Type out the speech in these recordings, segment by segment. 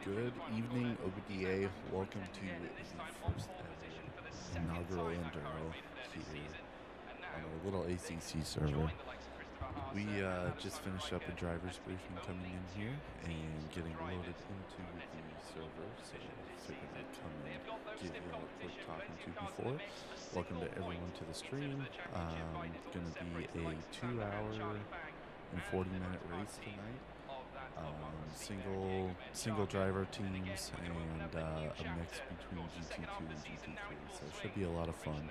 Good evening, OBDA. Welcome to the first ever inaugural Enduro here on our little ACC server. We just finished up a driver's briefing coming in here and getting loaded into the server, so figured I'd come and give you a quick talking to before. Welcome to everyone to the stream. Going to be a 2-hour and 40-minute race tonight. Single driver teams and a mix between GT2 and GT3, so it should be a lot of fun.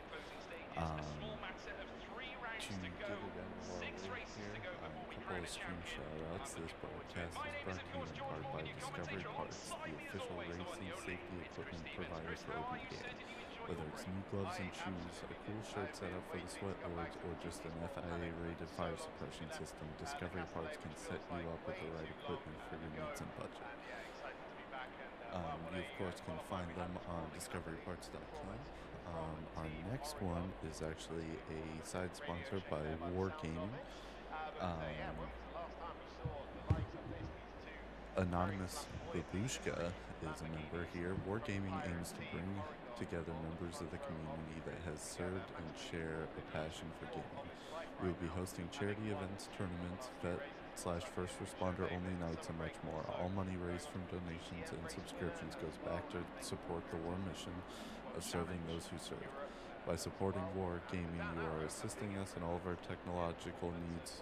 To get it out of our way here, a couple of stream shout-outs. This broadcast is brought to you in part by Discovery Parts, the official racing safety equipment provider for OBDA. Whether it's new gloves and shoes, a cool shirt setup for the sweat lords, or just an FIA-rated fire suppression system, Discovery Parts can set you up with the right equipment for your needs and budget. You, of course, can find them on discoveryparts.com. Our next one is actually a side sponsor by Wargaming. Anonymous Babushka is a member here. Wargaming aims to bring together members of the community that has served and share a passion for gaming. We will be hosting charity events, tournaments, vet/first responder only nights, and much more. All money raised from donations and subscriptions goes back to support the war mission of serving those who serve. By supporting Wargaming, you are assisting us in all of our technological needs,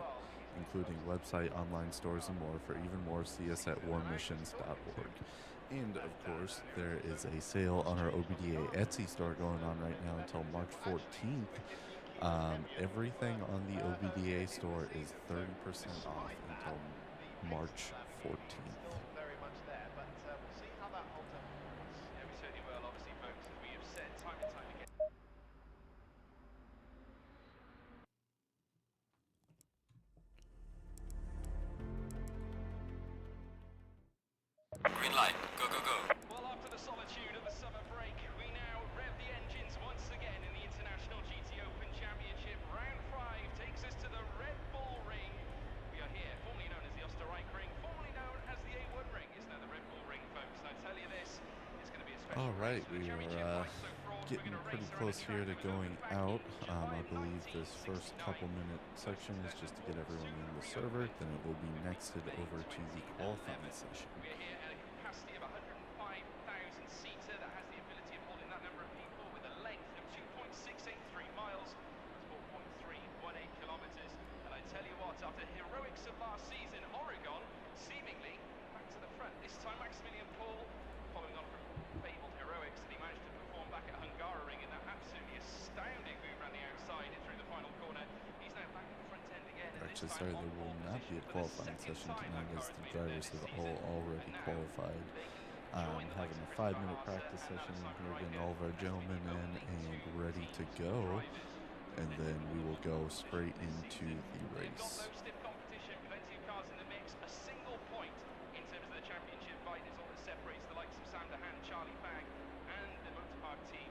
including website, online stores, and more. For even more, see us at warmissions.org. And, of course, there is a sale on our OBDA Etsy store going on right now until March 14th. Everything on the OBDA store is 30% off until March 14th. Green light. Go, go, go. Well, after the solitude of the summer break, we now rev the engines once again in the International GT Open Championship. Round 5 takes us to the Red Bull Ring. We are here, formerly known as the Österreich Ring, formerly known as the A1 Ring. It's now the Red Bull Ring, folks. And I tell you this, it's going to be a special Alright, we are getting pretty close here to going out. I believe this first couple minute section is just to get everyone in the server, then it will be nexted over to the qualifying session. We are here at a capacity of 105,000 seater that has the ability of holding that number of people with a length of 2.683 miles. That's 4.318 kilometers. And I tell you what, after heroics of last season, Oregon seemingly back to the front. This time Maximilian Paul, following on from fabled heroics, and he managed to perform back at Hungaroring in that absolutely astounding move around the outside and through the final corner. He's now back at the front end again. Actually, sorry, there will not be a qualifying session tonight as the drivers have all already qualified. Having a 5-minute practice session, we're getting all of our gentlemen in and ready to go, and then we will go straight into the race. Stiff competition, plenty of cars in the mix. A single point in terms of the championship fight is all that separates the likes of Sam DeHaan, Charlie Fag, and the motorpark team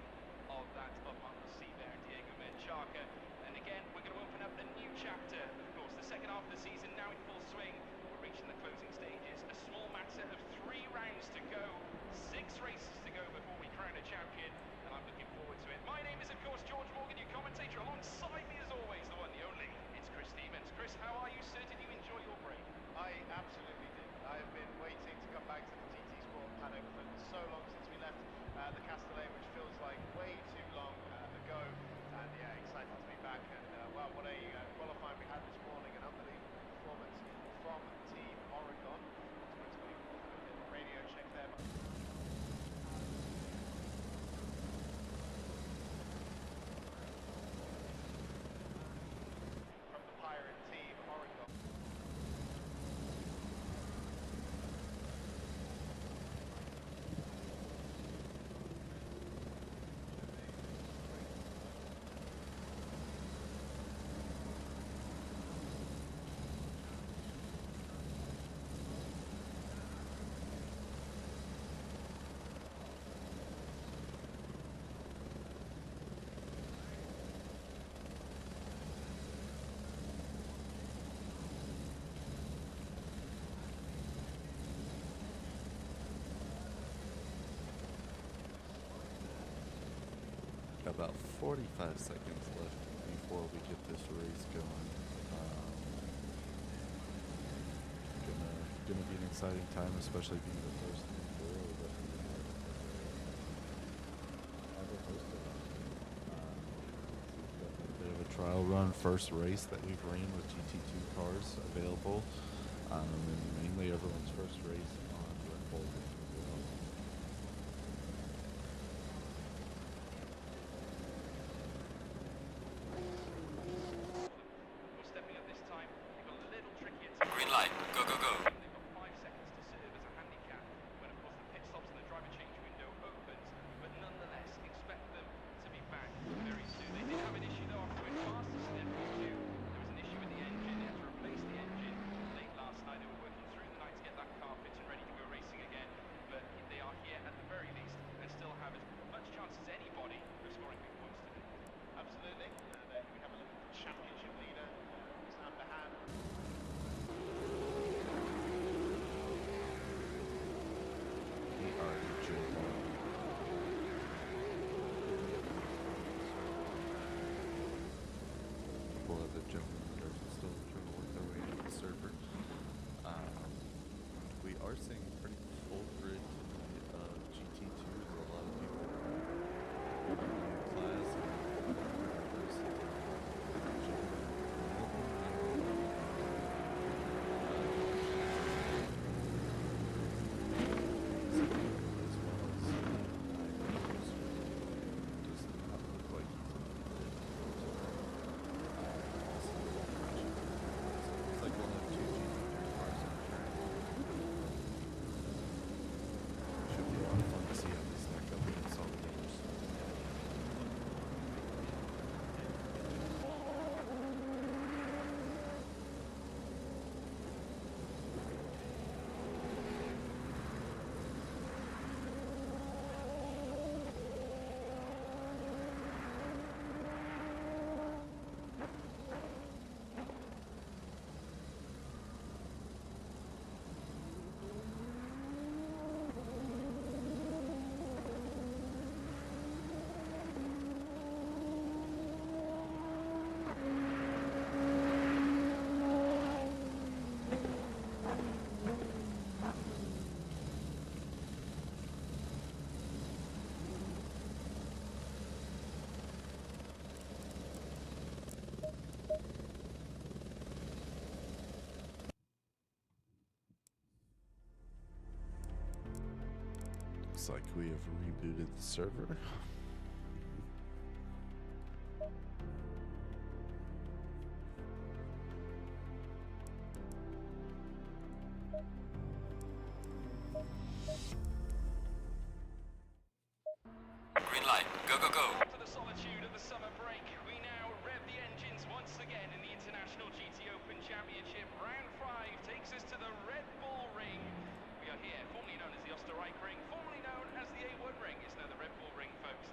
of that of Marcus Seaver and Diego Menchaca. And again, we're going to open up a new chapter. Of course, the second half of the season now in full swing. We're reaching the closing stages. A small matter of 3 rounds to go, 6 races to go before we crown a champion, and I'm looking forward to it. My name is, of course, George Morgan, your commentator. Alongside me, as always, the one, the only, it's Chris Stevens. Chris, how are you, sir? Did you enjoy your break? I absolutely did. I have been waiting to come back to the GT Sport paddock for so long since we left the Castellet, which feels like way too long ago. And yeah, excited to be back. And wow, what a qualifying we had this morning. An unbelievable performance from Team Oregon. Radio check there. From the Pirate Team Oregon. About 45 seconds left before we get this race going. Gonna be an exciting time, especially being the first Enduro that we ever hosted on. We've got a bit of a trial run fun first race that we've ran with GT2 cars available, and mainly everyone's first race on Red Bull Ring as well. Well, stepping up this time, it got a little trickier to Green light, go, go, go. They've got 5 seconds to serve as a handicap when, of course, the pit stops and the driver change window opens. But nonetheless, expect them to be back very soon. They did have an issue though after it fast to their Q2. There was an issue with the engine. They had to replace the engine late last night. They were working through the night to get that car fit and ready to go racing again. But they are here at the very least and still have as much chance as anybody of scoring big points today. Absolutely. And we have a look at the championship leader, Sam Behan. We are jumping. People at the gentlemen that are still trying to work their way into the server. We are seeing pretty full grid tonight of GT2s. A lot of people in the new class and drivers Looks like we have rebooted the server. Green light, go, go, go. After the solitude of the summer break, we now rev the engines once again in the International GT Open Championship. Round 5 takes us to the Red Bull Ring. We are here, formerly known as the Österreich Ring, formerly known as the A1 Ring. It's now the Red Bull Ring, folks.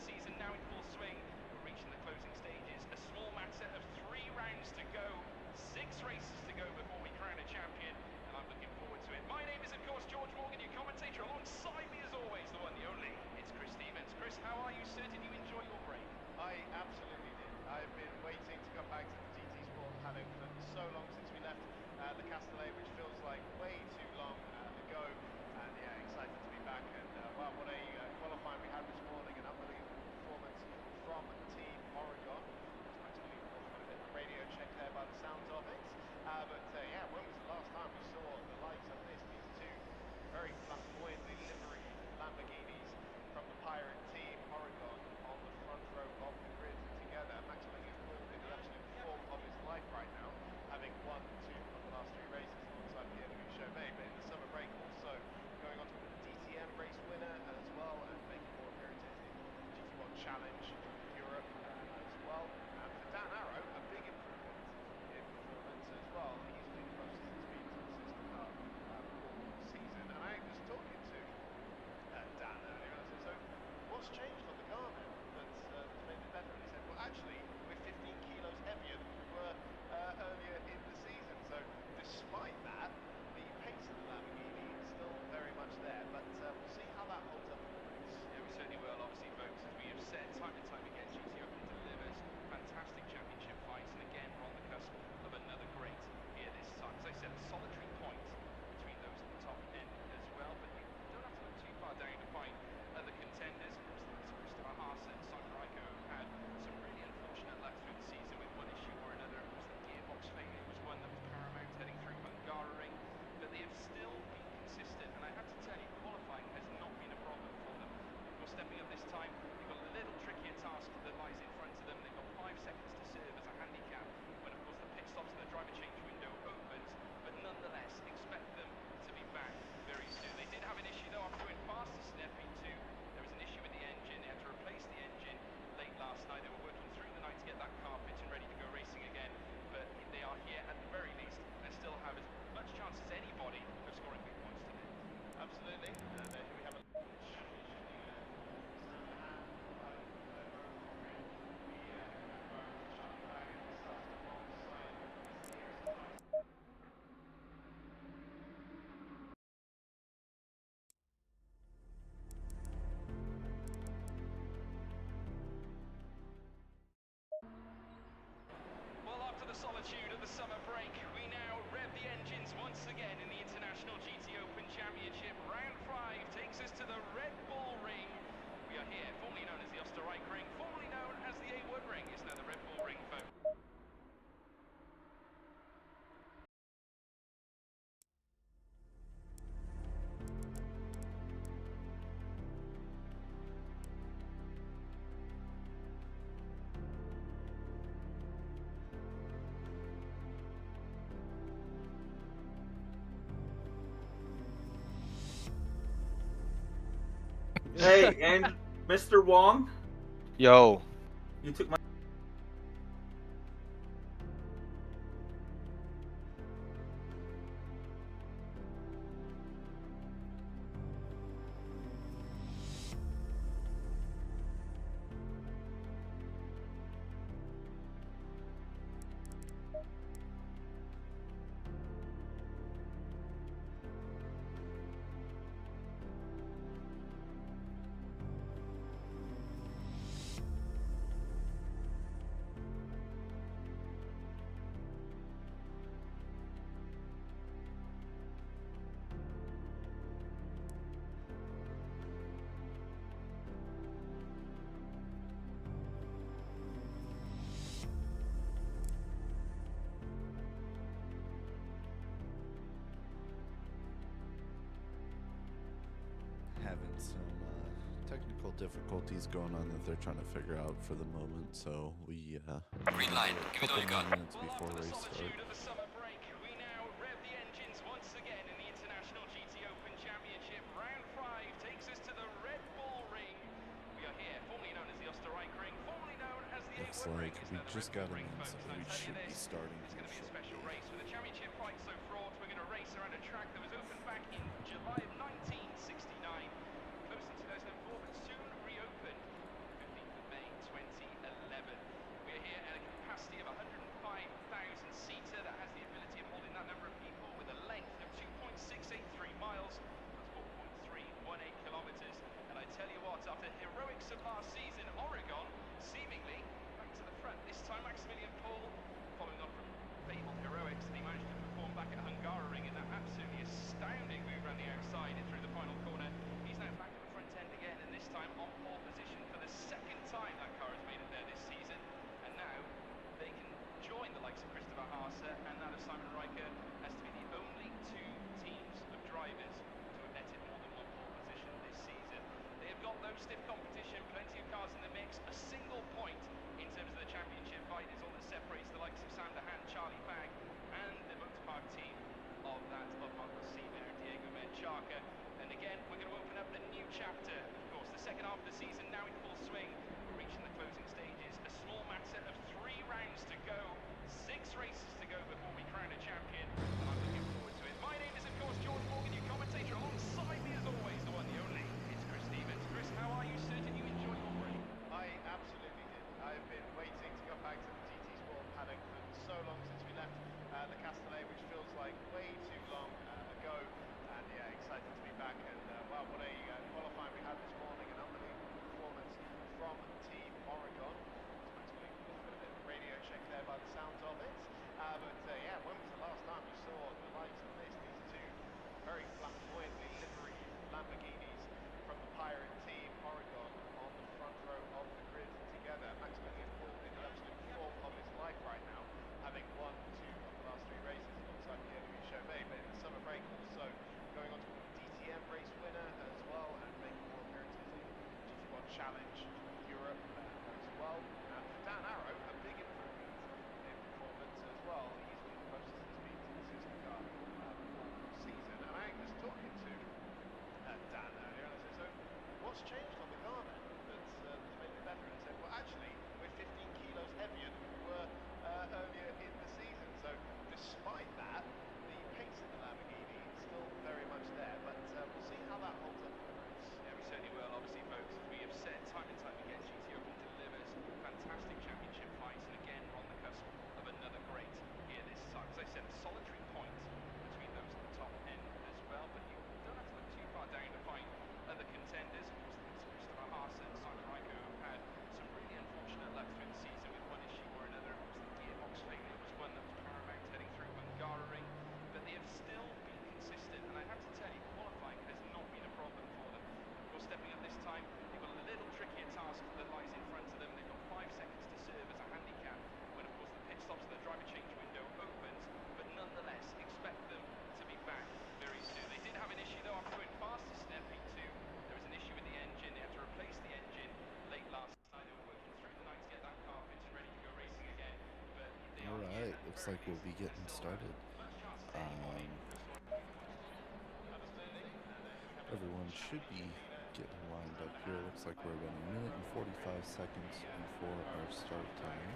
season now in full swing. We're reaching the closing stages. A small matter of 3 rounds to go. 6 races to go before we crown a champion, and I'm looking forward to it. My name is, of course, George Morgan, your commentator. Alongside me, as always, the one, the only, it's Chris Stevens. Chris, how are you, sir? Did you enjoy your break? I absolutely did. I've been waiting to come back to the TT Sport paddock for so long since we left the Castellet, which feels like way too long ago. And yeah, excited to be back. And wow, what a qualifying we had this morning. An unbelievable performance from Team Oregon. It's practically off on a bit of a radio check there by the sounds of it. But yeah, when was the last time we saw the likes of this? These two very flamboyantly liveried Lamborghinis from the Pirate Team Oregon on the front row of the grid together. Maximilian Paul in the absolute form of his life right now, having won 2 of the last 3 races alongside Pierre-Louis Chauvet, but in the summer break also going on to win the DTM race winner as well, and making more appearances in the GT1 Challenge Europe as well. And for Dan Arrow, a big improvement in performance as well, easily the closest it's been to the sister car all season. And I was talking to Dan earlier, and I said, so what's changed on the car then that's made it better? And he said, well, actually, we're 15 kilos heavier than we were earlier in the season. So despite that, the pace of the Lamborghini is still very much there, but we'll see how that holds up in the race. Yeah, we certainly will, obviously, folks. As we have said time and time again, GT Open delivers fantastic championship fights, and again, we're on the cusp of another great here this time. As I said, a solitary point between those at the top end as well, but you don't have to look too far down to find other contenders. Of course, the likes of Christopher Haas and Simon Reiko have had some really unfortunate luck through the season with one issue or another. Of course, the gearbox failure was one that was paramount heading through Hungaroring, but they have still been consistent, and I have to tell you, qualifying has not been a problem for them. Of course, stepping up this time, they've got a little trickier task that lies in front of them. They've got 5 seconds to serve as a handicap when, of course, the pit stops and the driver change window opens, but nonetheless, expect them to be back very soon. They did have an issue, though, after going fastest in FP2. There was an issue with the engine. They had to replace the engine late last night. They were working through the night to get that car fit and ready to go racing again, but they are here at the very least and still have as much chance as anybody of scoring big points today. Absolutely. And here we have a Well, after the solitude of the summer break, we now rev the engines once again in the International GT Open Championship. Round 5 takes us to the Red Bull Ring. We are here, formerly known as the Österreich Ring, formerly known as the A1 Ring. It's now the Red Bull Ring, folks. Hey, and Mr. Wong, Yo, you took my. Having some technical difficulties going on that they're trying to figure out for the moment, so we Green light, a give it all you couple got. more minutes Well, before after the race start. solitude of the summer break, we now rev the engines once again in the International GT Open Championship. Round 5 takes us to the Red Bull Ring. We are here, formerly known as the Österreich Ring, formerly known as the Looks A1 Ring. like It's we now the just Red got Bull him Ring, in, folks. so And I we tell you should be this, starting it's going to be a here special shortly. race with a championship fight so fraught. We're going to race around a track that was opened back in July of 1969, closed in 2004, but soon reopened 15 stiff competition, plenty of cars in the mix. A single point in terms of the championship fight is all that separates the likes of Sanderhan, Charlie Fag, and the motorpark team of that of Marco Seaver, Diego Menchaca. And again, we're going to open up a new chapter. Of course, the second half of the season now in full swing. We're reaching the closing stages. A small matter of 3 rounds to go, 6 races to go before we crown a champion. And I'm looking forward to it. My name is, of course, George Morgan, your commentator. Alongside me, as always, the one, the only, it's Chris Stevens. Chris, how are you, sir? Did you enjoy your break? I absolutely did. I've been waiting to come back to the TT Sport paddock for so long since we left the Castellet, which feels like way too long ago. And yeah, excited to be back. And wow, what a qualifying we had this morning. An unbelievable performance from Team Oregon. Max Willing with a bit of a radio check there by the sounds of it. But yeah, when was the last time you saw the likes of this? These two very flamboyantly livery Lamborghinis from the Pirate Team Oregon on the front row of the grid together. Max William Paul in the absolute form of his life right now, having won 2 of the last 3 races alongside Pierre-Louis Chauvet, but in the summer break also going on to be DTM race winner as well and making more appearances in GT1 Challenge Europe as well. For Dan Arrow, a big improvement in performance as well. He's been close to the speed to the sister car all season. And I was talking to Dan earlier, and I said, so what's changed on the car then that's made it better? And he said, well, actually, we're 15 kilos heavier than we were earlier in the season. So despite that, the pace in the Lamborghini is still very much there. But we'll see how that holds up for the race. Yeah, we certainly will. Obviously, folks, as we have said time and time again, GT Open delivers fantastic championship fights, and again, we're on the cusp of another great here this time. As I said, a solitary point between those at the top end as well, but you don't have to look too far down to find other contenders. Of course, there's Christopher Haas and Simon Reiko, who've had some really unfortunate luck through the season with one issue or another. Of course, the gearbox failure was one that was paramount heading through Hungaroring, but they have still been consistent, and I have to tell you, qualifying has not been a problem for them. Of course, stepping up this time, they've got a little trickier task that lies in front of them. They've got 5 seconds to serve as a handicap when, of course, the pit stops and the driver change window opens, but nonetheless, expect them to be back very soon. They did have an issue, though, after going past the SNP2. There was an issue with the engine. They had to replace the engine late last night. They were working through the night to get that car fixed, ready to go racing again, but they All are right, looks like we'll be getting started. Everyone should be getting lined up here. Looks like we're about 1 minute and 45 seconds before our start time.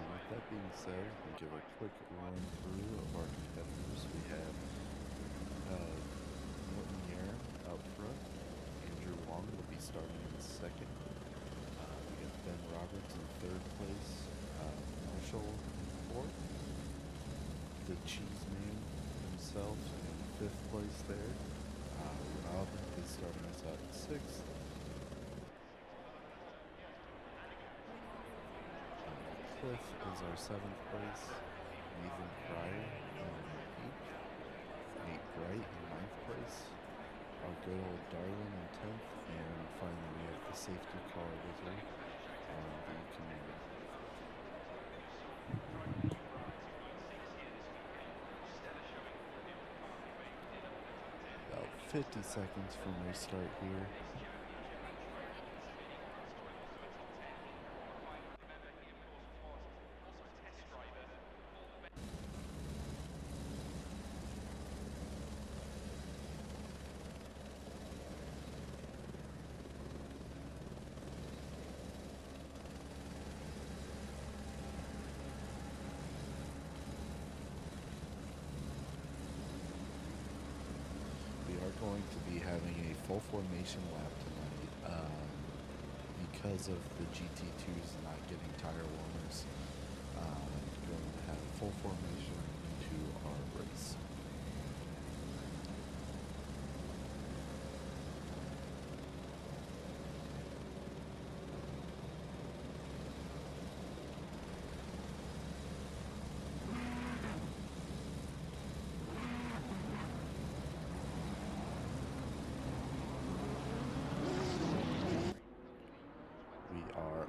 With that being said, we'll give a quick run through of our competitors. We have Morton Yair out front. Andrew Wong will be starting in second. We got Ben Roberts in third place. Marshall in fourth. The Cheese Man himself in fifth place there. Rob is starting us out in sixth. Cliff is our seventh place. Nathan Pryor in eighth. Nate Bright in ninth place. Our good old Darwin in 10th. And finally we have the safety car wizard on the command. About 50 seconds from restart here. Going to be having a full formation lap tonight because of the GT2s not getting tire warmers. Going to have full formation into our race.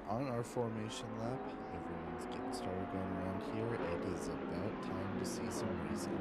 On our formation lap, everyone's getting started going around here. It is about time to see some racing.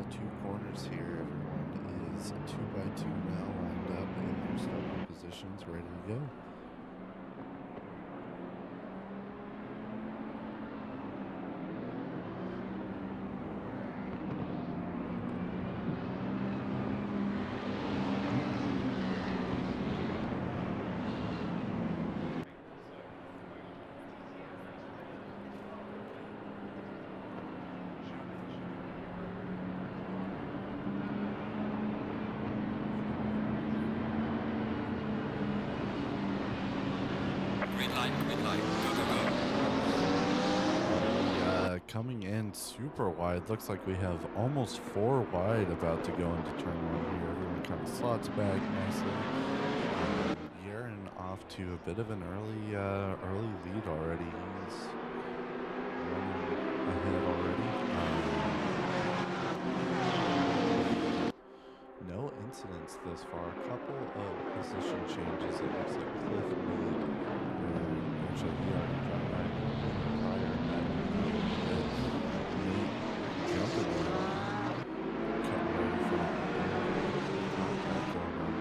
the two corners here. Everyone is 2 by 2 now, lined up in their starting positions, ready to go. Green light, go, go, go. Coming in super wide. Looks like we have almost 4 wide about to go into turn 1 here. Everyone kind of slots back nicely. Yaron off to a bit of an early lead already. He's running ahead already. No incidents thus far. A couple of position changes. It looks like Cliff made. Actually, he already dropped back prior to that. Jumping around. Cutting right in front of contact going on.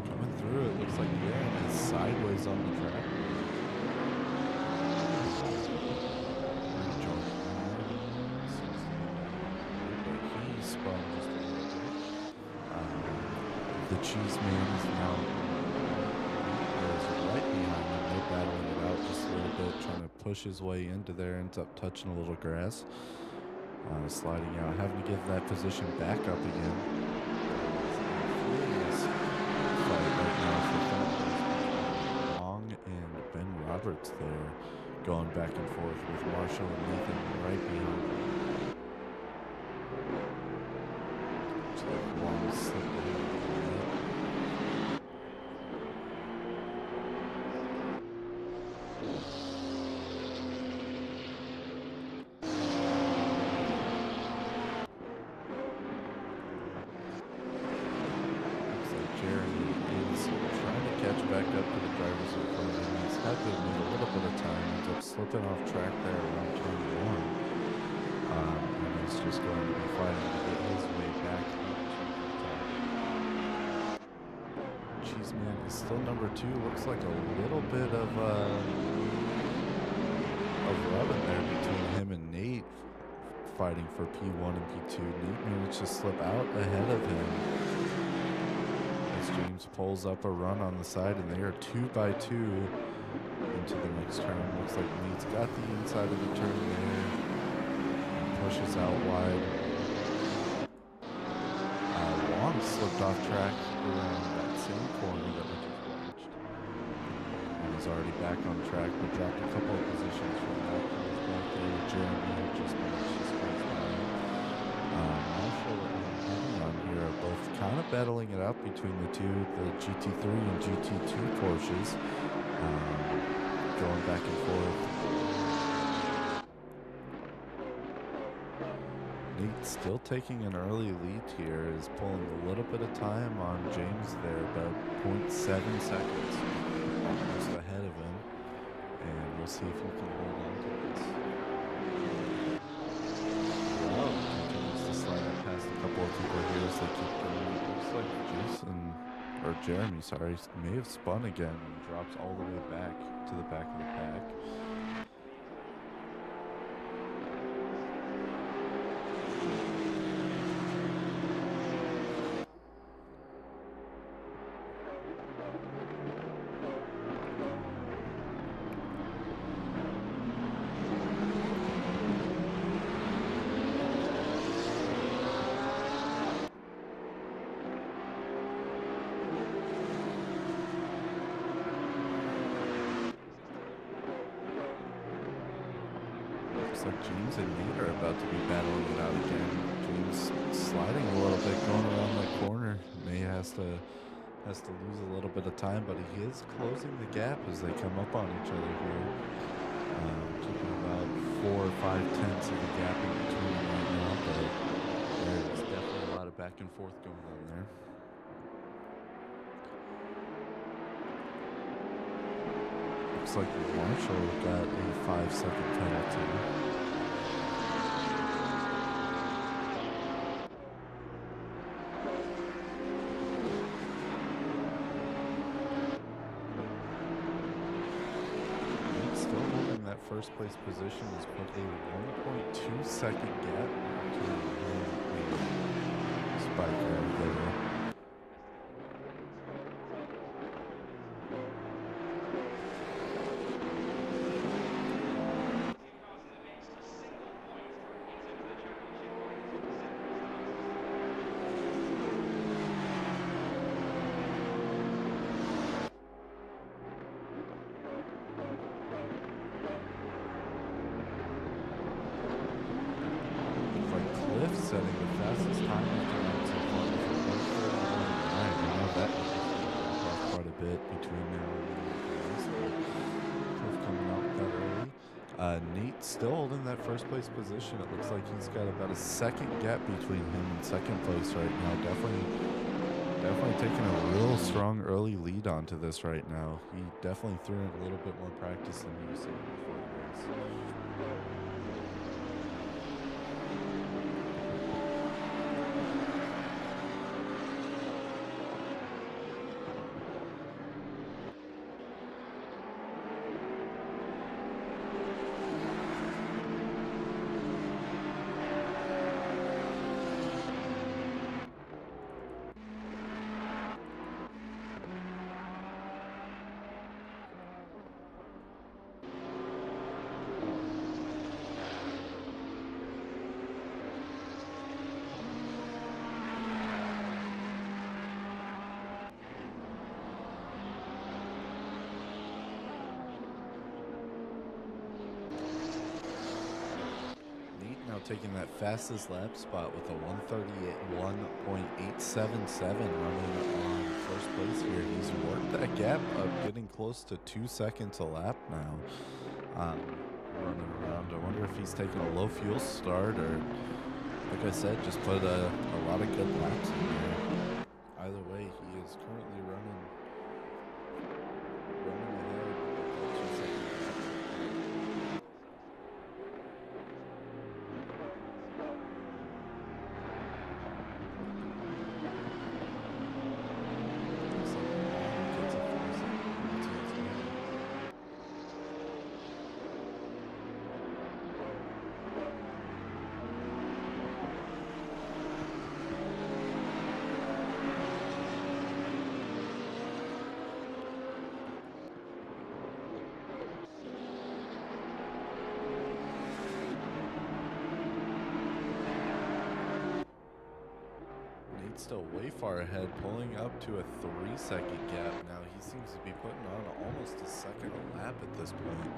Coming through, it looks like Yaron is sideways on the track. Spun just a little bit. The Cheese Man is now right behind him. They're battling it out just a little bit, trying to push his way into there, ends up touching a little grass. Sliding out, having to give that position back up again. Furious fight right now for Long and Ben Roberts there, going back and forth with Marshall and Nathan right behind him. Long slipped ahead of the looks like Jeremy is trying to catch back up to the drivers in front of him. He's had to need a little bit of time. Ends up slipping off track there around turn 1. And he's just going to be fighting to get his way back. Cheeseman is still number 2. Looks like a little bit of rubbing there between him and Nate, fighting for P1 and P2. Nate managed to slip out ahead of him as James pulls up a run on the side, and they are 2 by 2 into the next turn. Looks like Nate's got the inside of the turn there and pushes out wide. Wong slipped off track around that same corner that we just watched. And is already back on track, but dropped a couple of positions from that. He was back there with Jeremy, who just managed to squeeze by. Marshall and Henry here are both kind of battling it out between the two, the GT3 and GT2 Porsches. Going back and forth. Nate still taking an early lead here, is pulling a little bit of time on James there, about 0.7 seconds, almost ahead of him, and we'll see if he can hold on to this. Well, continues to slide up past a couple of people here as they keep going. It looks like Jeremy, sorry, may have spun again and drops all the way back to the back of the pack. Looks like James and Nate are about to be battling it out again. James sliding a little bit, going around that corner. Nate has to lose a little bit of time, but he is closing the gap as they come up on each other here. Keeping about 4 or 5 tenths of the gap in between them right now, but there's definitely a lot of back and forth going on there. looks like Marshall got a 5-second penalty. Still holding that first place position is put a 1.2 second gap between him and Spiker there. Setting the fastest time tonight so far for 1:31.9. I know that was quite a bit between now and the end. Cliff coming out that early. Nate still holding that first place position. It looks like he's got about a second gap between him and second place right now. Definitely taking a real strong early lead onto this right now. He definitely threw in a little bit more practice than he was saying before the race. Taking that fastest lap spot with a 1:31.877 running on first place here. He's worked that gap up, getting close to 2 seconds a lap now. Running around. I wonder if he's taking a low fuel start or, like I said, just put a lot of good laps in there. Either way, he is currently running ahead. Still way far ahead, pulling up to a 3-second gap. Now he seems to be putting on almost a second a lap at this point.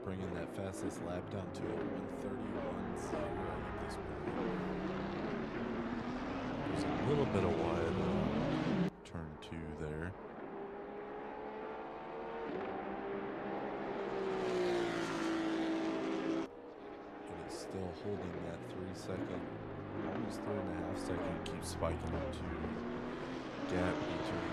Bringing that fastest lap down to a 1:31.0 at this point. There's a little bit of wide turn 2 there. But it's still holding that 3-second, almost 3.5 second, keeps spiking up to gap between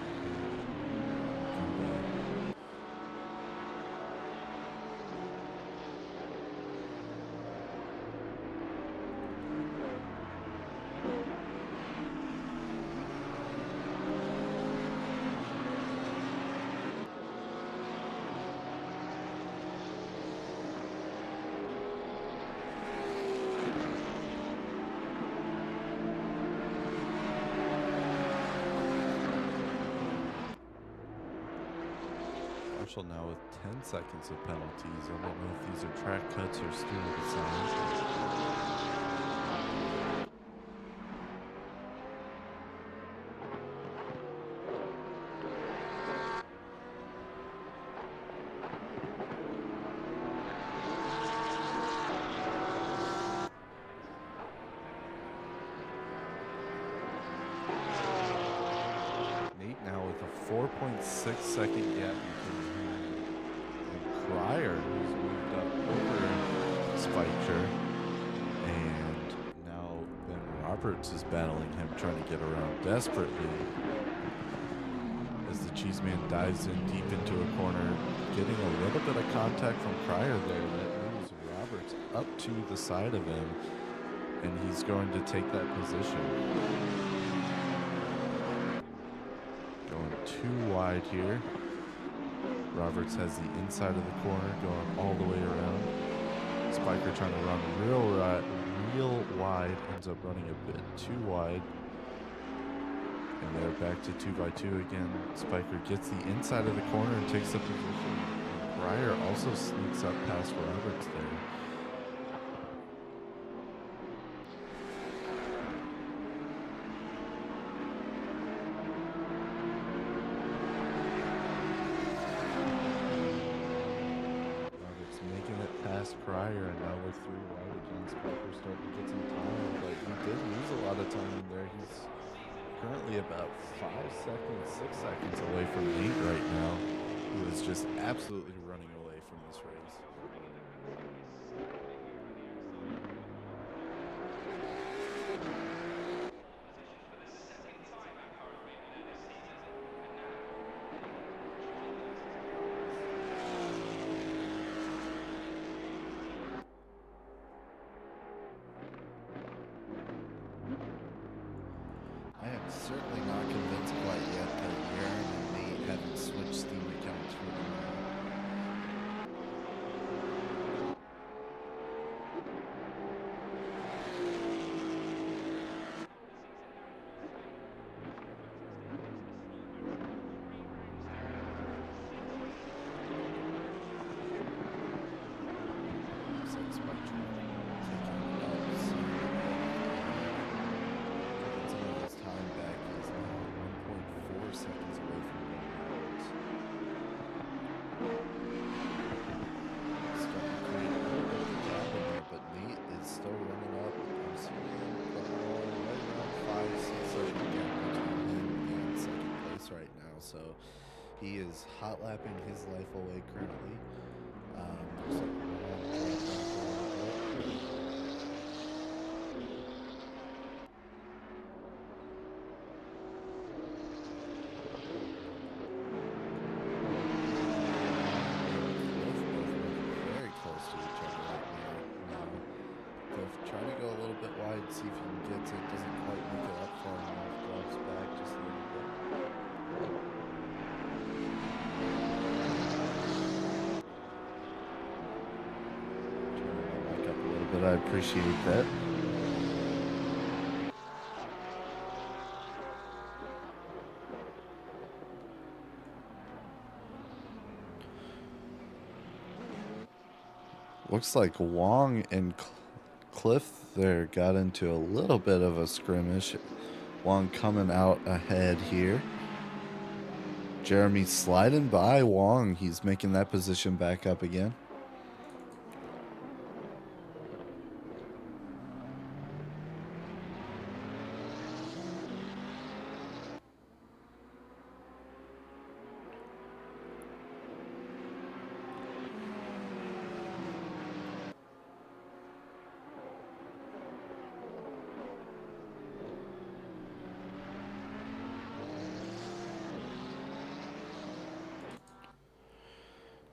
now with 10 seconds of penalties. I don't know if these are track cuts or steering signs. 4.6-second gap between him and Cryer, who's moved up over Spiker. And now Ben Roberts is battling him, trying to get around desperately. As the Cheeseman dives in deep into a corner, getting a little bit of contact from Cryer there. That moves Roberts up to the side of him, and he's going to take that position. Going too wide here. Roberts has the inside of the corner going all the way around. Spiker trying to run real wide, ends up running a bit too wide. And they're back to 2x2 again. Spiker gets the inside of the corner and takes the position. Cryer also sneaks up past Roberts there. Roberts making it past Cryer, and now we're 3 wide again. Spiker starting to get some time, but he did lose a lot of time in there. He's currently about 5 seconds, 6 seconds away from Nate right now, who is just absolutely running away from this race. I am certainly not convinced quite yet that Aaron and Nate haven't switched Steam accounts for them. Looks like Spectrum taking it up. Some of his time back. He's now 1.4 seconds away from being out. Starting to create a little bit of a gap in there, but Nate is still running up. I'm seeing him right around 5-6 second gap between him and second place right now. So he is hot lapping his life away currently. Looks like we're all dropped off a little bit. Very close to each other right now. Cliff trying to go a little bit wide, see if he can get it. Doesn't quite make it up far enough. Drops back just a little bit. Turning my mic up a little bit. I appreciate that. Looks like Wong and Cliff there got into a little bit of a skirmish. Wong coming out ahead here. Jeremy sliding by Wong. He's making that position back up again.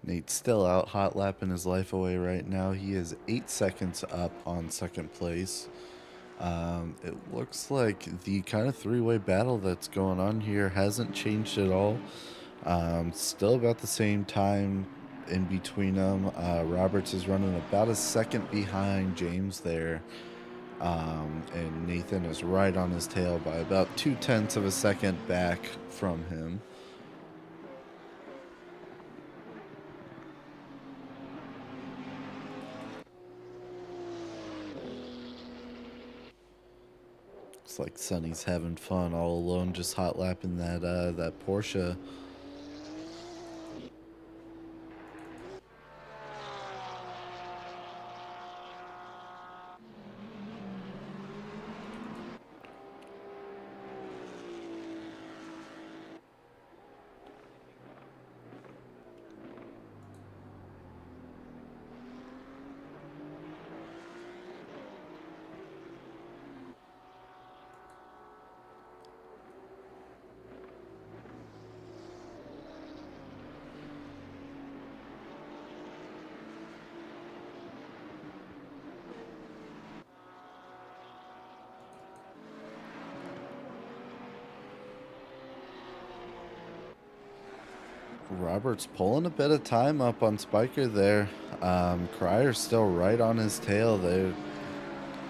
Nate's still out hot lapping his life away right now. He is 8 seconds up on second place. It looks like the kind of three-way battle that's going on here hasn't changed at all. Still about the same time in between them. Roberts is running about a second behind James there. And Nathan is right on his tail by about 0.2 of a second back from him. Looks like Sonny's having fun all alone, just hot lapping that Porsche. Roberts pulling a bit of time up on Spiker there. Cryer's still right on his tail. They're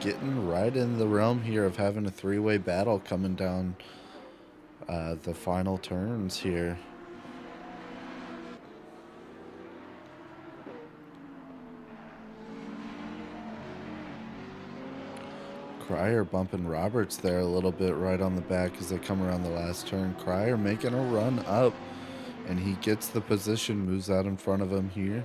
getting right in the realm here of having a three-way battle coming down the final turns here. Cryer bumping Roberts there a little bit right on the back as they come around the last turn. Cryer making a run up, and he gets the position, moves out in front of him here.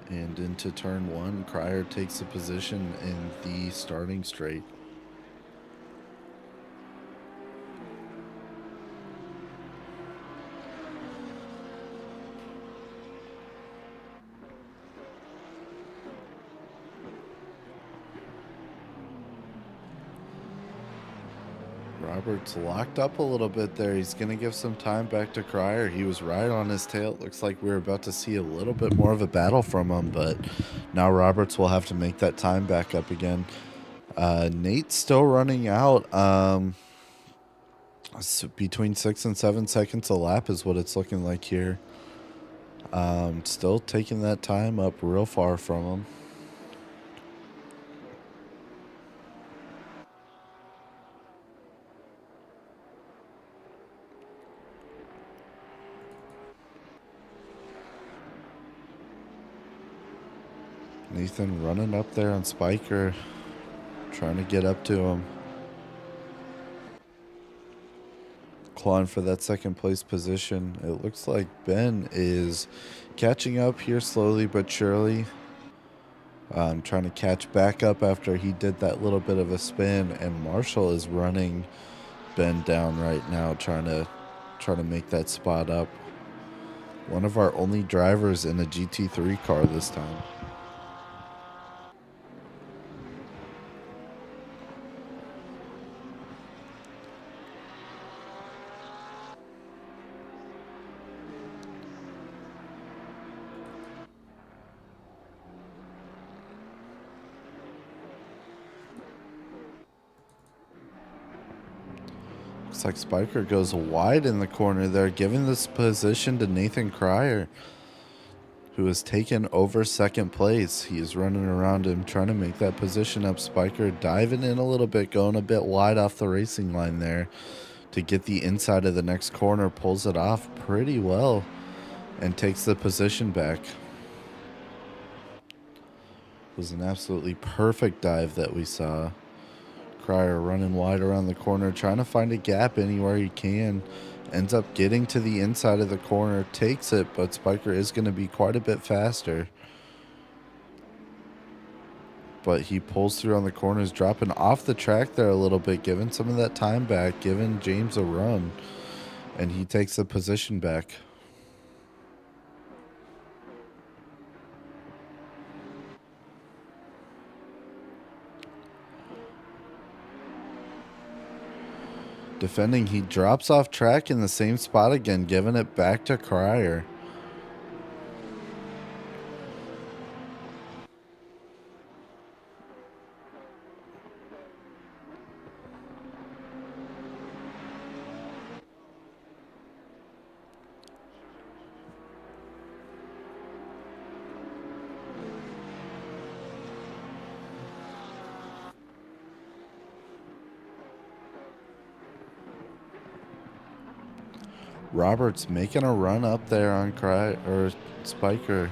And into turn one, Cryer takes a position in the starting straight. Roberts locked up a little bit there. He's going to give some time back to Cryer. He was right on his tail. It looks like we're about to see a little bit more of a battle from him, but now Roberts will have to make that time back up again. Nate's still running out. Between 6 and 7 seconds a lap is what it's looking like here. Still taking that time up real far from him. Nathan running up there on Spiker, trying to get up to him. Clawing for that second place position. It looks like Ben is catching up here slowly but surely. Trying to catch back up after he did that little bit of a spin, and Marshall is running Ben down right now, trying to make that spot up. One of our only drivers in a GT3 car this time. Looks like Spiker goes wide in the corner there, giving this position to Nathan Cryer, who has taken over second place. He is running around him, trying to make that position up. Spiker diving in a little bit, going a bit wide off the racing line there to get the inside of the next corner. Pulls it off pretty well and takes the position back. It was an absolutely perfect dive that we saw. Cryer running wide around the corner, trying to find a gap anywhere he can. Ends up getting to the inside of the corner, takes it, but Spiker is going to be quite a bit faster. But he pulls through on the corners, dropping off the track there a little bit, giving some of that time back, giving James a run. And he takes the position back. Defending, he drops off track in the same spot again, giving it back to Cryer. Roberts making a run up there on Spiker,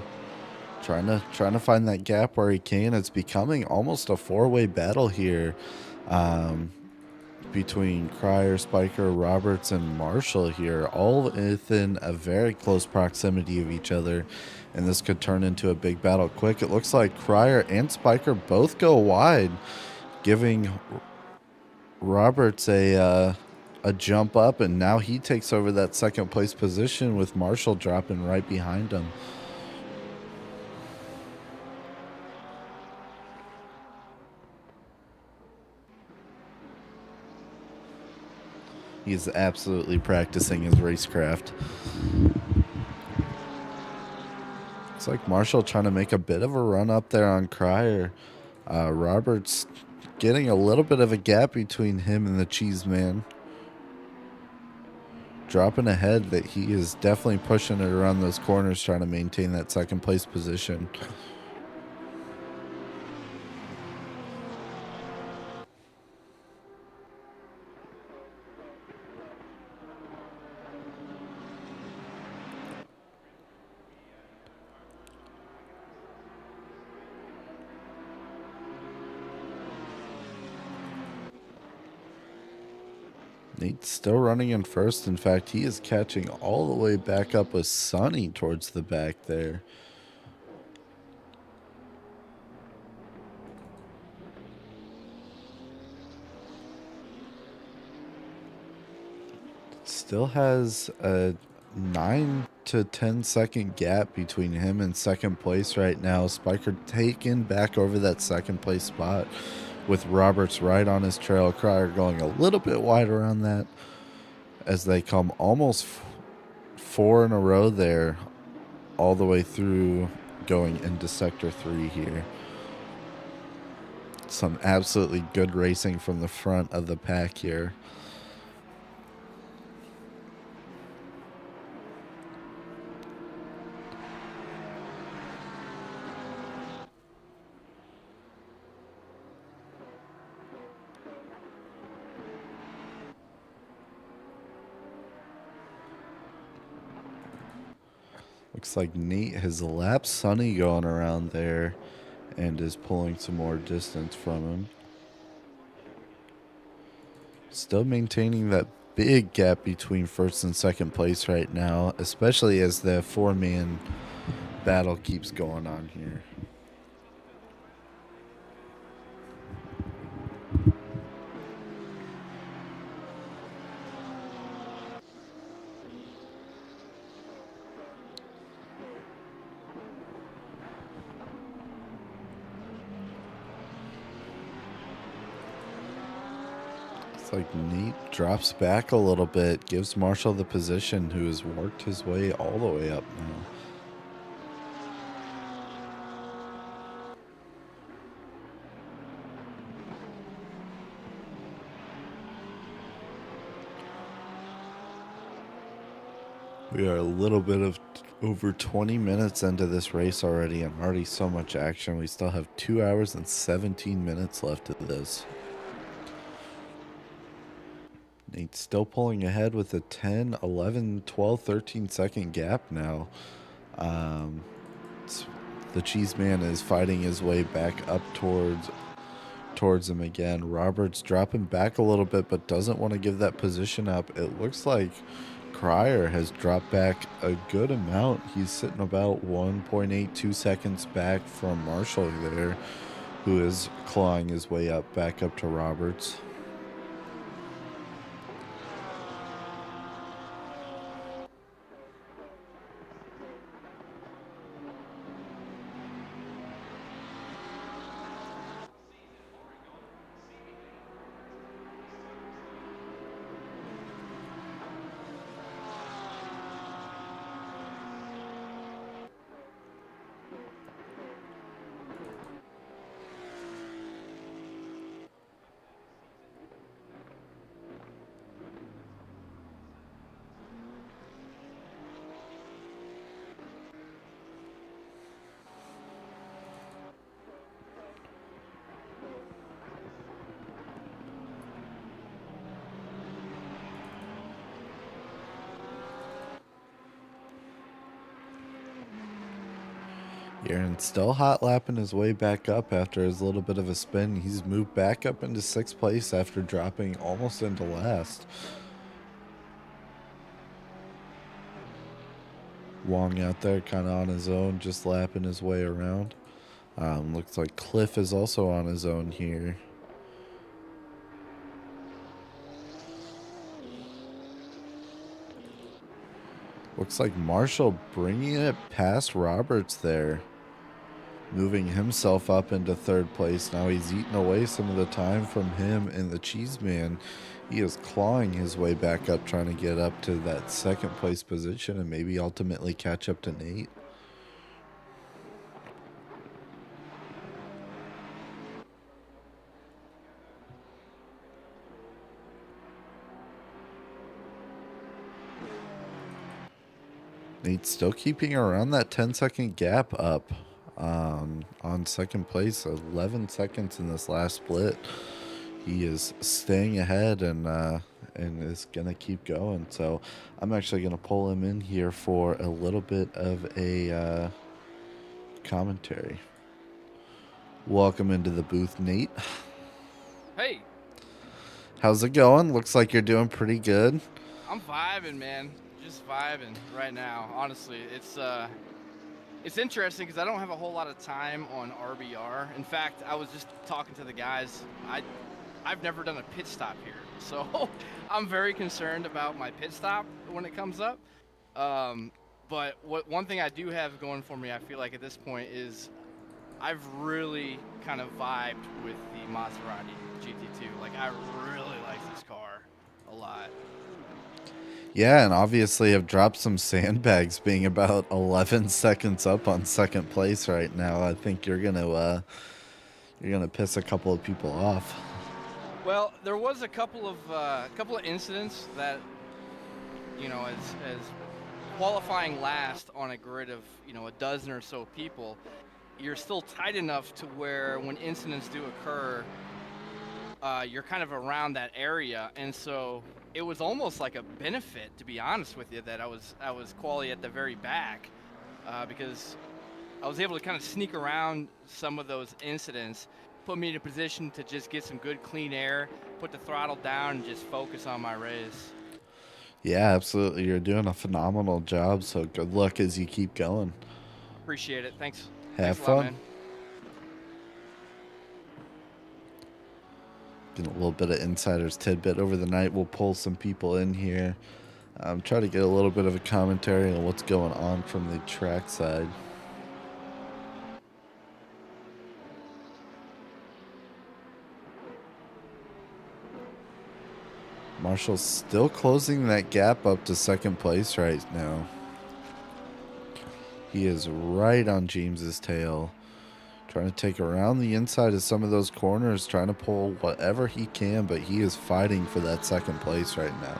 trying to find that gap where he can. It's becoming almost a four-way battle here, between Cryer, Spiker, Roberts, and Marshall here, all within a very close proximity of each other, and this could turn into a big battle quick. It looks like Cryer and Spiker both go wide, giving Roberts a jump up, and now he takes over that second place position with Marshall dropping right behind him. He's absolutely practicing his racecraft. Looks like Marshall trying to make a bit of a run up there on Cryer. Roberts getting a little bit of a gap between him and the Cheese Man. dropping ahead, that he is definitely pushing it around those corners, trying to maintain that second place position. Nate's still running in first. In fact, he is catching all the way back up with Sonny towards the back there. Still has a 9 to 10 second gap between him and second place right now. Spiker taken back over that second place spot with Roberts right on his trail. Cryer going a little bit wide around that as they come almost 4 in a row there, all the way through going into sector 3 here. Some absolutely good racing from the front of the pack here. Looks like Nate has lapped Sonny going around there and is pulling some more distance from him. Still maintaining that big gap between first and second place right now, especially as the 4-man battle keeps going on here. It's like Nate drops back a little bit, gives Marshall the position, who has worked his way all the way up now. We are a little bit of over 20 minutes into this race already, and already so much action. We still have 2 hours and 17 minutes left of this. Nate's still pulling ahead with a 10, 11, 12, 13 second gap now. The Cheese Man is fighting his way back up towards him again. Roberts dropping back a little bit, but doesn't want to give that position up. It looks like Cryer has dropped back a good amount. He's sitting about 1.82 seconds back from Marshall there, who is clawing his way up back up to Roberts. Aaron still hot lapping his way back up after his little bit of a spin. He's moved back up into 6th place after dropping almost into last. Wong out there kind of on his own, just lapping his way around. Looks like Cliff is also on his own here. Looks like Marshall bringing it past Roberts there, moving himself up into 3rd place. Now he's eating away some of the time from him and the Cheese Man. He is clawing his way back up, trying to get up to that 2nd place position and maybe ultimately catch up to Nate. Nate's still keeping around that 10-second gap up on second place. 11 seconds in this last split. He is staying ahead and is gonna keep going. So I'm actually gonna pull him in here for a little bit of a commentary. Welcome into the booth, Nate. Hey, How's it going? Looks like you're doing pretty good. I'm vibing, man. Just vibing right now. Honestly, it's interesting because I don't have a whole lot of time on RBR. In fact, I was just talking to the guys. I've never done a pit stop here, so I'm very concerned about my pit stop when it comes up. But one thing I do have going for me, I feel like at this point, is I've really kind of vibed with the Maserati GT2. Like, I really like this car a lot. Yeah, and obviously have dropped some sandbags, being about 11 seconds up on second place right now. I think you're gonna piss a couple of people off. Well, there was a couple of incidents that, you know, as qualifying last on a grid of, you know, a dozen or so people, you're still tight enough to where when incidents do occur, you're kind of around that area, and so it was almost like a benefit, to be honest with you, that I was quali at the very back, because I was able to kind of sneak around some of those incidents, put me in a position to just get some good clean air, put the throttle down, and just focus on my race. Yeah, absolutely. You're doing a phenomenal job, so good luck as you keep going. Appreciate it. Thanks. Have Thanks a fun. lot, man. Getting a little bit of insider's tidbit over the night. We'll pull some people in here. Try to get a little bit of a commentary on what's going on from the track side. Marshall's still closing that gap up to second place right now. He is right on James's tail. Trying to take around the inside of some of those corners, trying to pull whatever he can, but he is fighting for that second place right now.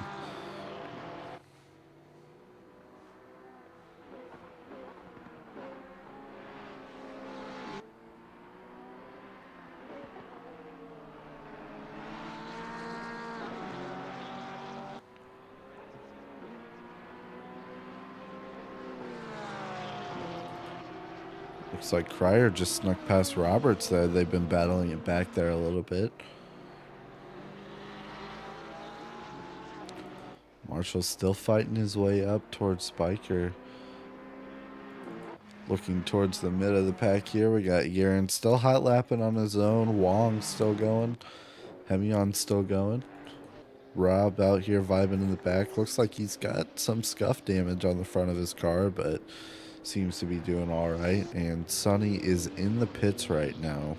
Looks like Cryer just snuck past Roberts there. They've been battling it back there a little bit. Marshall's still fighting his way up towards Spiker. Looking towards the mid of the pack here, we got Yaron still hot lapping on his own. Wong still going. Hemion still going. Rob out here vibing in the back. Looks like he's got some scuff damage on the front of his car, but seems to be doing all right. And Sonny is in the pits right now.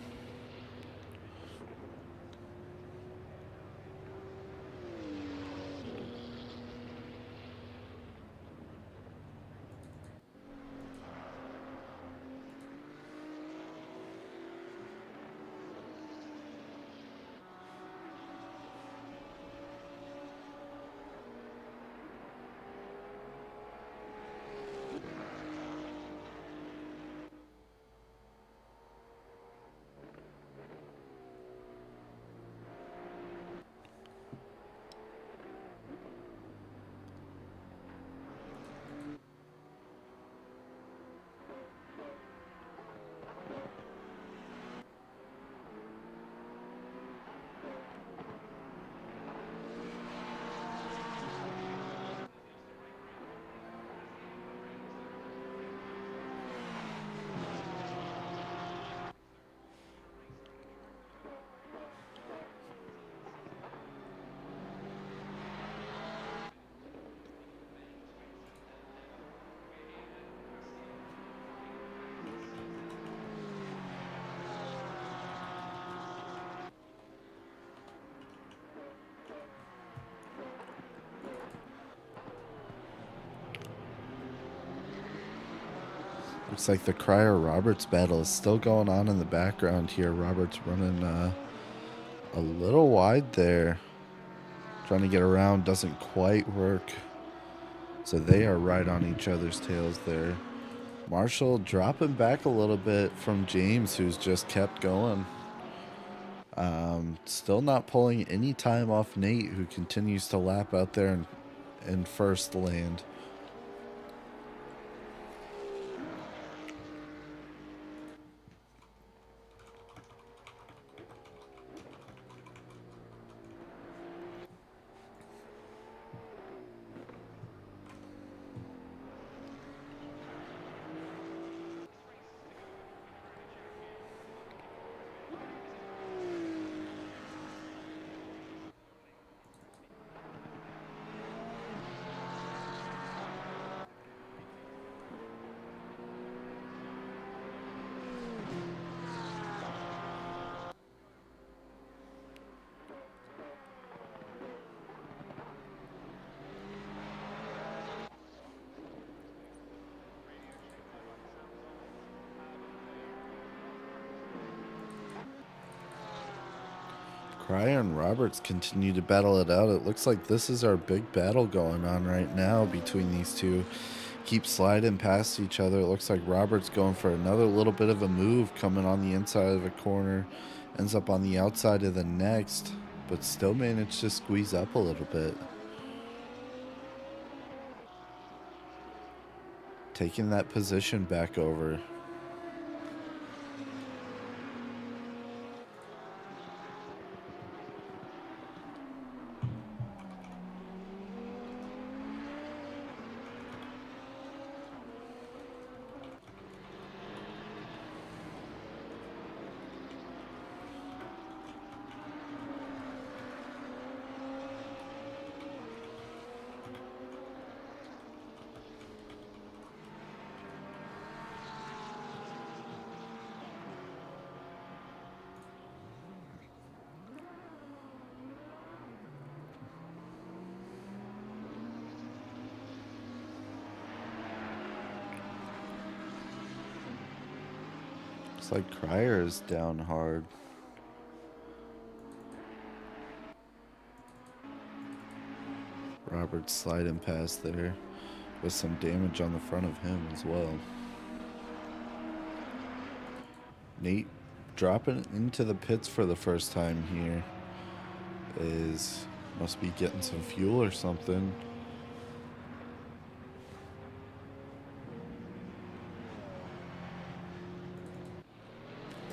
Looks like the Cryer-Roberts battle is still going on in the background here. Roberts running a little wide there. Trying to get around, doesn't quite work. So they are right on each other's tails there. Marshall dropping back a little bit from James, who's just kept going. Still not pulling any time off Nate, who continues to lap out there in first land. Cryer and Roberts continue to battle it out. It looks like this is our big battle going on right now between these two. Keep sliding past each other. It looks like Roberts going for another little bit of a move, coming on the inside of a corner. Ends up on the outside of the next, but still managed to squeeze up a little bit. Taking that position back over. Looks like Cryer is down hard. Roberts sliding past there with some damage on the front of him as well. Nate dropping into the pits for the first time here. Must be getting some fuel or something.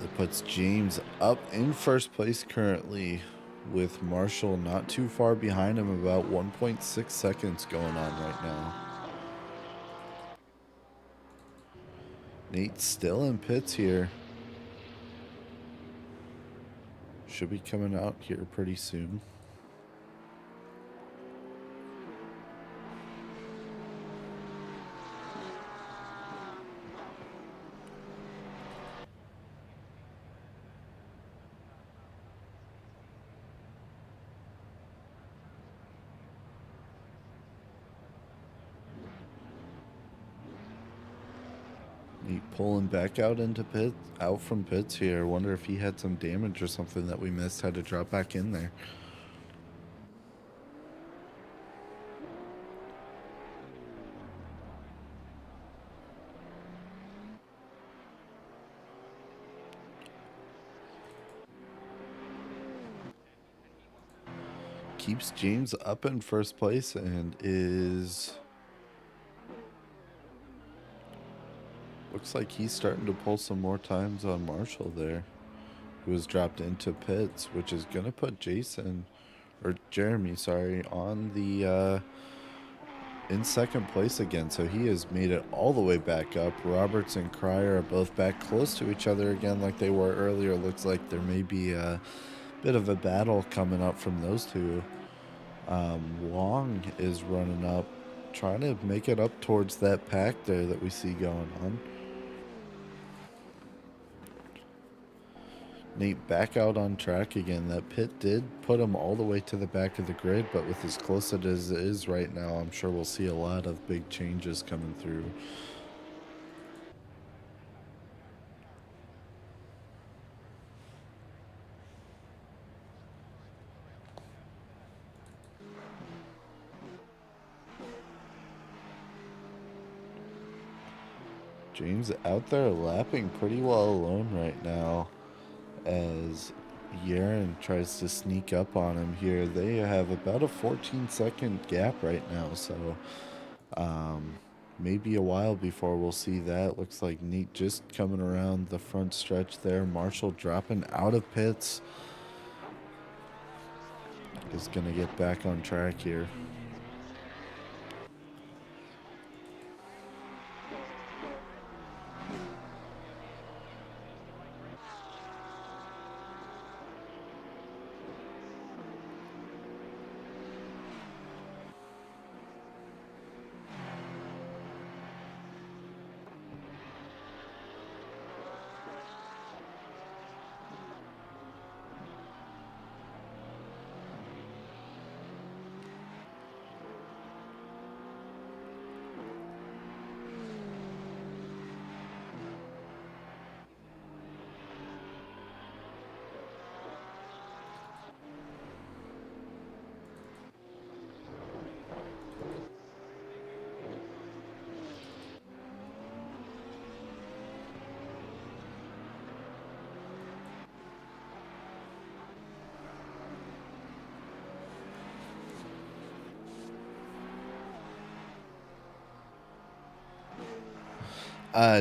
It puts James up in first place currently, with Marshall not too far behind him, about 1.6 seconds going on right now. Nate's still in pits here. Should be coming out here pretty soon. Pulling back out from pits here. Wonder if he had some damage or something that we missed. Had to drop back in there. Keeps James up in first place and looks like he's starting to pull some more times on Marshall there, who was dropped into pits, which is going to put Jeremy, on the in second place again. So he has made it all the way back up. Roberts and Cryer are both back close to each other again like they were earlier. Looks like there may be a bit of a battle coming up from those two. Wong is running up, trying to make it up towards that pack there that we see going on. Nate back out on track again. That pit did put him all the way to the back of the grid, but with as close as it is right now, I'm sure we'll see a lot of big changes coming through. James out there lapping pretty well alone right now as Yaron tries to sneak up on him here. They have about a 14-second gap right now, so maybe a while before we'll see that. Looks like Nate just coming around the front stretch there. Marshall dropping out of pits. Is going to get back on track here.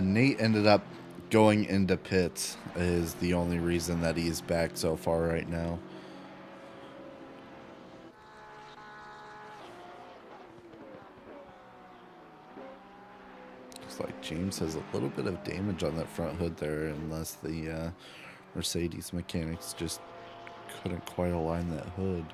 Nate ended up going into pits is the only reason that he's back so far right now. Looks like James has a little bit of damage on that front hood there, unless the Mercedes mechanics just couldn't quite align that hood.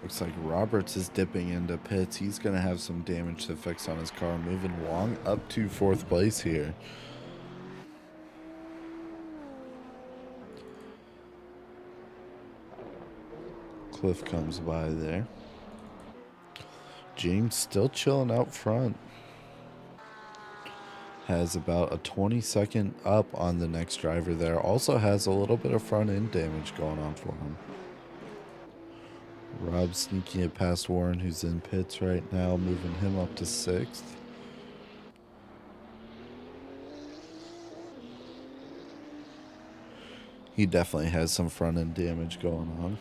Looks like Roberts is dipping into pits. He's going to have some damage to fix on his car. Moving Wong up to 4th place here. Cliff comes by there. James still chilling out front. Has about a 20-second up on the next driver there. Also has a little bit of front end damage going on for him. Rob sneaking it past Warren, who's in pits right now, moving him up to 6th. He definitely has some front end damage going on.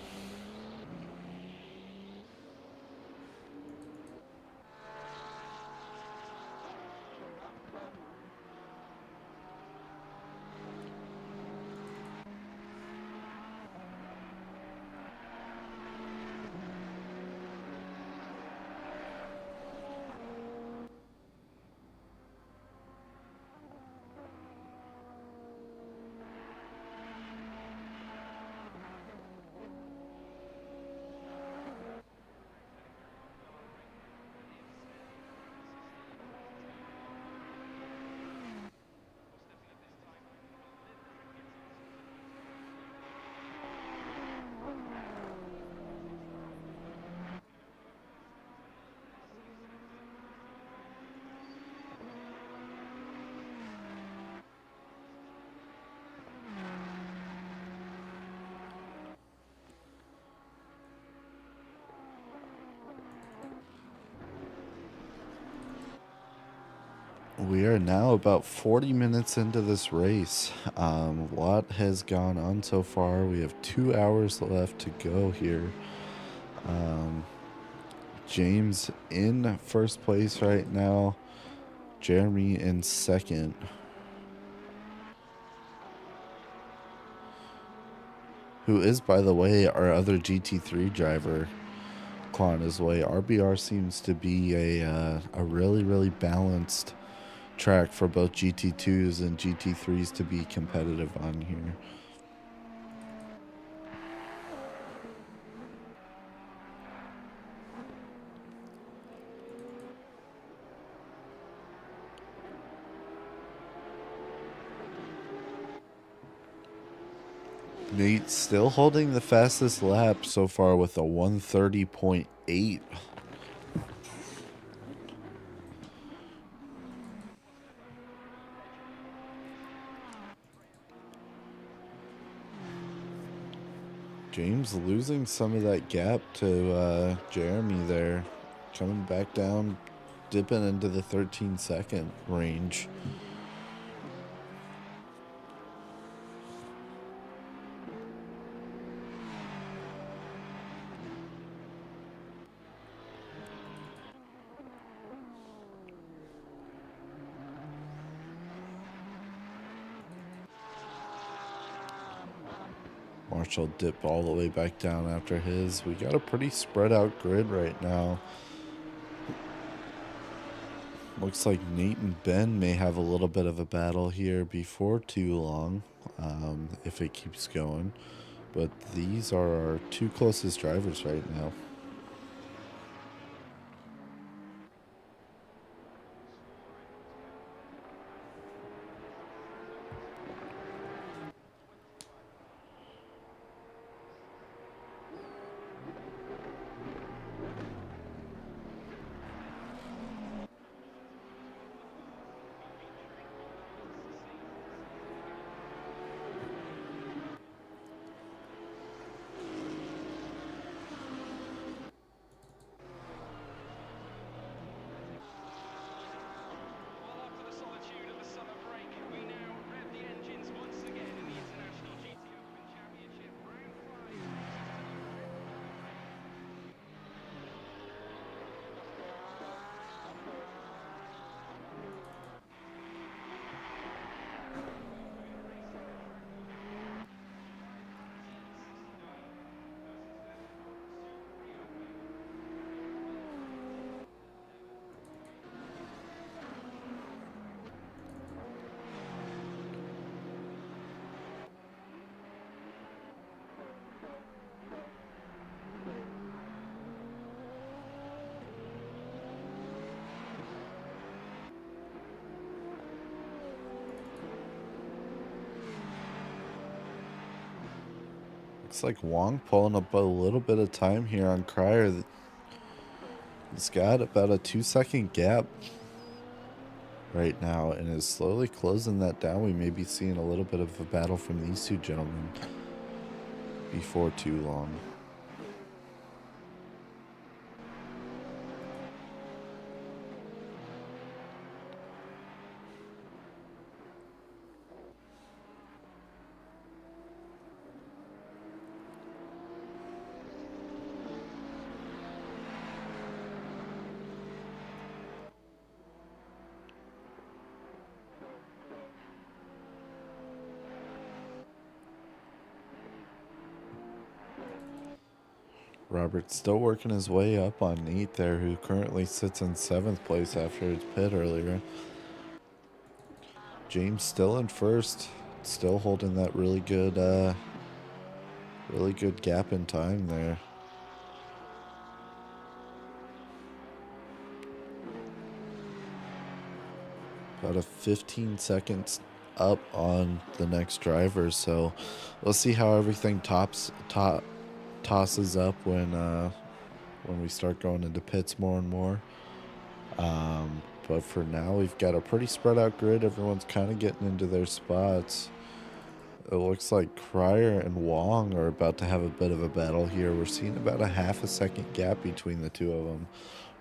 We are now about 40 minutes into this race. A lot has gone on so far. We have 2 hours left to go here. James in first place right now. Jeremy in second. Who is, by the way, our other GT3 driver clawing his way. RBR seems to be a really, really balanced track for both GT2s and GT3s to be competitive on here. Nate still holding the fastest lap so far with a 1:30.8. James losing some of that gap to Jeremy there. Coming back down, dipping into the 13-second range. Marshall dipped all the way back down after his. We got a pretty spread out grid right now. Looks like Nate and Ben may have a little bit of a battle here before too long, if it keeps going. But these are our two closest drivers right now. Looks like Wong pulling up a little bit of time here on Cryer. He's got about a 2-second gap right now and is slowly closing that down. We may be seeing a little bit of a battle from these two gentlemen before too long. Robert's still working his way up on Nate there, who currently sits in 7th place after his pit earlier. James still in first, still holding that really good gap in time there. About a 15 seconds up on the next driver, so we'll see how everything tosses up when we start going into pits more and more. But for now, we've got a pretty spread out grid. Everyone's kind of getting into their spots. It looks like Cryer and Wong are about to have a bit of a battle here. We're seeing about a half a second gap between the two of them.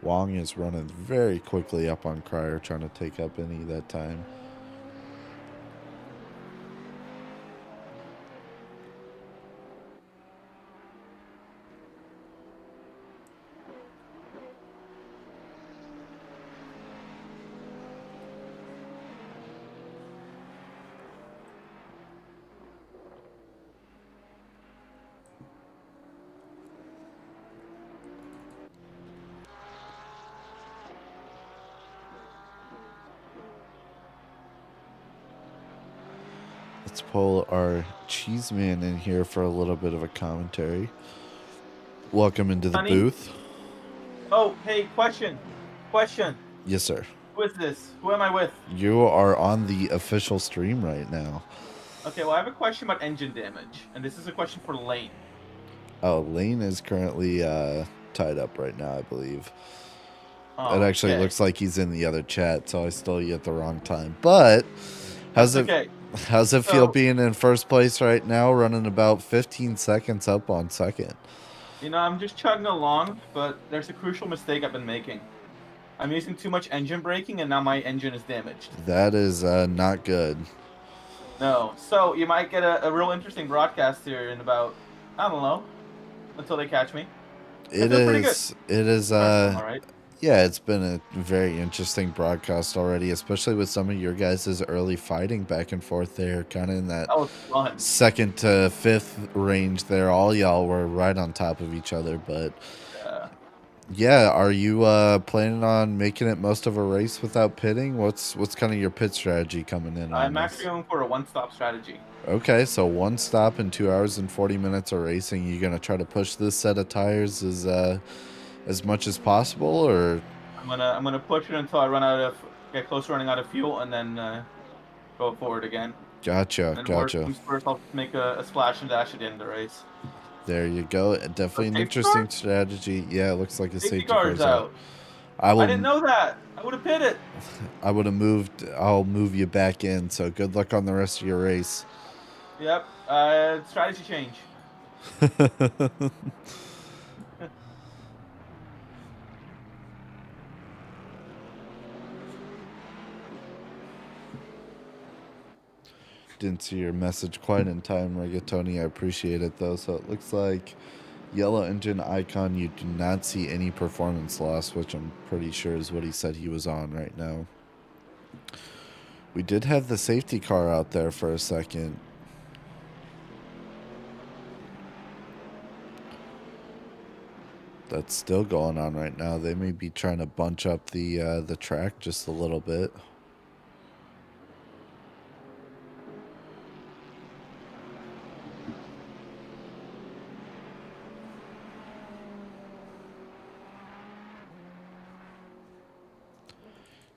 Wong is running very quickly up on Cryer, trying to take up any of that time. Let's pull our cheese man in here for a little bit of a commentary. Welcome into the booth. Oh, hey, question. Yes, sir. Who is this? Who am I with? You are on the official stream right now. Okay, well, I have a question about engine damage, and this is a question for Lane. Oh, Lane is currently tied up right now, I believe. Oh, It actually okay. looks like he's in the other chat, so I stole you at the wrong time. But That's how's it okay. how's it feel So, being in first place right now, running about 15 seconds up on second? you know, I'm just chugging along, but there's a crucial mistake I've been making. I'm using too much engine braking, and now my engine is damaged. That is not good. No. So, you might get a real interesting broadcast here in about, I don't know, until they catch me. I It feel pretty good. is. It is. All right. Yeah, it's been a very interesting broadcast already, especially with some of your guys' early fighting back and forth there, kind of in that That was fun. second to fifth range there. All y'all were right on top of each other, but yeah, are you planning on making it most of a race without pitting? What's kind of your pit strategy coming in on I'm this? actually going for a one-stop strategy. Okay, so one stop in 2 hours and 40 minutes of racing. You gonna try to push this set of tires as much as possible, or I'm gonna push it until I get close to running out of fuel, and then go forward again. gotcha, And worst gotcha. comes first, I'll make a splash and dash at the end of the race. There you go. Definitely an Safety car? interesting strategy. Yeah, it looks like a Safety safety car's car's out. out. I I didn't will. know that. I would have pitted. I would have moved. I'll move you back in. So good luck on the rest of your race. Yep. Strategy change. Didn't see your message quite in time, Rigatoni. I appreciate it though. So it looks like yellow engine icon. You do not see any performance loss, which I'm pretty sure is what he said he was on right now. We did have the safety car out there for a second. That's still going on right now. They may be trying to bunch up the track just a little bit.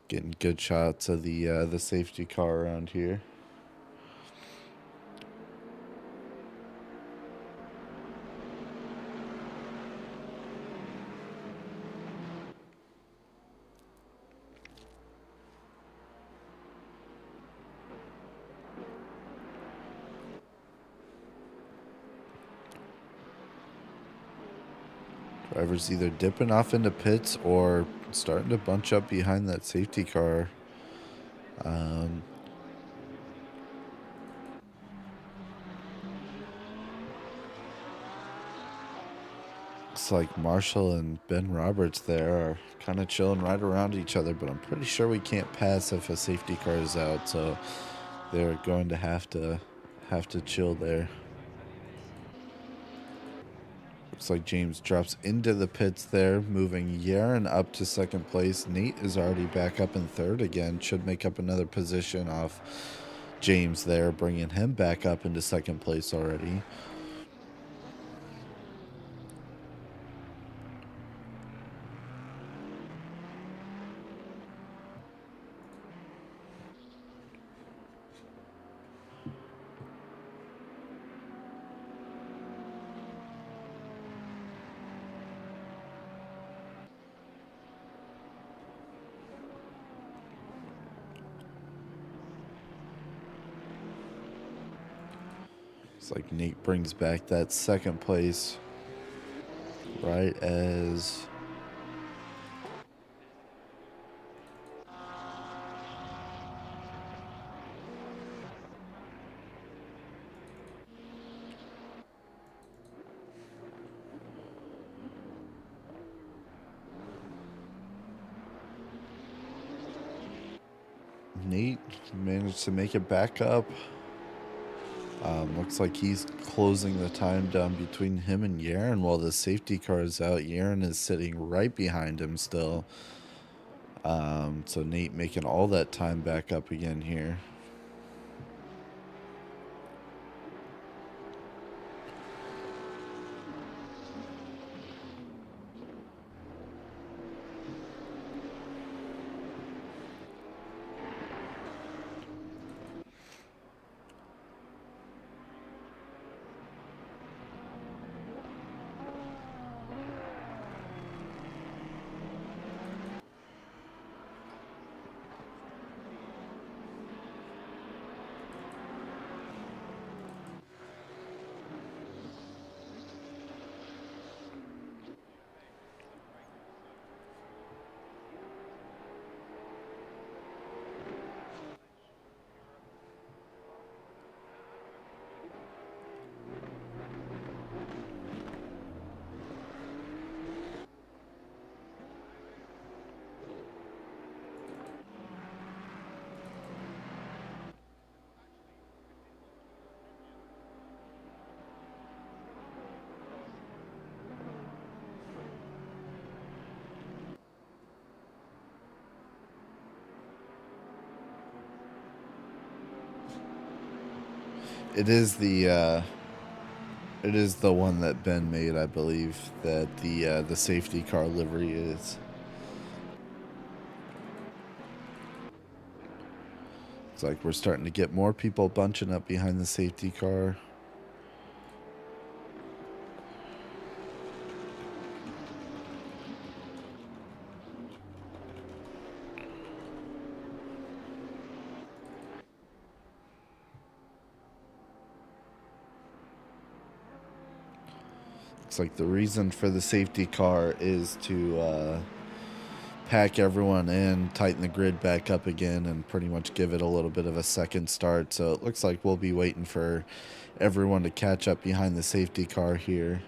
Getting good shots of the safety car around here. Drivers either dipping off into pits or starting to bunch up behind that safety car. Looks like Marshall and Ben Roberts there are kind of chilling right around each other, but I'm pretty sure we can't pass if a safety car is out, so they're going to have to chill there. Looks like James drops into the pits there, moving Yaron up to second place. Nate is already back up in third again. Should make up another position off James there, bringing him back up into second place already. It's like Nate brings back that second place right as Nate managed to make it back up. Looks like he's closing the time down between him and Yaron while the safety car is out. Yaron is sitting right behind him still. So Nate making all that time back up again here. It is the one that Ben made, I believe, that the safety car livery is. It's like we're starting to get more people bunching up behind the safety car. Looks like the reason for the safety car is to pack everyone in, tighten the grid back up again, and pretty much give it a little bit of a second start. So it looks like we'll be waiting for everyone to catch up behind the safety car here.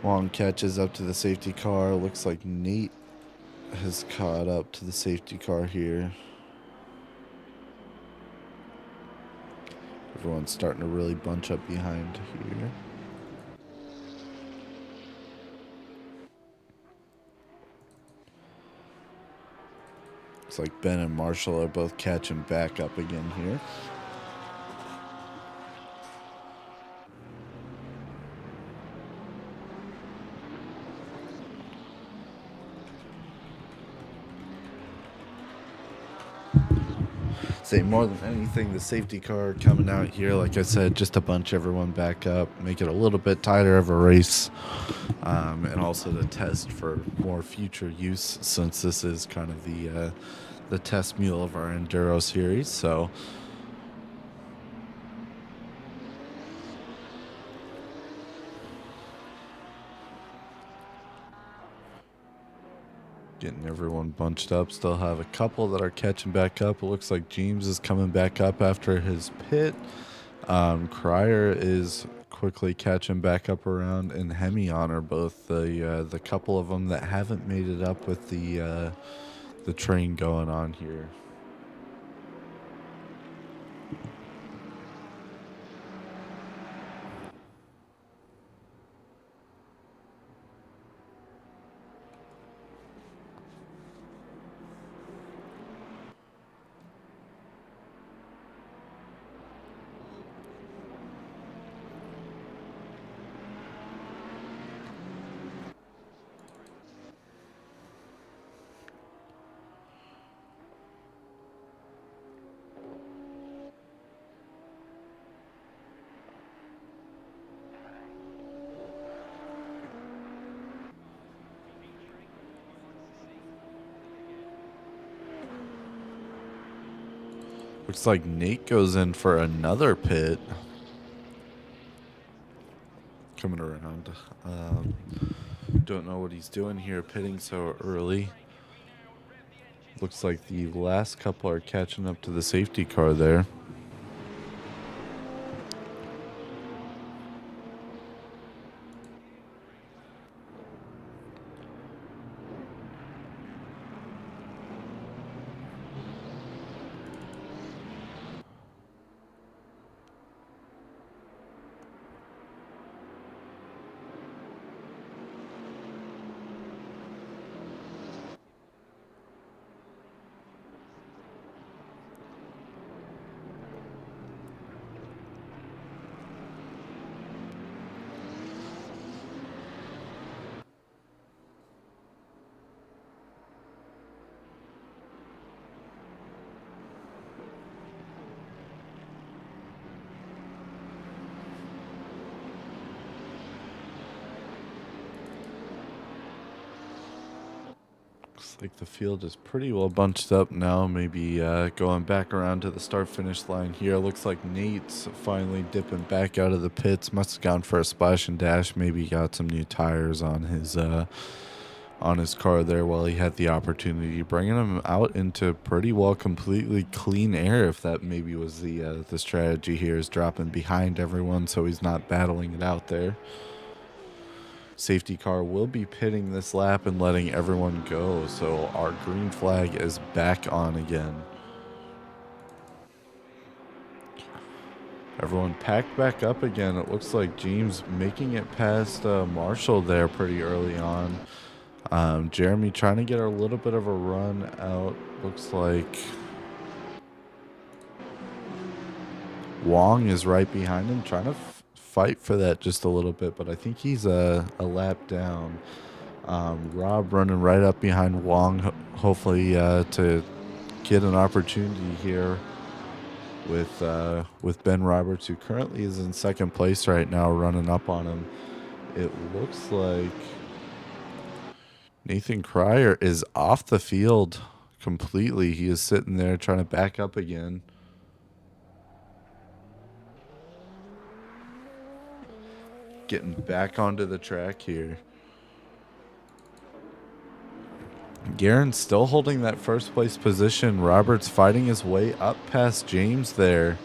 Long catches up to the safety car. Looks like Nate has caught up to the safety car here. Everyone's starting to really bunch up behind here. Looks like Ben and Marshall are both catching back up again here. Say more than anything, the safety car coming out here, like I said, just to bunch everyone back up, make it a little bit tighter of a race, and also to test for more future use, since this is kind of the test mule of our Enduro series. So getting everyone bunched up. Still have a couple that are catching back up. It looks like James is coming back up after his pit. Cryer is quickly catching back up around, and Hemion are both the couple of them that haven't made it up with the train going on here. Looks like Nate goes in for another pit. Coming around. Don't know what he's doing here, pitting so early. Looks like the last couple are catching up to the safety car there. Looks like the field is pretty well bunched up now. Maybe going back around to the start-finish line here. Looks like Nate's finally dipping back out of the pits. Must have gone for a splash and dash. Maybe got some new tires on his car there while he had the opportunity, bringing him out into pretty well completely clean air. If that maybe was the strategy here, is dropping behind everyone so he's not battling it out there. Safety car will be pitting this lap and letting everyone go, so our green flag is back on again. Everyone packed back up again. It looks like James making it past Marshall there pretty early on. Jeremy trying to get a little bit of a run out. Looks like Wong is right behind him, trying to fight for that just a little bit, but I think he's a lap down. Rob running right up behind Wong, hopefully to get an opportunity here with Ben Roberts, who currently is in second place right now, running up on him. It looks like Nathan Cryer is off the field completely. He is sitting there trying to back up again. Getting back onto the track here. Garen's still holding that first place position. Roberts fighting his way up past James there.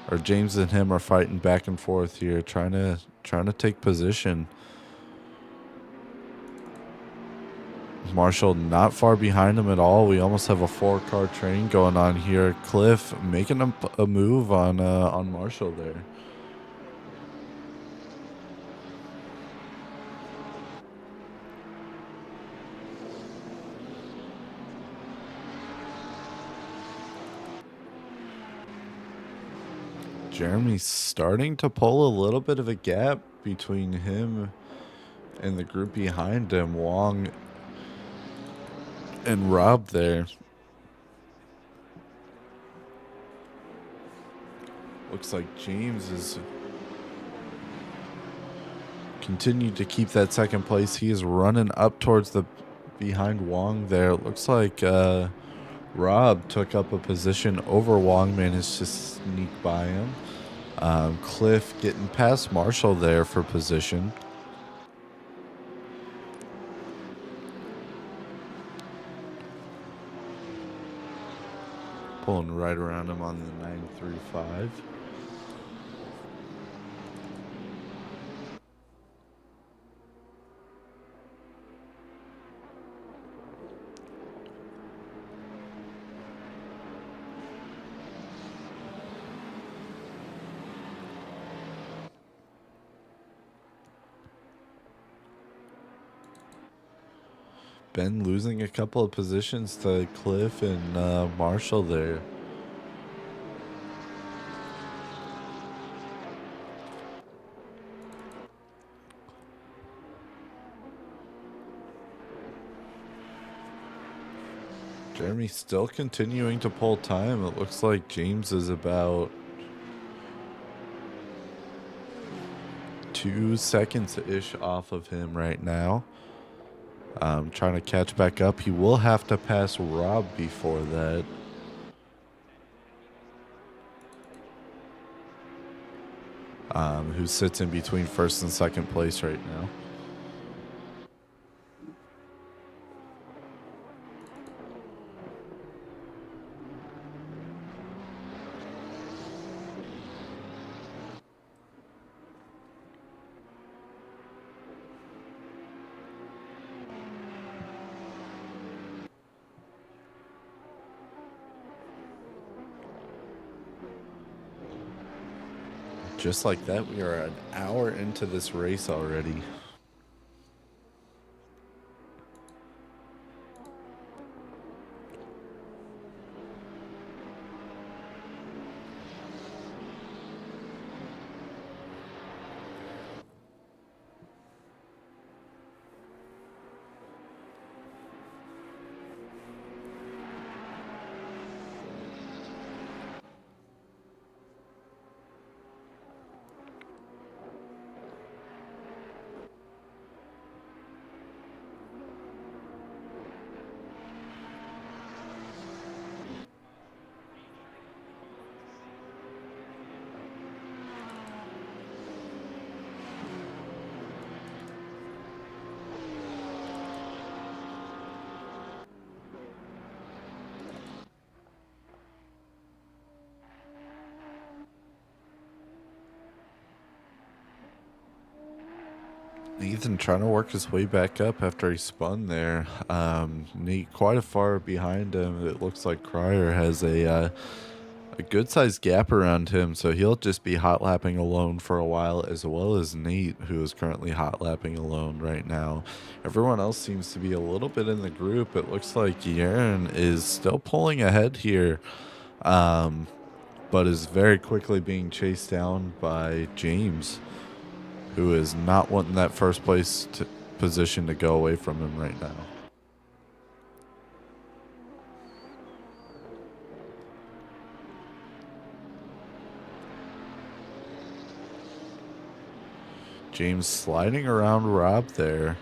Or James and him are fighting back and forth here, trying to take position. Marshall not far behind him at all. We almost have a 4-car train going on here. Cliff making a move on Marshall there. Jeremy's starting to pull a little bit of a gap between him and the group behind him, Wong and Rob there. Looks like James is continued to keep that second place. He is running up towards the behind Wong there. It looks like Rob took up a position over Wong, managed to sneak by him. Cliff getting past Marshall there for position. Pulling right around him on the 935. Ben losing a couple of positions to Cliff and Marshall there. Jeremy still continuing to pull time. It looks like James is about 2 seconds-ish off of him right now. Trying to catch back up. He will have to pass Rob before that. Who sits in between first and second place right now. Just like that, we are an hour into this race already. Ethan trying to work his way back up after he spun there. Nate quite a far behind him. It looks like Cryer has a a good sized gap around him, so he'll just be hot lapping alone for a while, as well as Nate, who is currently hot lapping alone right now. Everyone else seems to be a little bit in the group. It looks like Yaron is still pulling ahead here, but is very quickly being chased down by James, who is not wanting that first place position to go away from him right now. James sliding around Rob there.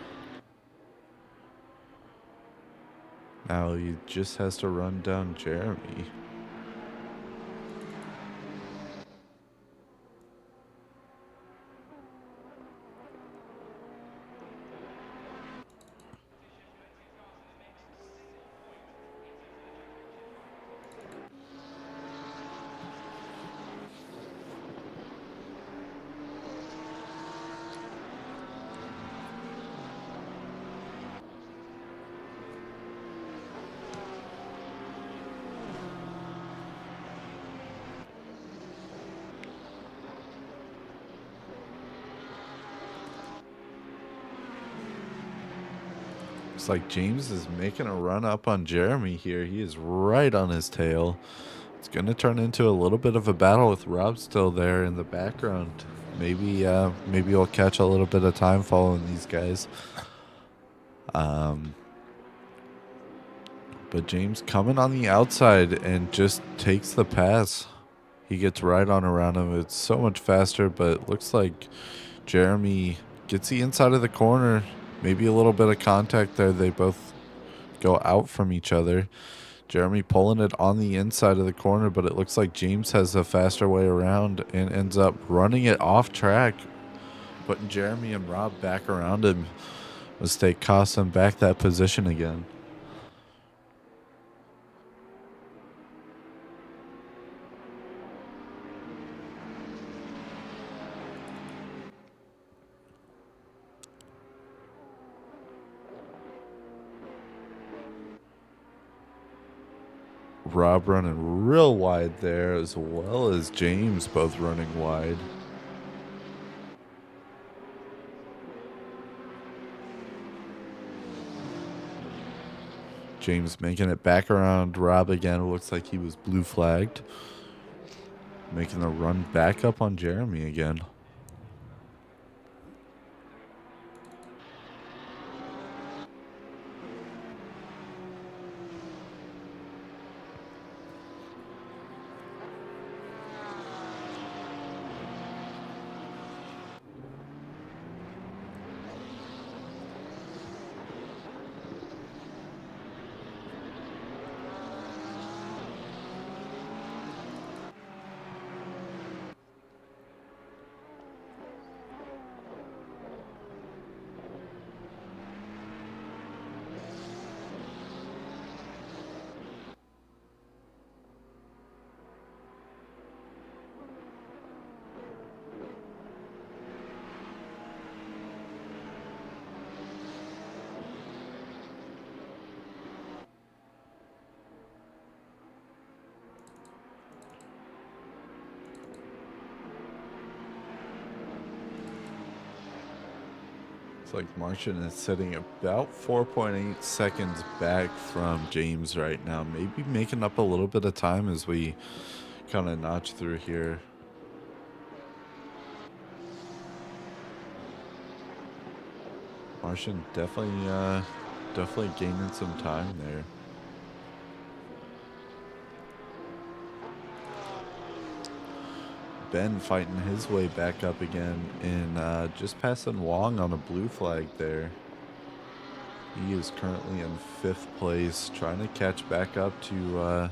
Now he just has to run down Jeremy. Looks like James is making a run up on Jeremy here. He is right on his tail. It's going to turn into a little bit of a battle with Rob still there in the background. Maybe we'll catch a little bit of time following these guys. But James coming on the outside and just takes the pass. He gets right on around him. It's so much faster, but it looks like Jeremy gets the inside of the corner. Maybe a little bit of contact there. They both go out from each other. Jeremy pulling it on the inside of the corner, but it looks like James has a faster way around and ends up running it off track, putting Jeremy and Rob back around him. Mistake costs him back that position again. Rob running real wide there, as well as James both running wide. James making it back around Rob again. It looks like he was blue flagged. Making the run back up on Jeremy again. It's like Martian is sitting about 4.8 seconds back from James right now. Maybe making up a little bit of time as we kind of notch through here. Martian definitely gaining some time there. Ben fighting his way back up again and just passing Wong on a blue flag there. He is currently in 5th place, trying to catch back up to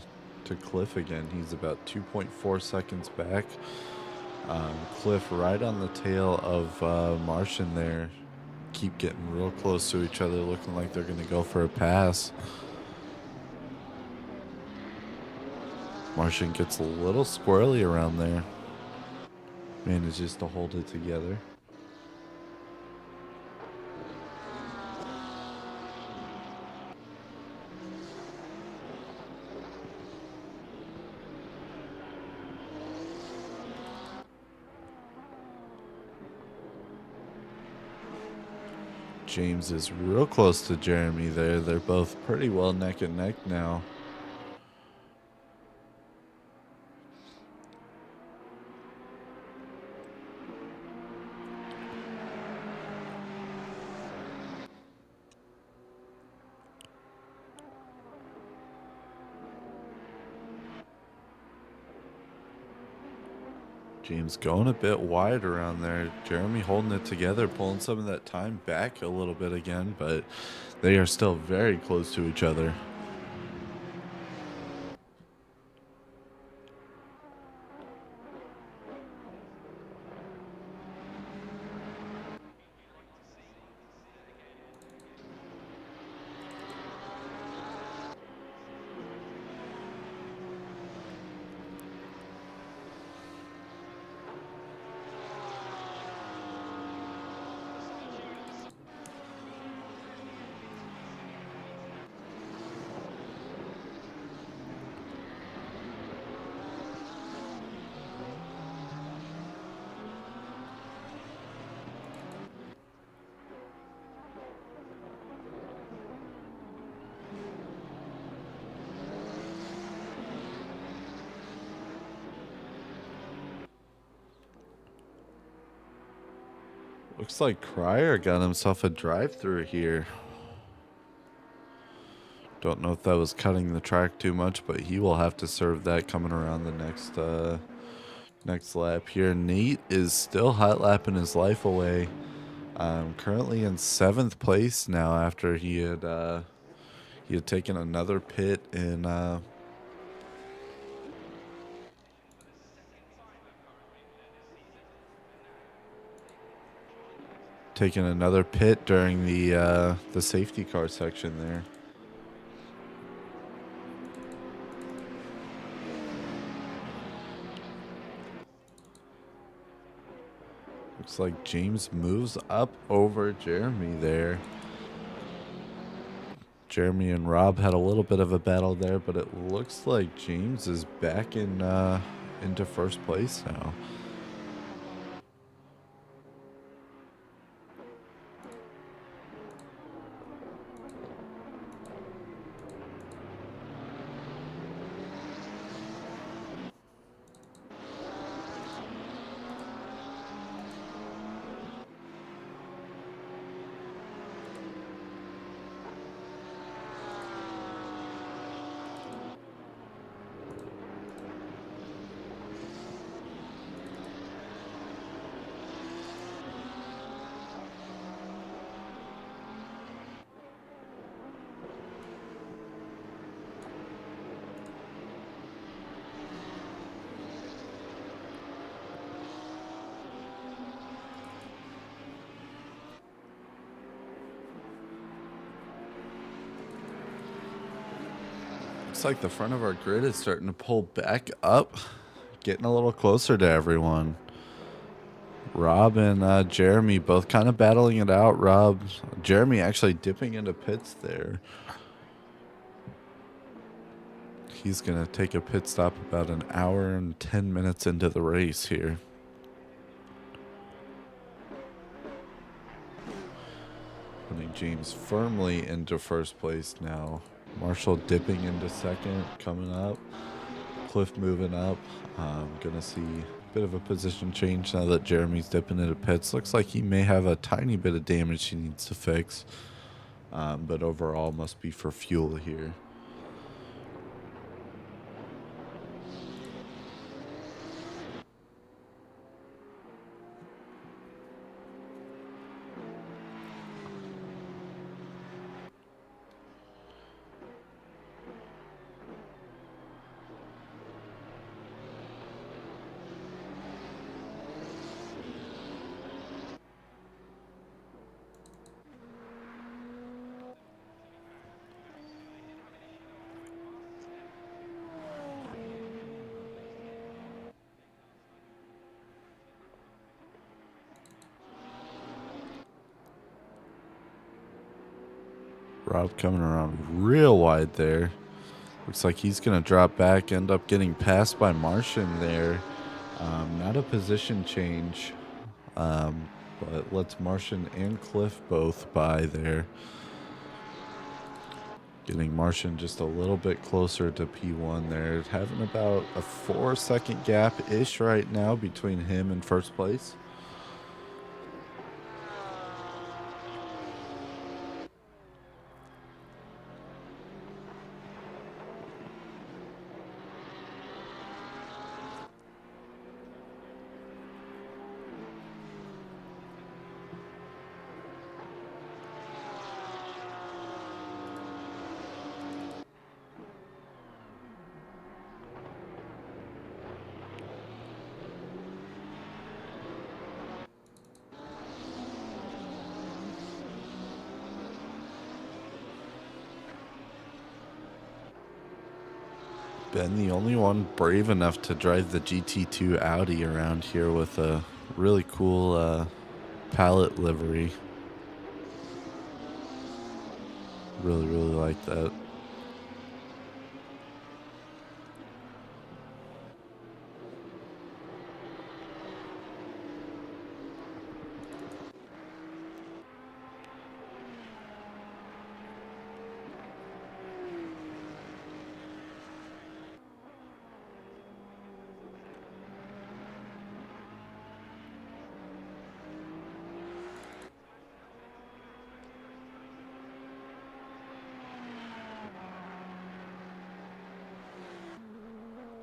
Cliff again. He's about 2.4 seconds back. Cliff right on the tail of Martian there. Keep getting real close to each other, looking like they're going to go for a pass. Martian gets a little squirrely around there. Manages to hold it together. James is real close to Jeremy there. They're both pretty well neck and neck now. James going a bit wide around there. Jeremy holding it together, pulling some of that time back a little bit again, but they are still very close to each other. Looks like Cryer got himself a drive-through here. Don't know if that was cutting the track too much, but he will have to serve that coming around the next lap here. Nate is still hot lapping his life away. Currently in 7th place now after he had taken another pit in during the safety car section there. Looks like James moves up over Jeremy there. Jeremy and Rob had a little bit of a battle there, but it looks like James is back into 1st place now. Looks like the front of our grid is starting to pull back up, getting a little closer to everyone. Rob and Jeremy both kind of battling it out. Jeremy actually dipping into pits there. He's going to take a pit stop about an hour and 10 minutes into the race here. Putting James firmly into 1st place now. Marshall dipping into 2nd, coming up. Cliff moving up. Gonna see a bit of a position change now that Jeremy's dipping into pits. Looks like he may have a tiny bit of damage he needs to fix. But overall must be for fuel here. Rob coming around real wide there. Looks like he's going to drop back, end up getting passed by Martian there. Not a position change. but lets Martian and Cliff both by there. Getting Martian just a little bit closer to P1 there. Having about a 4-second gap-ish right now between him and first place. Ben, the only one brave enough to drive the GT2 Audi around here with a really cool palette livery. Really like that.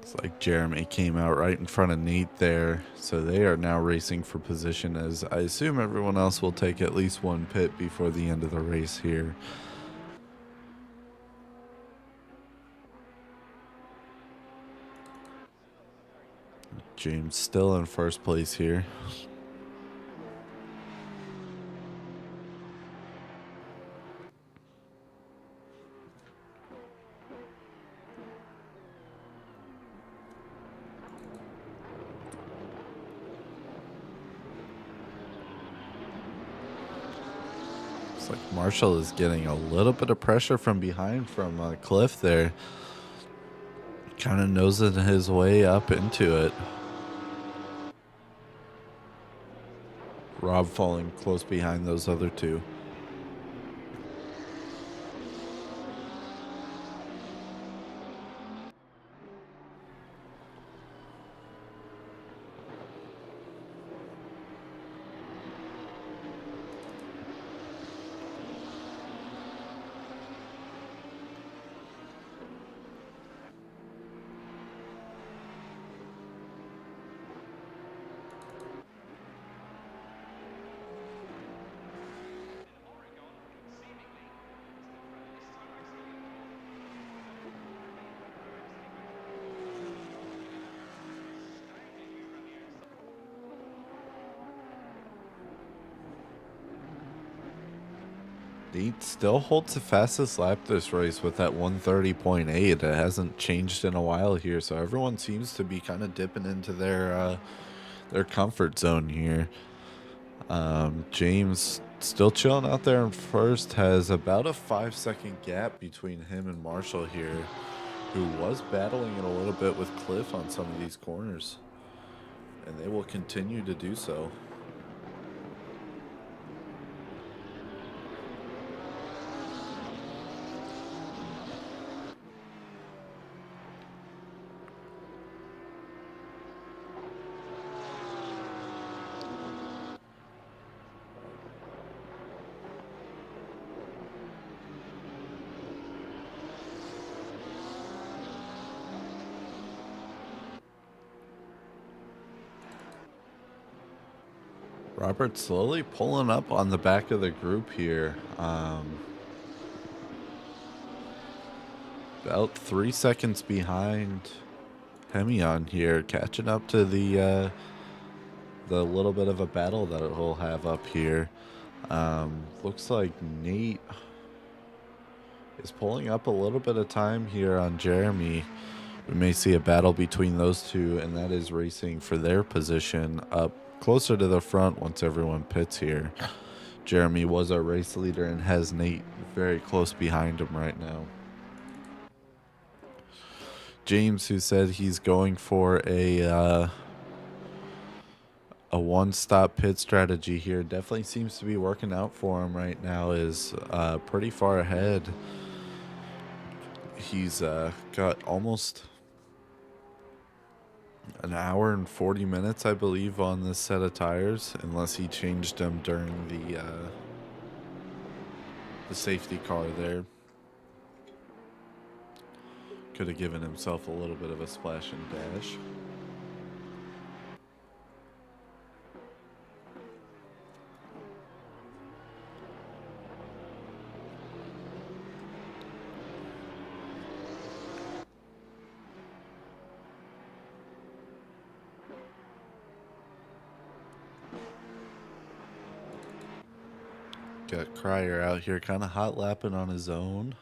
It's like Jeremy came out right in front of Nate there, so they are now racing for position, as I assume everyone else will take at least one pit before the end of the race here. James still in first place here. Looks like Marshall is getting a little bit of pressure from behind from Cliff there. Kind of nosing his way up into it. Rob falling close behind those other two. Nate still holds the fastest lap this race with that 130.8. It hasn't changed in a while here, so everyone seems to be kind of dipping into their comfort zone here. James still chilling out there in first, has about a 5-second gap between him and Marshall here, who was battling it a little bit with Cliff on some of these corners, and they will continue to do so. Robert slowly pulling up on the back of the group here. About 3 seconds behind Hemion here, catching up to the little bit of a battle that he'll have up here. Looks like Nate is pulling up a little bit of time here on Jeremy. We may see a battle between those two, and that is racing for their position up closer to the front once everyone pits here. Jeremy was our race leader and has Nate very close behind him right now. James, who said he's going for a a one-stop pit strategy here. Definitely seems to be working out for him right now. Is pretty far ahead. He's got almost an hour and 40 minutes, I believe, on this set of tires, unless he changed them during the safety car there. Could have given himself a little bit of a splash and dash. Got Cryer out here kind of hot lapping on his own.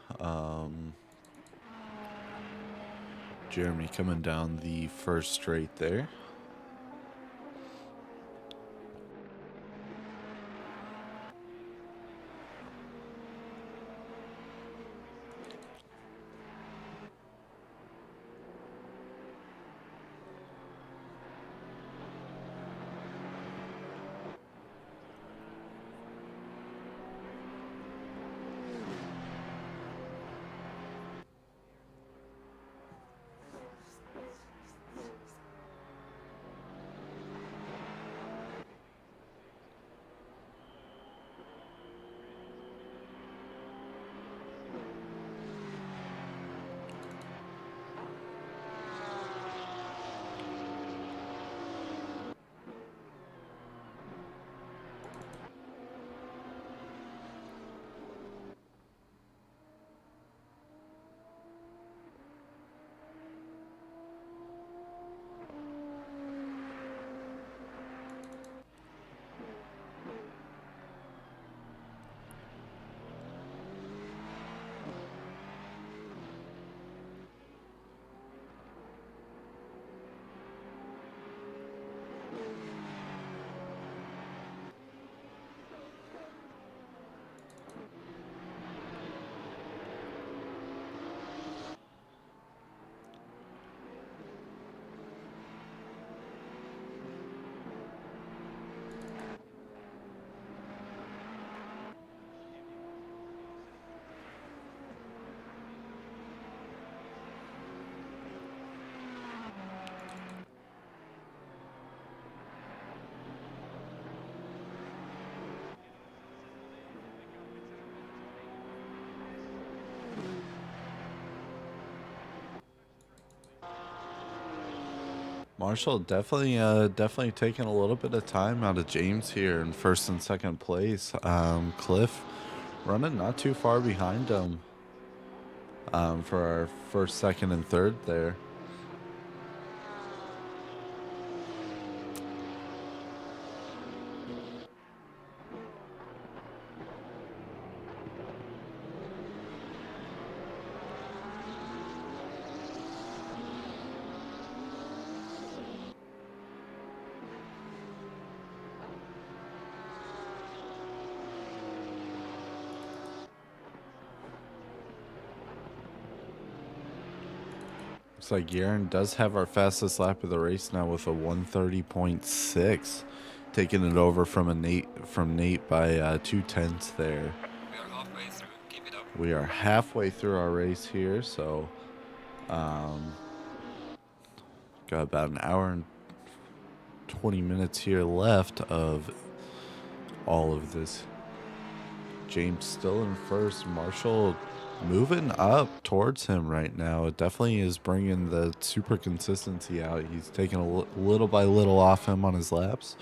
Jeremy coming down the first straight there. Marshall definitely taking a little bit of time out of James here in first and second place. Cliff running not too far behind him for our first, second, and third there. Looks like Yaron does have our fastest lap of the race now with a 1:30.6, taking it over from Nate by 2/10 there. We are halfway through. Keep it up. We are halfway through our race here, so got about an hour and 20 minutes here left of all of this. James still in first. Marshall moving up towards him right now. It definitely is bringing the super consistency out. He's taking little by little off him on his laps.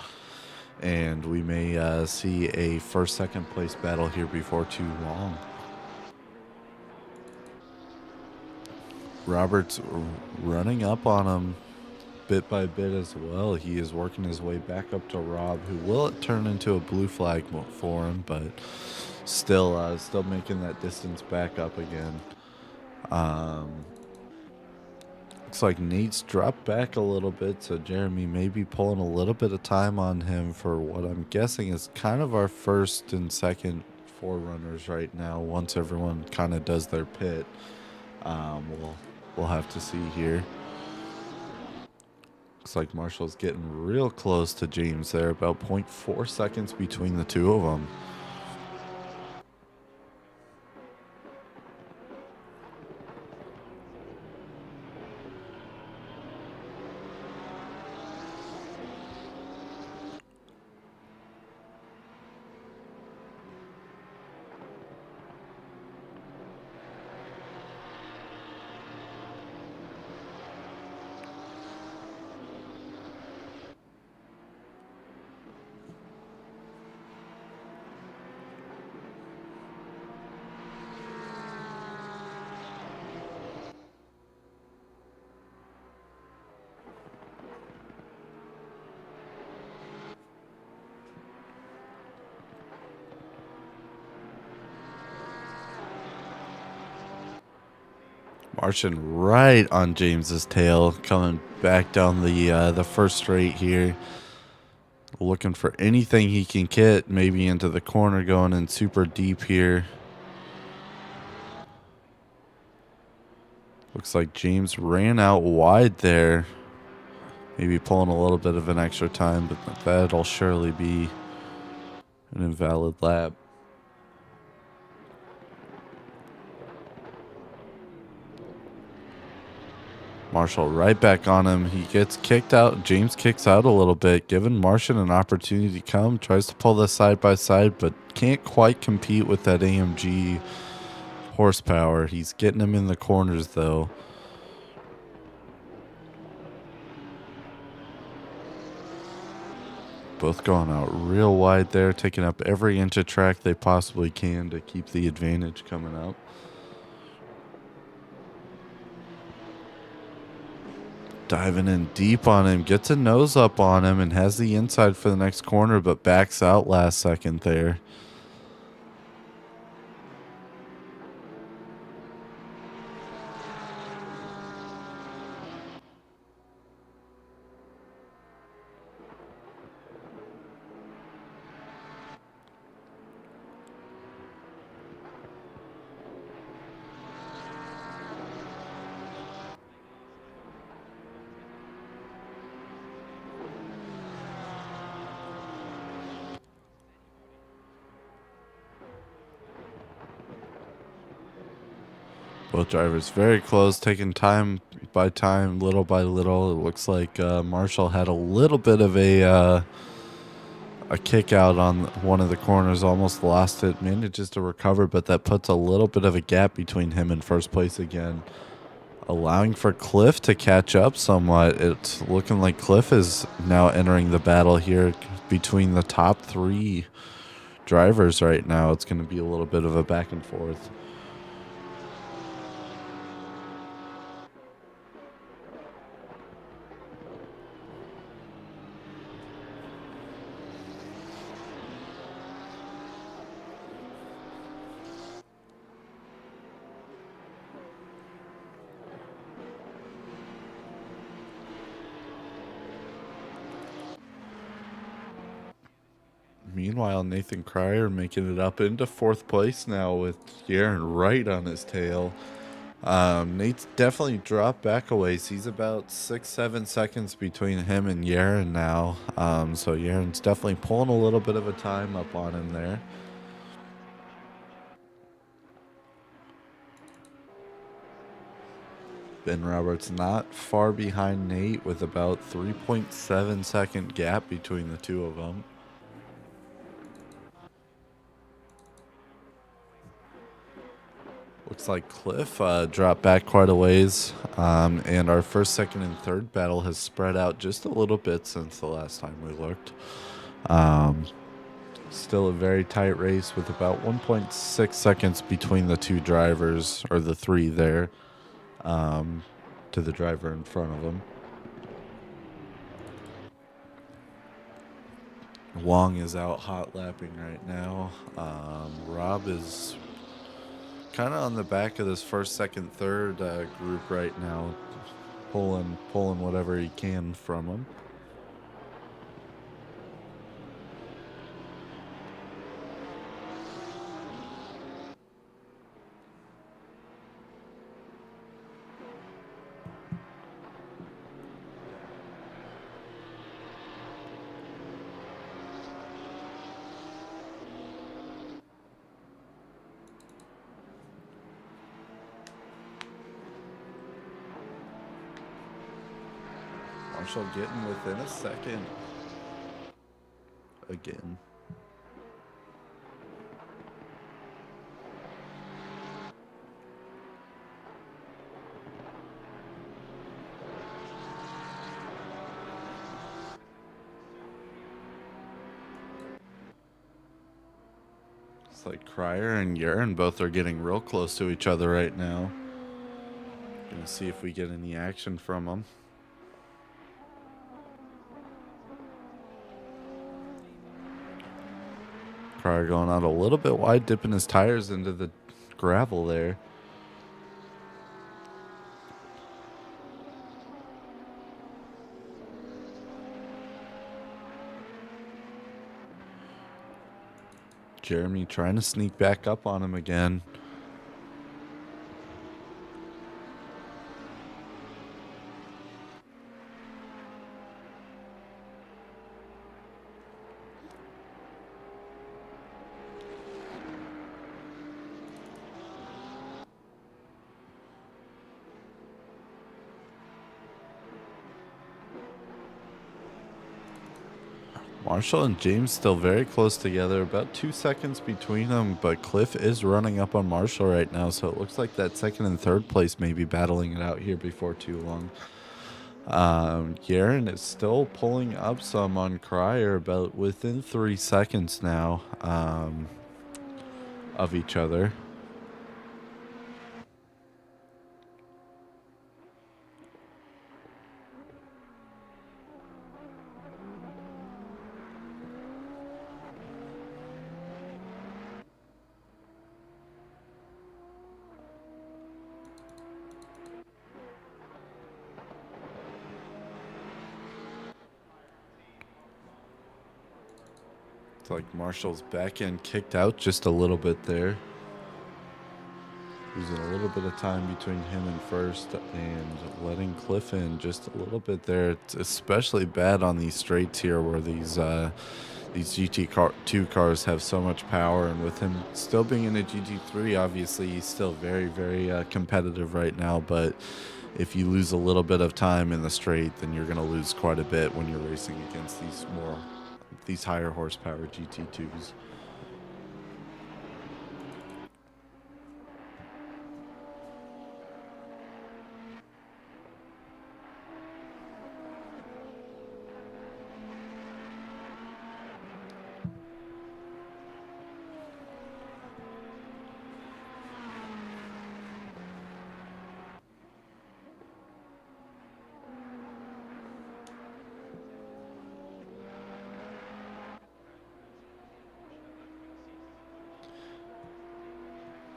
And we may see a first, second place battle here before too long. Robert's running up on him bit by bit as well. He is working his way back up to Rob, who will turn into a blue flag for him, but still making that distance back up again. Looks like Nate's dropped back a little bit, so Jeremy may be pulling a little bit of time on him for what I'm guessing is kind of our first and second forerunners right now. Once everyone kind of does their pit, we'll have to see here. Looks like Marshall's getting real close to James there, about 0.4 seconds between the two of them. Martian right on James's tail, coming back down the first straight here. Looking for anything he can get, maybe into the corner, going in super deep here. Looks like James ran out wide there. Maybe pulling a little bit of an extra time, but that'll surely be an invalid lap. Marshall right back on him. He gets kicked out. James kicks out a little bit, giving Martian an opportunity to come. Tries to pull this side by side, but can't quite compete with that AMG horsepower. He's getting him in the corners, though. Both going out real wide there, taking up every inch of track they possibly can to keep the advantage coming up. Diving in deep on him, gets a nose up on him and has the inside for the next corner, but backs out last second there. Both drivers very close, taking time by time, little by little. It looks like Marshall had a little bit of a kick out on one of the corners, almost lost it, manages to recover, but that puts a little bit of a gap between him and first place again, allowing for Cliff to catch up somewhat. It's looking like Cliff is now entering the battle here between the top three drivers right now. It's going to be a little bit of a back and forth. Meanwhile, Nathan Cryer making it up into fourth place now with Yaron right on his tail. Nate's definitely dropped back a ways. He's about 6-7 seconds between him and Yaron now. So Yaron's definitely pulling a little bit of a time up on him there. Ben Roberts not far behind Nate with about 3.7 second gap between the two of them. Looks like Cliff dropped back quite a ways, and our first, second, and third battle has spread out just a little bit since the last time we looked. Still a very tight race with about 1.6 seconds between the two drivers, or the three there, to the driver in front of them. Wong is out hot lapping right now. Rob is kind of on the back of this first, second, third group right now, pulling whatever he can from them. Marshall getting within a second. Again. It's like Cryer and Urine both are getting real close to each other right now. Gonna see if we get any action from them. Cryer going out a little bit wide, dipping his tires into the gravel there. Jeremy trying to sneak back up on him again. Marshall and James still very close together, about 2 seconds between them, but Cliff is running up on Marshall right now, so it looks like that second and third place may be battling it out here before too long. Garen is still pulling up some on Cryer, about within 3 seconds now of each other. It's like Marshall's back end kicked out just a little bit there. Losing a little bit of time between him and first and letting Cliff in just a little bit there. It's especially bad on these straights here where these GT2 cars have so much power, and with him still being in a GT3, obviously he's still very, very competitive right now, but if you lose a little bit of time in the straight, then you're going to lose quite a bit when you're racing against these higher horsepower GT2s.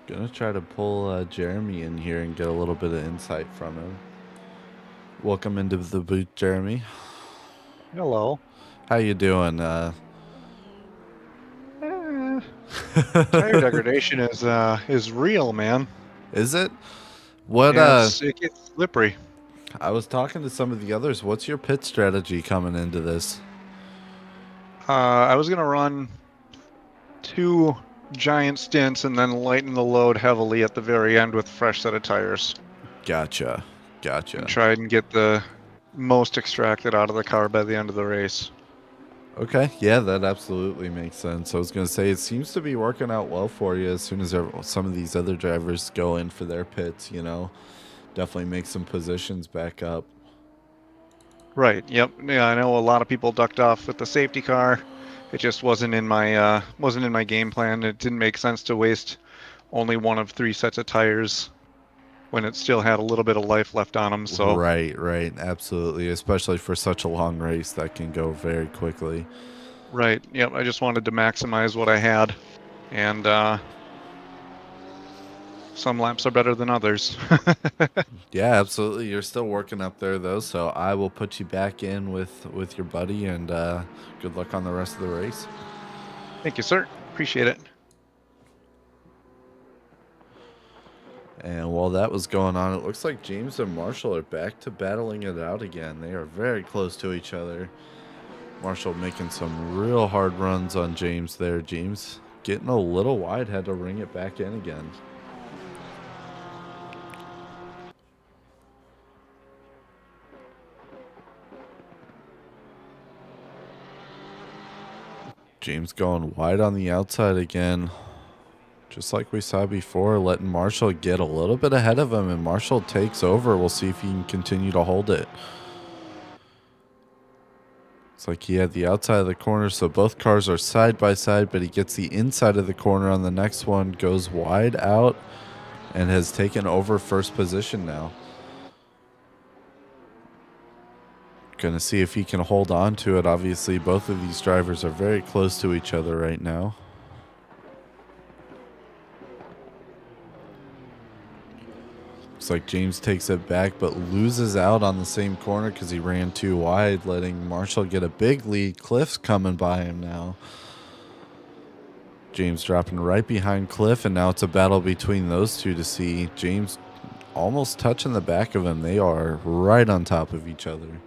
Gonna try to pull Jeremy in here and get a little bit of insight from him. Welcome into the booth, Jeremy. Hello. How you doing? Tire degradation is real, man. Is it? What? Yeah, it gets slippery. I was talking to some of the others. What's your pit strategy coming into this? I was gonna run 2 giant stints and then lighten the load heavily at the very end with a fresh set of tires. Gotcha. And try and get the most extracted out of the car by the end of the race. Okay, yeah, that absolutely makes sense. I was going to say, it seems to be working out well for you as soon as some of these other drivers go in for their pits, you know. Definitely make some positions back up. Right, yep. Yeah, I know a lot of people ducked off with the safety car. It just wasn't in my game plan. It didn't make sense to waste only one of 3 sets of tires when it still had a little bit of life left on them. So Right, absolutely. Especially for such a long race that can go very quickly. Right, yep. I just wanted to maximize what I had, and some laps are better than others. Yeah, absolutely. You're still working up there, though, so I will put you back in with your buddy, and good luck on the rest of the race. Thank you, sir. Appreciate it. And while that was going on, it looks like James and Marshall are back to battling it out again. They are very close to each other. Marshall making some real hard runs on James there. James getting a little wide, had to ring it back in again. James going wide on the outside again. Just like we saw before, letting Marshall get a little bit ahead of him, and Marshall takes over. We'll see if he can continue to hold it. It's like he had the outside of the corner, so both cars are side by side, but he gets the inside of the corner on the next one, goes wide out, and has taken over first position now. Gonna see if he can hold on to it. Obviously, both of these drivers are very close to each other right now. Looks like James takes it back, but loses out on the same corner because he ran too wide, letting Marshall get a big lead. Cliff's coming by him now. James dropping right behind Cliff, and now it's a battle between those two to see. James almost touching the back of him. They are right on top of each other.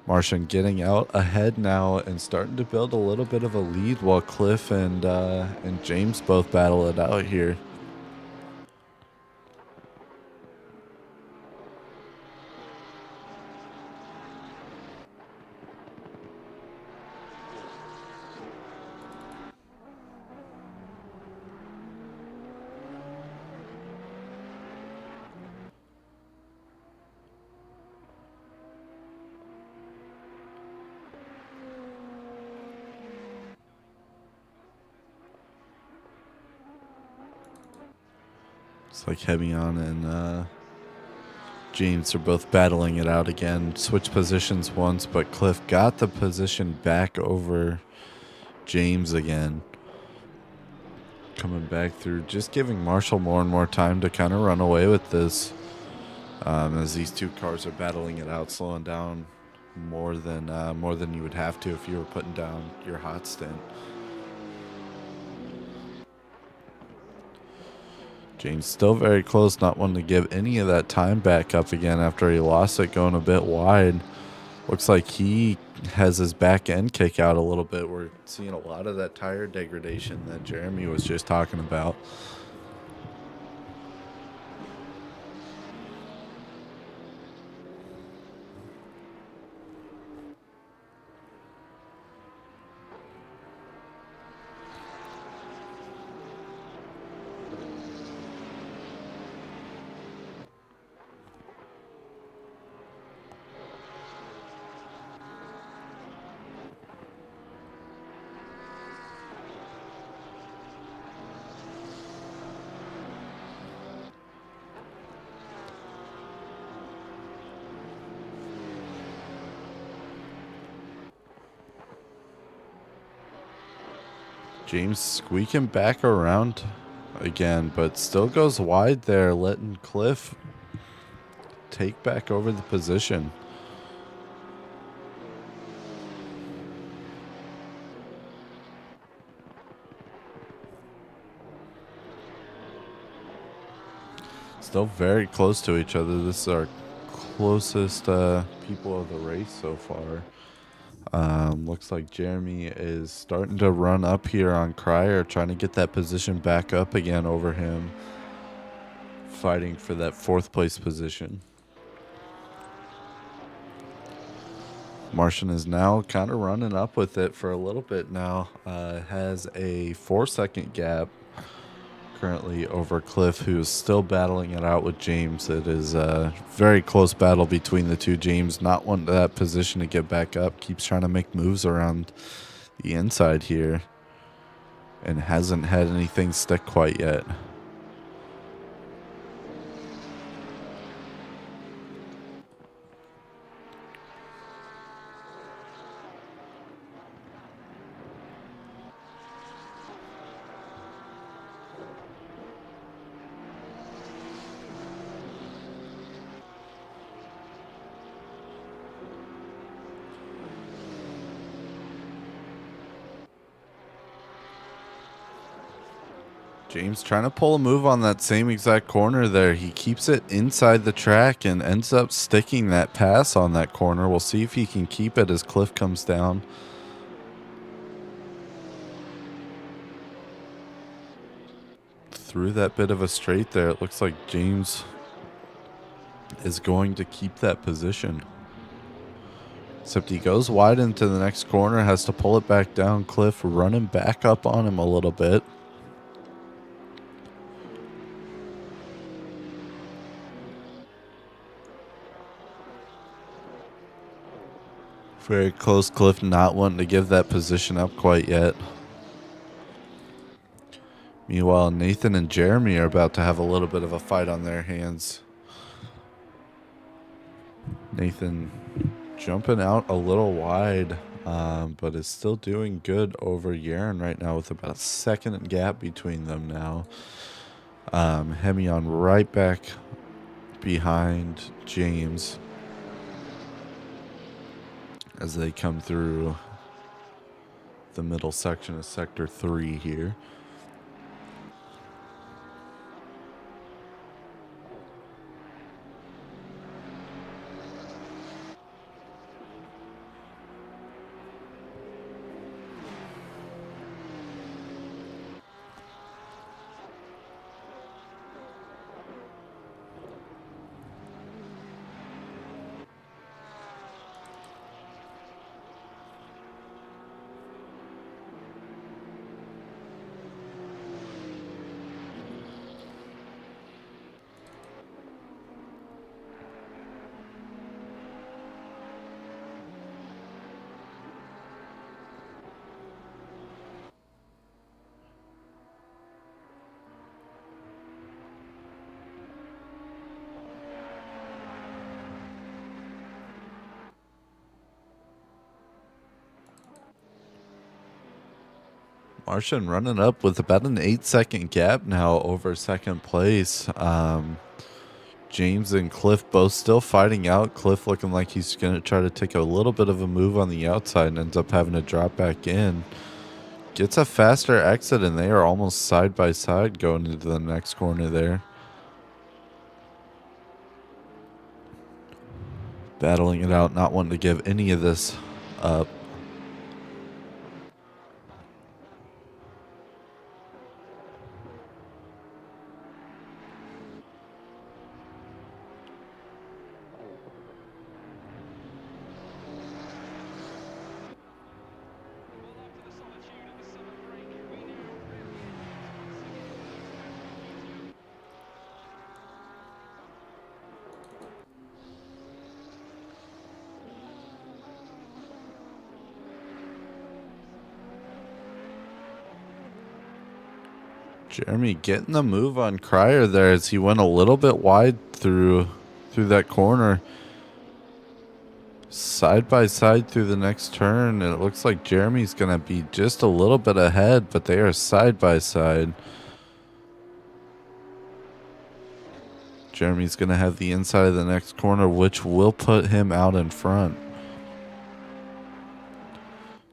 Martian getting out ahead now and starting to build a little bit of a lead while Cliff and James both battle it out here. It's like Hebion and James are both battling it out again. Switch positions once, but Cliff got the position back over James again. Coming back through, just giving Marshall more and more time to kind of run away with this. As these two cars are battling it out, slowing down more than you would have to if you were putting down your hot stint. James still very close, not wanting to give any of that time back up again after he lost it going a bit wide. Looks like he has his back end kick out a little bit. We're seeing a lot of that tire degradation that Jeremy was just talking about. James squeaking back around again, but still goes wide there, letting Cliff take back over the position. Still very close to each other. This is our closest people of the race so far. Looks like Jeremy is starting to run up here on Cryer, trying to get that position back up again over him, fighting for that fourth place position. Martian is now kind of running up with it for a little bit now. Has a 4-second gap currently over Cliff, who is still battling it out with James. It is a very close battle between the two. James not wanting that position to get back up, keeps trying to make moves around the inside here, and hasn't had anything stick quite yet. James trying to pull a move on that same exact corner there. He keeps it inside the track and ends up sticking that pass on that corner. We'll see if he can keep it as Cliff comes down. Through that bit of a straight there, it looks like James is going to keep that position. Except he goes wide into the next corner, has to pull it back down. Cliff running back up on him a little bit. Very close. Cliff not wanting to give that position up quite yet. Meanwhile, Nathan and Jeremy are about to have a little bit of a fight on their hands. Nathan jumping out a little wide, but is still doing good over Yaron right now with about a second gap between them now. Hemion right back behind James as they come through the middle section of Sector 3 here. Martian running up with about an 8-second gap now over second place. James and Cliff both still fighting out. Cliff looking like he's going to try to take a little bit of a move on the outside and ends up having to drop back in. Gets a faster exit, and they are almost side by side going into the next corner there. Battling it out, not wanting to give any of this up. Jeremy getting the move on Cryer there as he went a little bit wide through that corner. Side by side through the next turn, and it looks like Jeremy's going to be just a little bit ahead, but they are side by side. Jeremy's going to have the inside of the next corner, which will put him out in front.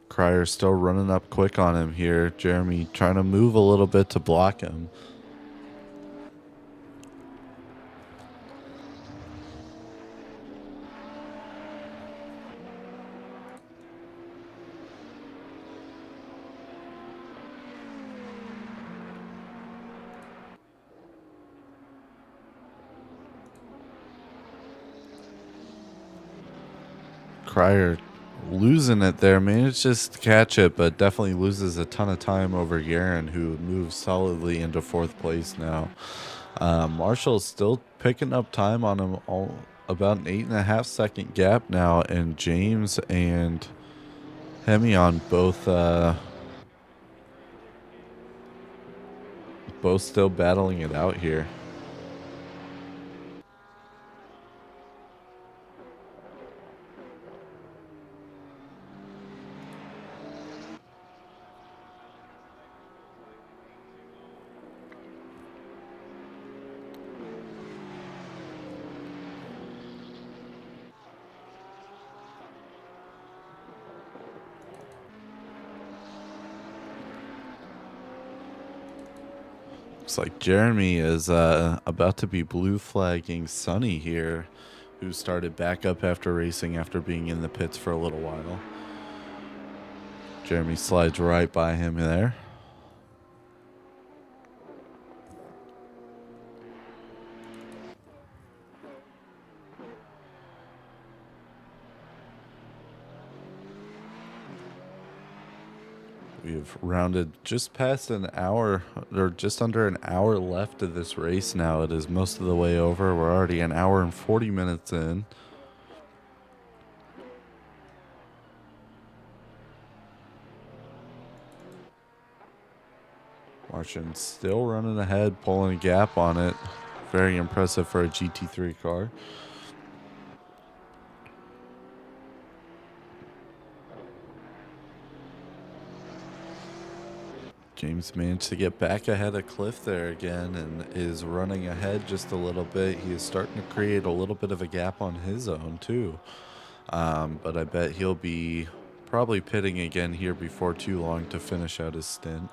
Cryer still running up quick on him here. Jeremy trying to move a little bit to block him. Cryer losing it there, manages to catch it, but definitely loses a ton of time over Yaron, who moves solidly into fourth place now. Marshall's still picking up time on him, all about an 8.5-second gap now, and James and Hemion both still battling it out here. Looks like Jeremy is about to be blue flagging Sonny here, who started back up after racing after being in the pits for a little while. Jeremy slides right by him there. We've rounded just past an hour, or just under an hour left of this race now. It is most of the way over. We're already an hour and 40 minutes in. Martian still running ahead, pulling a gap on it. Very impressive for a GT3 car. James managed to get back ahead of Cliff there again and is running ahead just a little bit. He is starting to create a little bit of a gap on his own too. But I bet he'll be probably pitting again here before too long to finish out his stint.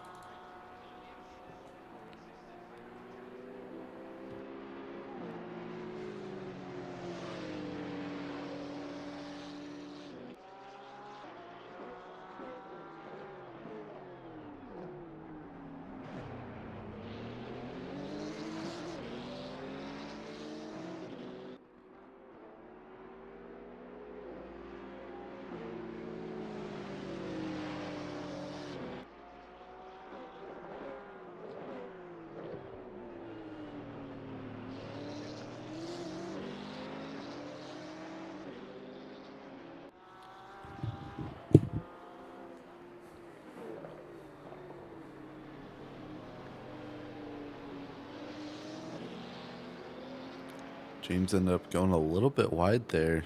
James ended up going a little bit wide there,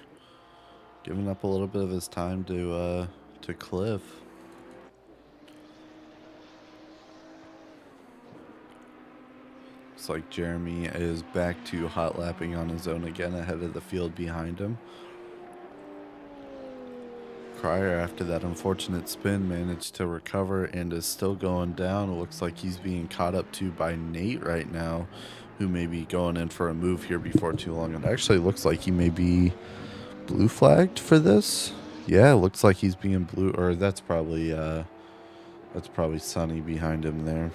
giving up a little bit of his time to Cliff. Looks like Jeremy is back to hot lapping on his own again ahead of the field behind him. Cryer, after that unfortunate spin, managed to recover and is still going down. It looks like he's being caught up to by Nate right now, who may be going in for a move here before too long. It actually looks like he may be blue flagged for this. Yeah, it looks like he's being blue, or that's probably Sonny behind him there.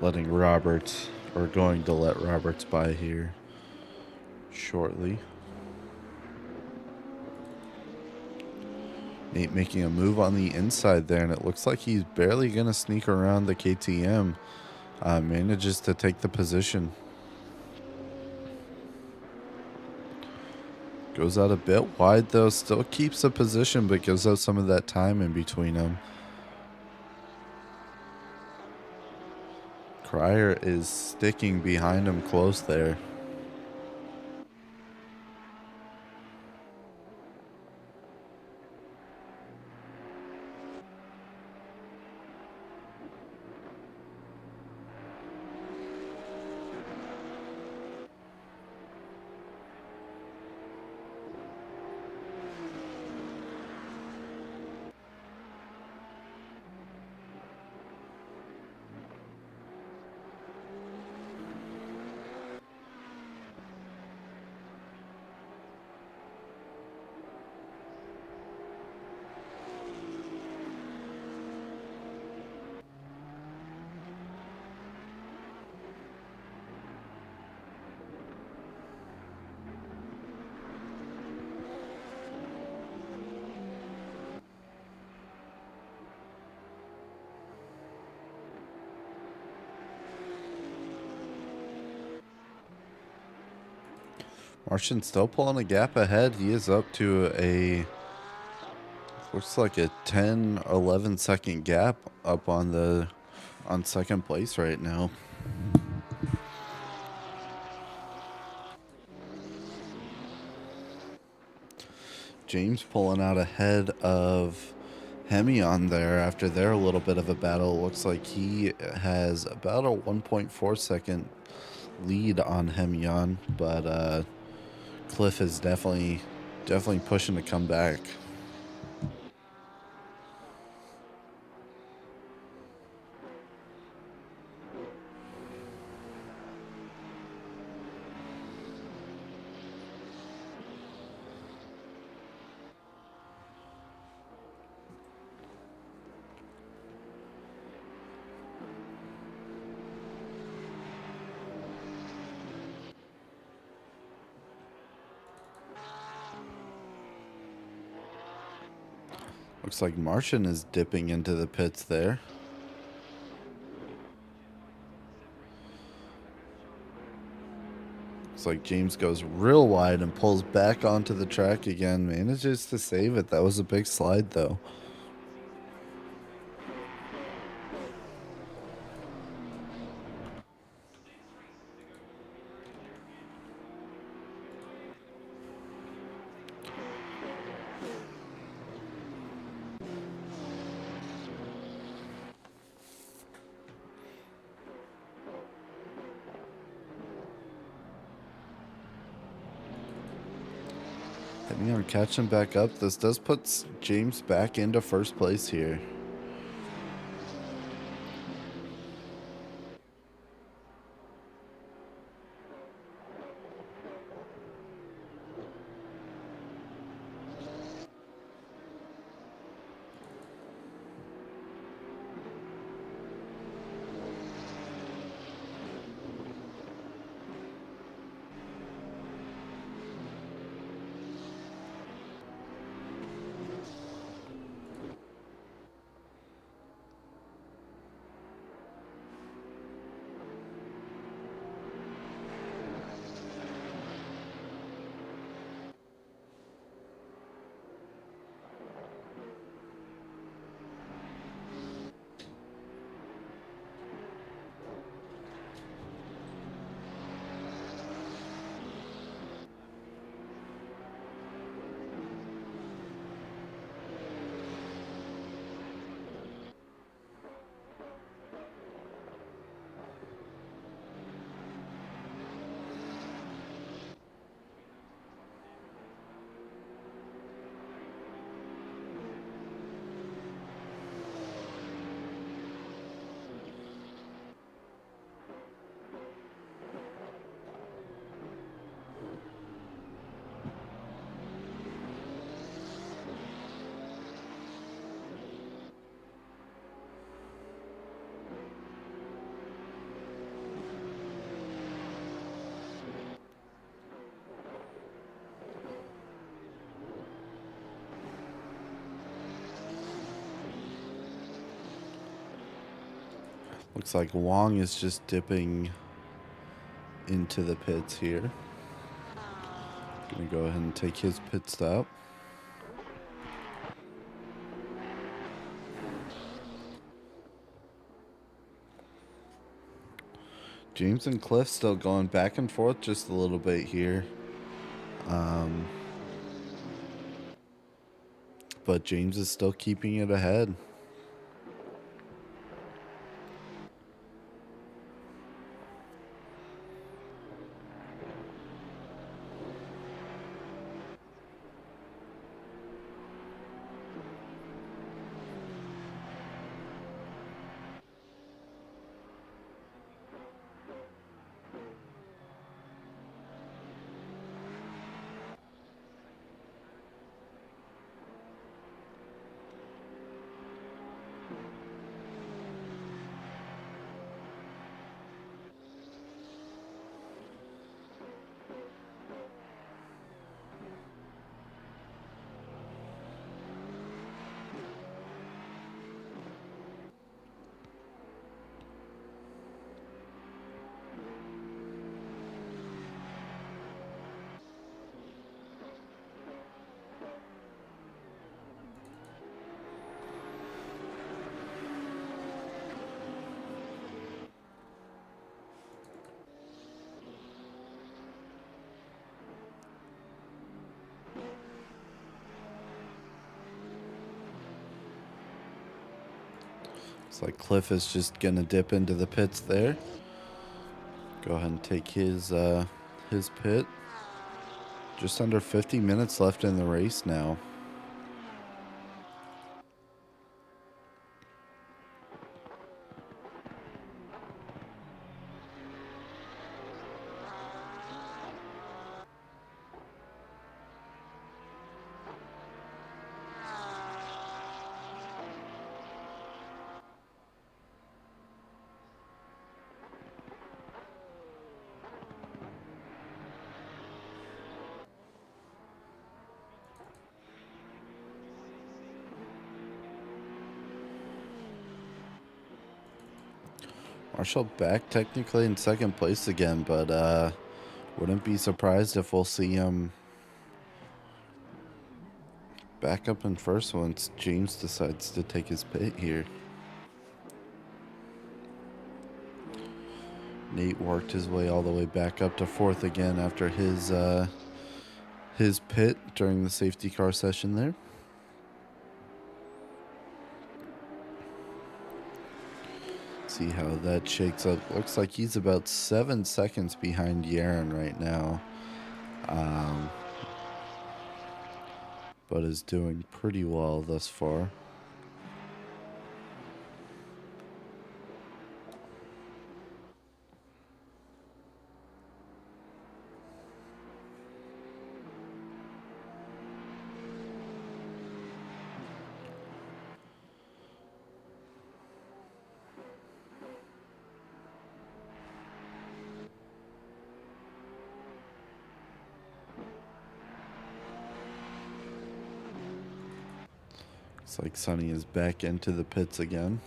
Letting Roberts, or going to let Roberts by here shortly. Nate making a move on the inside there, and it looks like he's barely going to sneak around the KTM. Manages to take the position. Goes out a bit wide, though. Still keeps the position, but gives out some of that time in between them. Cryer is sticking behind him close there. Martian still pulling a gap ahead. He is up to a, looks like a 10-11 second gap up on second place right now. James pulling out ahead of Hemion there after their little bit of a battle. Looks like he has about a 1.4 second lead on Hemion, but Cliff is definitely pushing to come back. Looks like Martian is dipping into the pits there. Looks like James goes real wide and pulls back onto the track again. Manages to save it. That was a big slide, though. Heading on catching back up. This does put James back into first place here. Looks like Wong is just dipping into the pits here. Gonna go ahead and take his pit stop. James and Cliff still going back and forth just a little bit here. But James is still keeping it ahead. Looks like Cliff is just gonna dip into the pits there. Go ahead and take his pit. Just under 50 minutes left in the race now. Marshall back technically in second place again, but wouldn't be surprised if we'll see him back up in first once James decides to take his pit here. Nate worked his way all the way back up to fourth again after his pit during the safety car session there. See how that shakes up. Looks like he's about 7 seconds behind Yaron right now. But is doing pretty well thus far. Looks like Sonny is back into the pits again.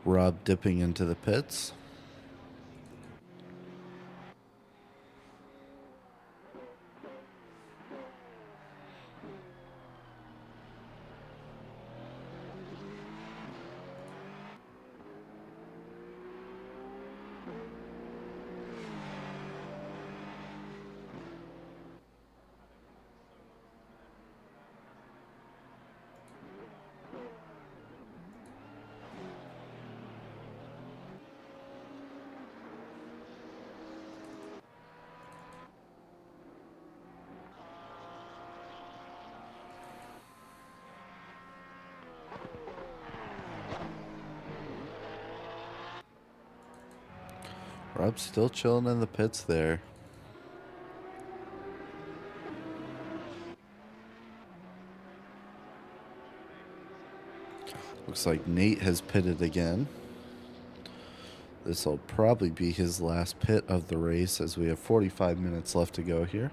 Rob dipping into the pits. Rob's still chilling in the pits there. Looks like Nate has pitted again. This will probably be his last pit of the race as we have 45 minutes left to go here.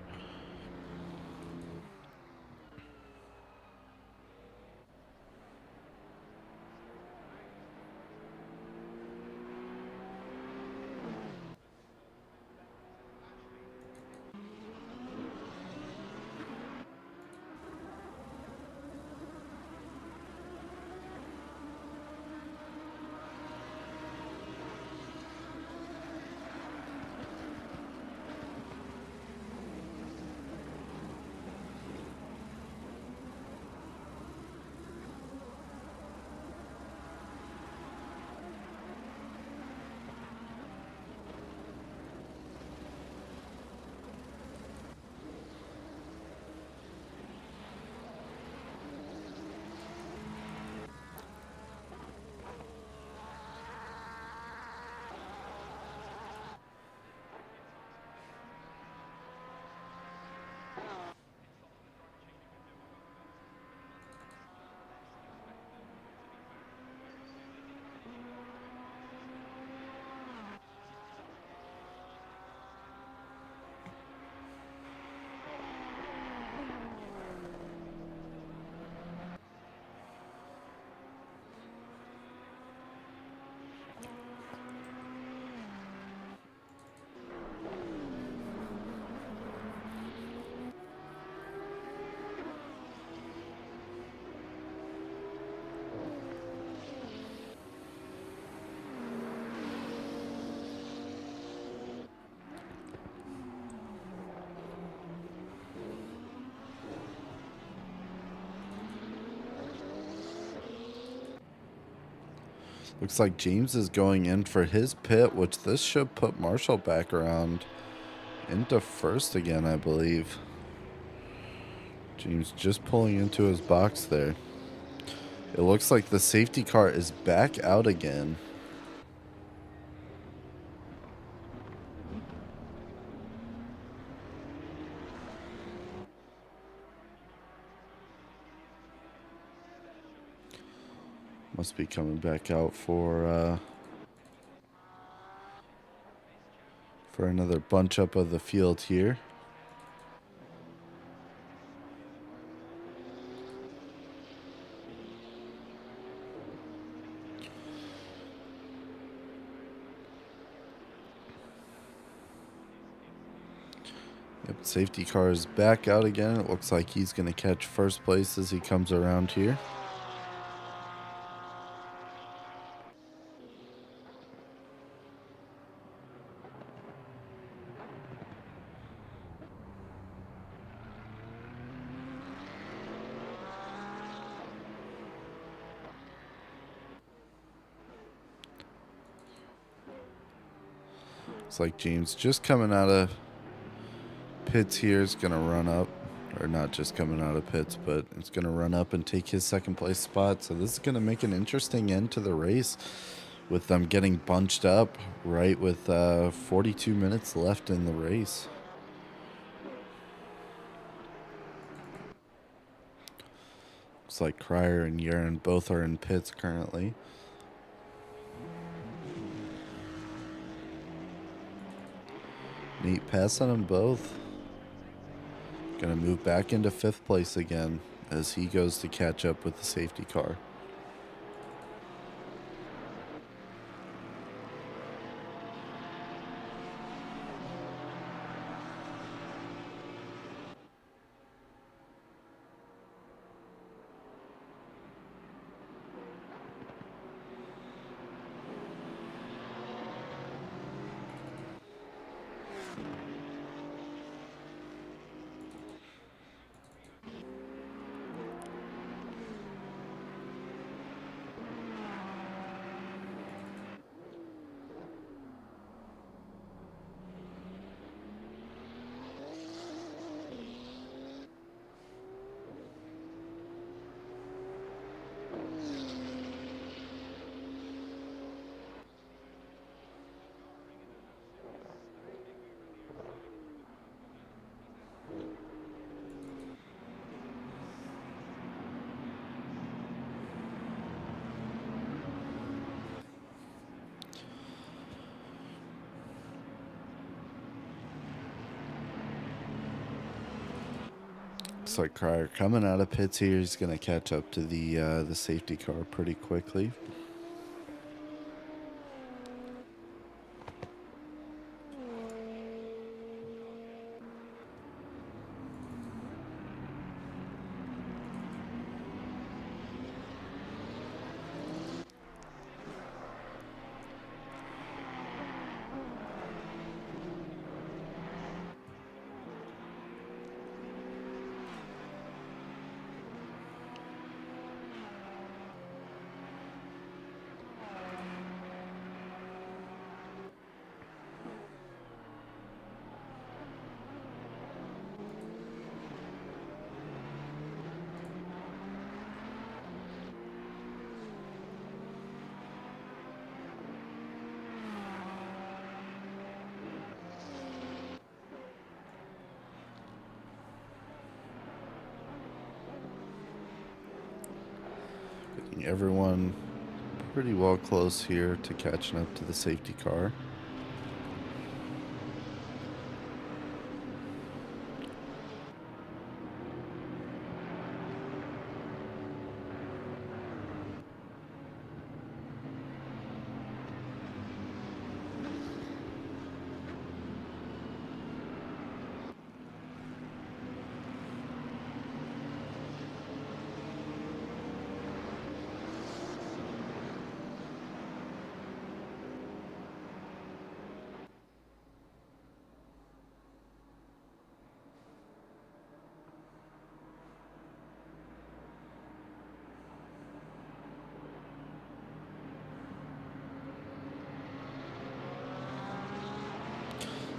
Looks like James is going in for his pit, which this should put Marshall back around into first again, I believe. James just pulling into his box there. It looks like the safety car is back out again. Must be coming back out for for another bunch up of the field here. Yep, safety car is back out again. It looks like he's going to catch first place as he comes around here. Looks like James just coming out of pits here is going to run up, or not just coming out of pits, but it's going to run up and take his second place spot. So this is going to make an interesting end to the race with them getting bunched up right with 42 minutes left in the race. Looks like Cryer and Urine both are in pits currently. Neat pass on them both. Going to move back into 5th place again as he goes to catch up with the safety car. Looks like Cryer coming out of pits here. He's going to catch up to the safety car pretty quickly. Everyone pretty well close here to catching up to the safety car.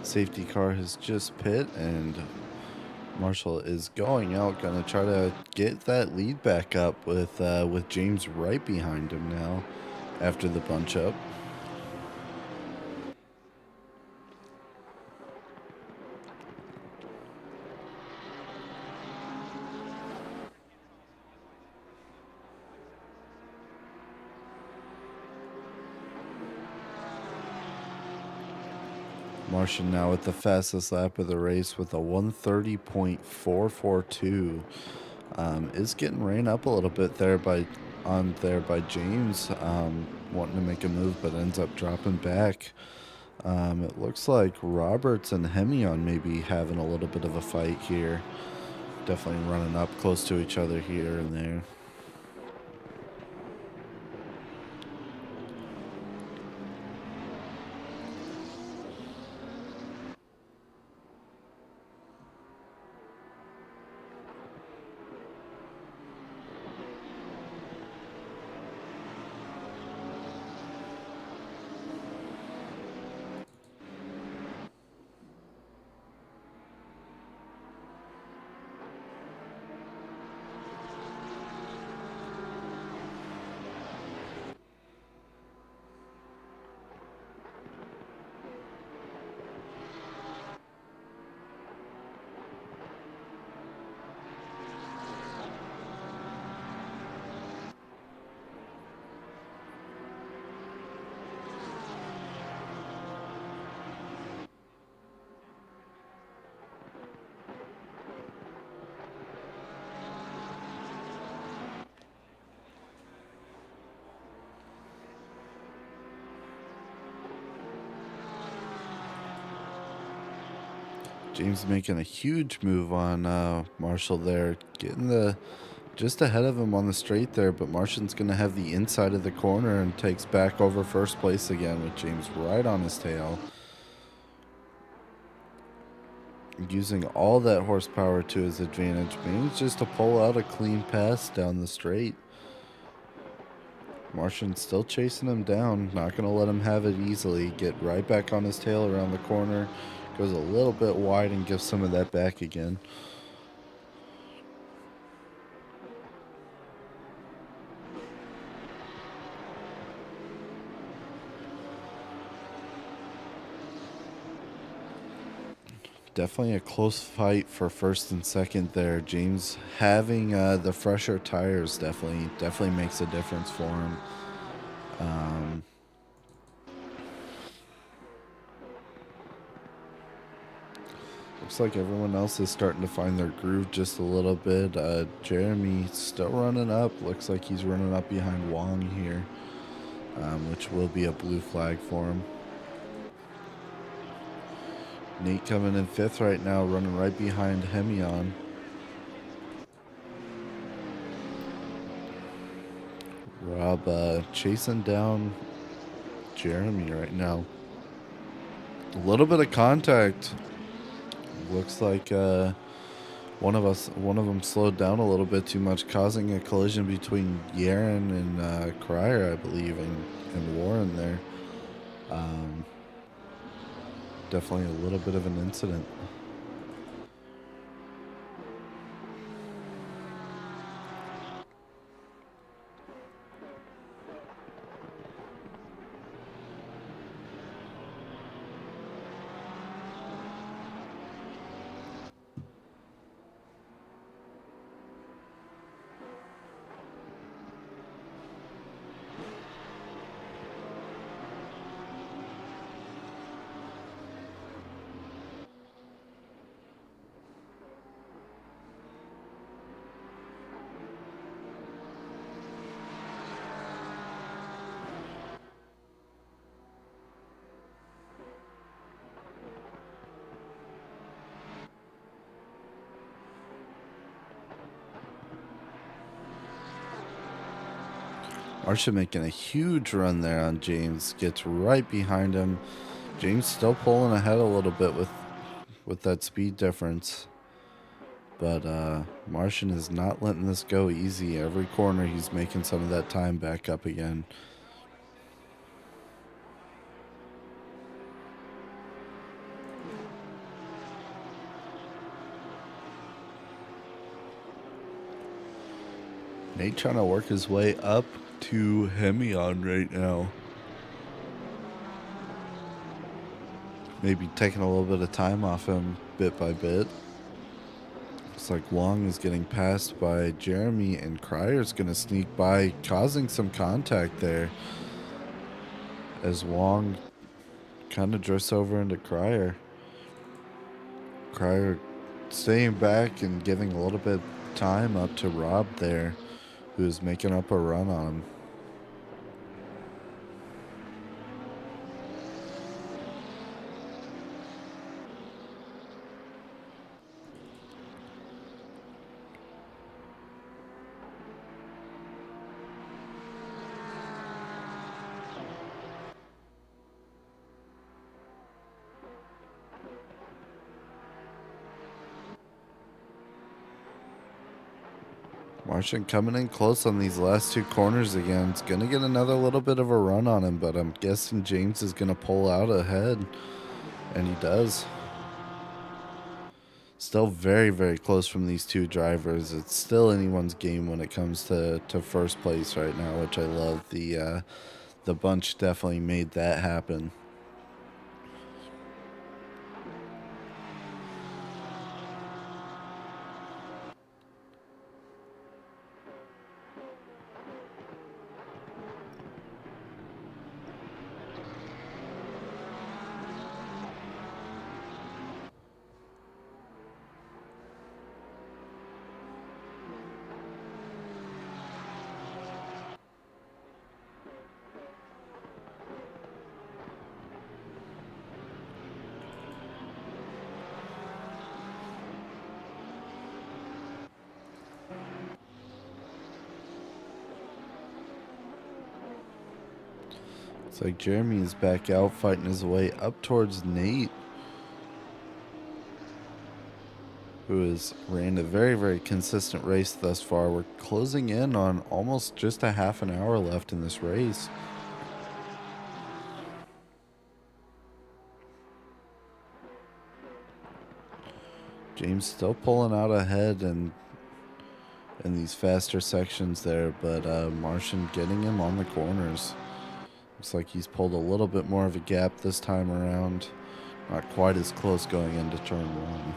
Safety car has just pit, and Marshall is going out, gonna try to get that lead back up with James right behind him now after the bunch up. Martian now with the fastest lap of the race with a 1:30.442. Is getting ran up a little bit there by James, wanting to make a move, but ends up dropping back. It looks like Roberts and Hemion may be having a little bit of a fight here. Definitely running up close to each other here and there. James making a huge move on Marshall there, getting just ahead of him on the straight there, but Martian's going to have the inside of the corner and takes back over first place again with James right on his tail. Using all that horsepower to his advantage, managed just to pull out a clean pass down the straight. Martian's still chasing him down, not going to let him have it easily. Get right back on his tail around the corner. Goes a little bit wide and gives some of that back again. Definitely a close fight for first and second there. James having the fresher tires definitely makes a difference for him. Looks like everyone else is starting to find their groove just a little bit. Jeremy still running up. Looks like he's running up behind Wong here, which will be a blue flag for him. Nate coming in fifth right now, running right behind Hemion. Rob chasing down Jeremy right now. A little bit of contact. Looks like one of them slowed down a little bit too much, causing a collision between Yaren and Cryer, I believe, and Warren there. Definitely a little bit of an incident. Marcia making a huge run there on James. Gets right behind him. James still pulling ahead a little bit with that speed difference. But Martian is not letting this go easy. Every corner he's making some of that time back up again. Nate trying to work his way up to Hemion right now. Maybe taking a little bit of time off him bit by bit. Looks like Wong is getting passed by Jeremy, and Cryer's going to sneak by, causing some contact there. As Wong kind of drifts over into Cryer. Cryer staying back and giving a little bit of time up to Rob there, who's making up a run on him. Martian coming in close on these last two corners again. It's going to get another little bit of a run on him, but I'm guessing James is going to pull out ahead. And he does. Still very, very close from these two drivers. It's still anyone's game when it comes to first place right now, which I love. The bunch definitely made that happen. It's like Jeremy is back out fighting his way up towards Nate, who has ran a very, very consistent race thus far. We're closing in on almost just a half an hour left in this race. James still pulling out ahead and in these faster sections there, but Martian getting him on the corners. Looks like he's pulled a little bit more of a gap this time around. Not quite as close going into turn one.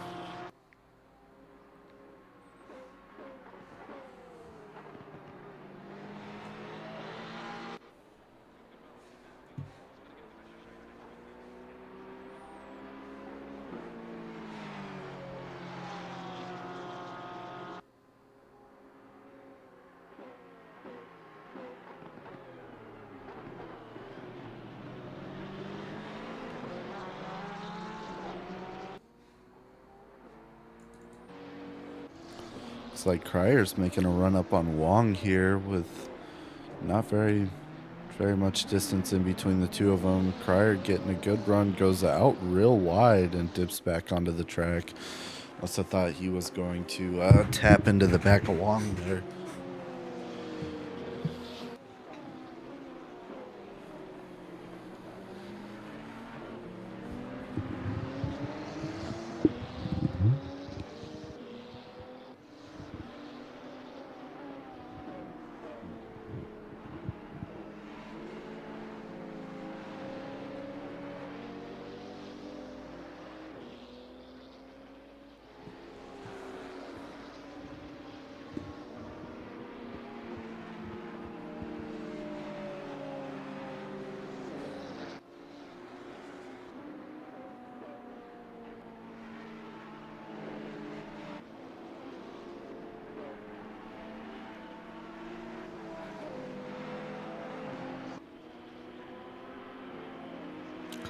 Looks like Cryer's making a run up on Wong here with not very much distance in between the two of them. Cryer getting a good run, goes out real wide and dips back onto the track. Must have thought he was going to tap into the back of Wong there.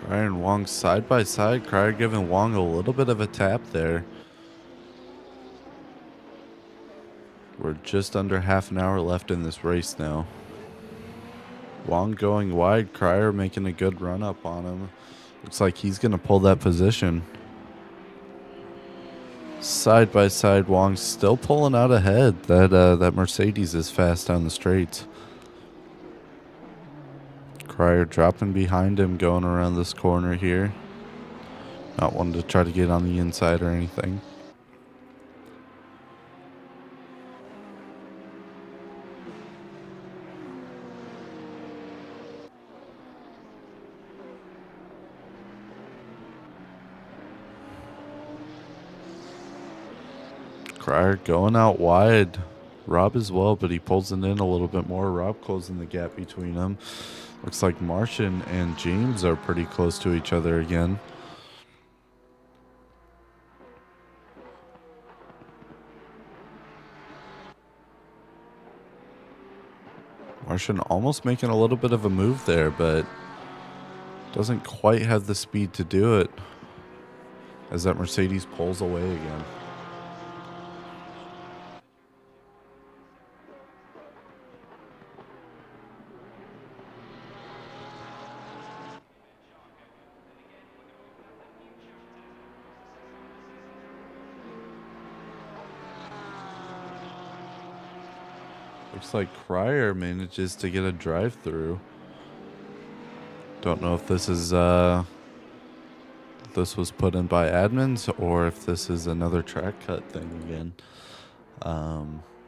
Cryer and Wong side by side. Cryer giving Wong a little bit of a tap there. We're just under half an hour left in this race now. Wong going wide. Cryer making a good run up on him. Looks like he's going to pull that position. Side by side, Wong's still pulling out ahead. That Mercedes is fast down the straights. Cryer dropping behind him, going around this corner here. Not wanting to try to get on the inside or anything. Cryer going out wide. Rob as well, but he pulls it in a little bit more. Rob closing the gap between them. Looks like Martian and James are pretty close to each other again. Martian almost making a little bit of a move there, but doesn't quite have the speed to do it as that Mercedes pulls away again. Looks like Cryer manages to get a drive-through. Don't know if this is this was put in by admins or if this is another track cut thing again.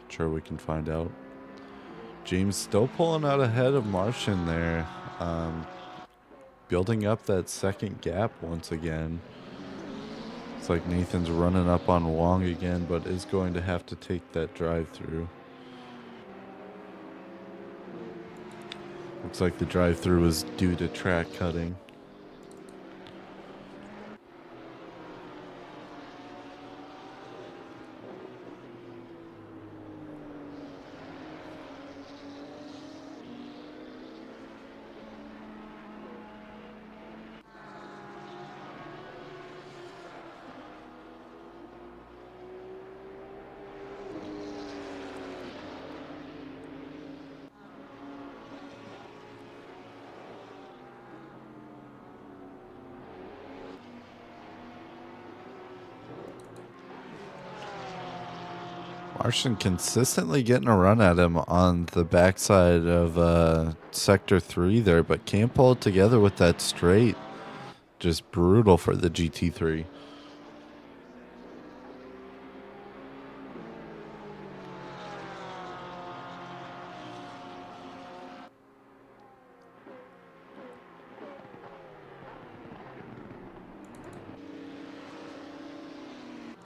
Sure, we can find out. James still pulling out ahead of Martian there, building up that second gap once again. It's like Nathan's running up on Wong again, but is going to have to take that drive-through. Looks like the drive-through was due to track cutting. Martian consistently getting a run at him on the backside of Sector 3 there, but can't pull it together with that straight. Just brutal for the GT3.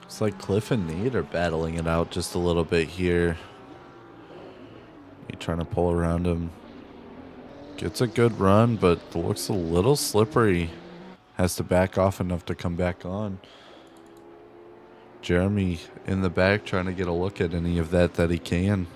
It's like Cliff and Nate are battling it out just a little bit here. He trying to pull around him. Gets a good run, but looks a little slippery. Has to back off enough to come back on. Jeremy in the back trying to get a look at any of that he can.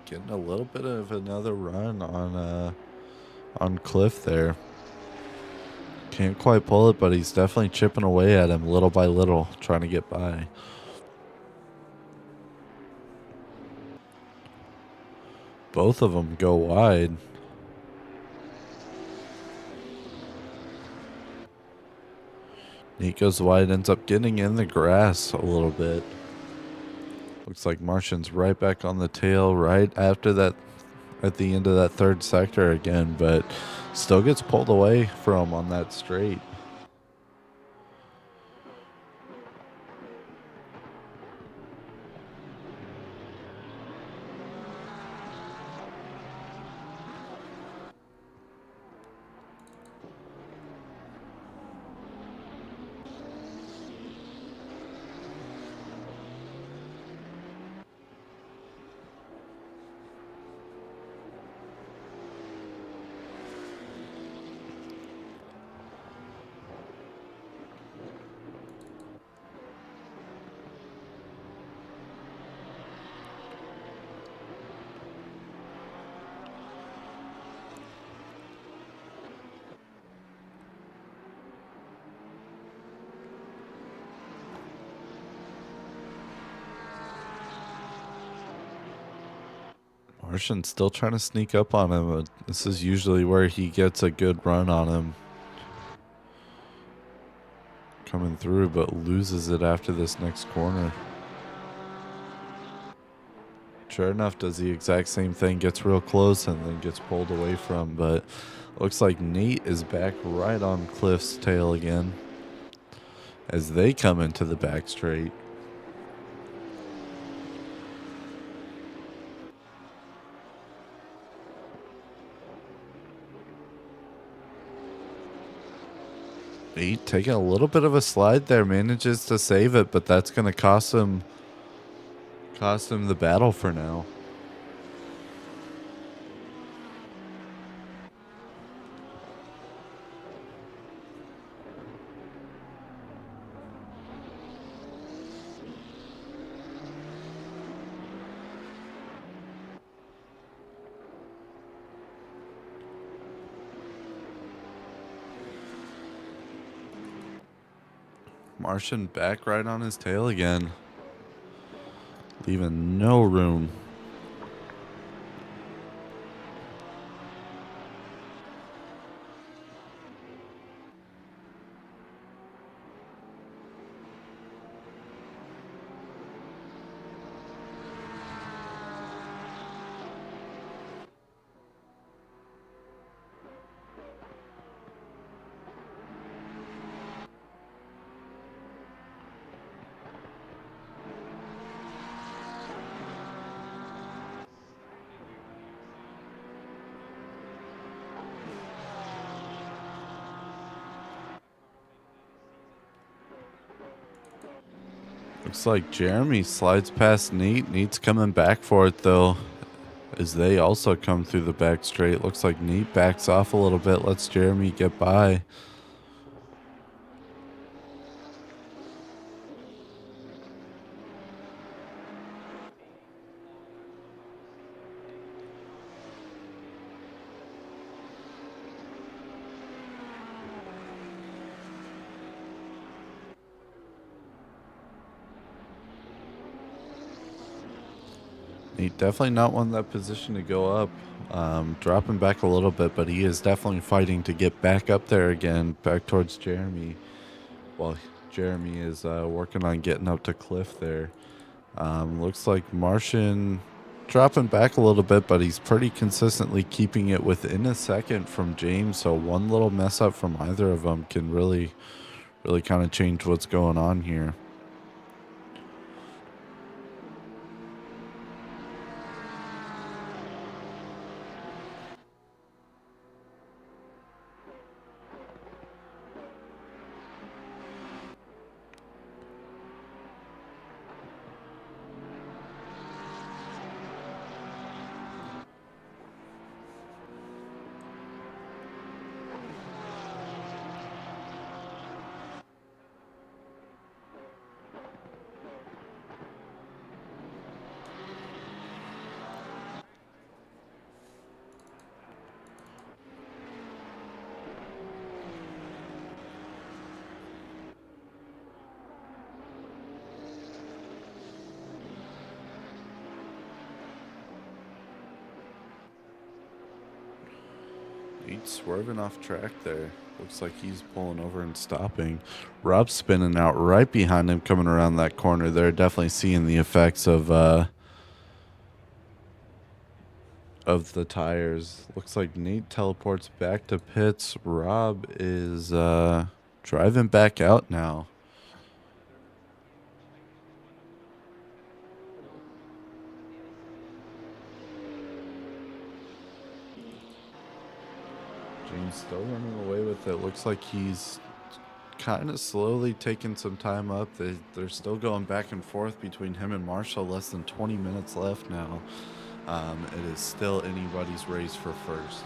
Getting a little bit of another run on Cliff there. Can't quite pull it, but he's definitely chipping away at him little by little, trying to get by. Both of them go wide. Nate goes wide, ends up getting in the grass a little bit. Looks like Martian's right back on the tail right after that, at the end of that third sector again, but still gets pulled away from on that straight. Martian's still trying to sneak up on him. This is usually where he gets a good run on him. Coming through, but loses it after this next corner. Sure enough, does the exact same thing, gets real close and then gets pulled away from, but looks like Nate is back right on Cliff's tail again. as they come into the back straight. Nate taking a little bit of a slide there, manages to save it, but that's going to cost him the battle for now. Martian back right on his tail again, leaving no room. Looks like Jeremy slides past Nate. Nate's coming back for it, though, as they also come through the back straight. Looks like Nate backs off a little bit, lets Jeremy get by. Nate definitely not one that position to go up. Dropping back a little bit, but he is definitely fighting to get back up there again, back towards Jeremy. While Jeremy is working on getting up to Cliff there. Looks like Martian dropping back a little bit, but he's pretty consistently keeping it within a second from James. So one little mess up from either of them can really kind of change what's going on here. He's swerving off track there. Looks like he's pulling over and stopping. Rob's spinning out right behind him, coming around that corner. They're definitely seeing the effects of the tires. Looks like Nate teleports back to pits. Rob is driving back out now. James still running away with it. Looks like he's kind of slowly taking some time up. They're still going back and forth between him and Marshall. Less than 20 minutes left now. It is still anybody's race for first.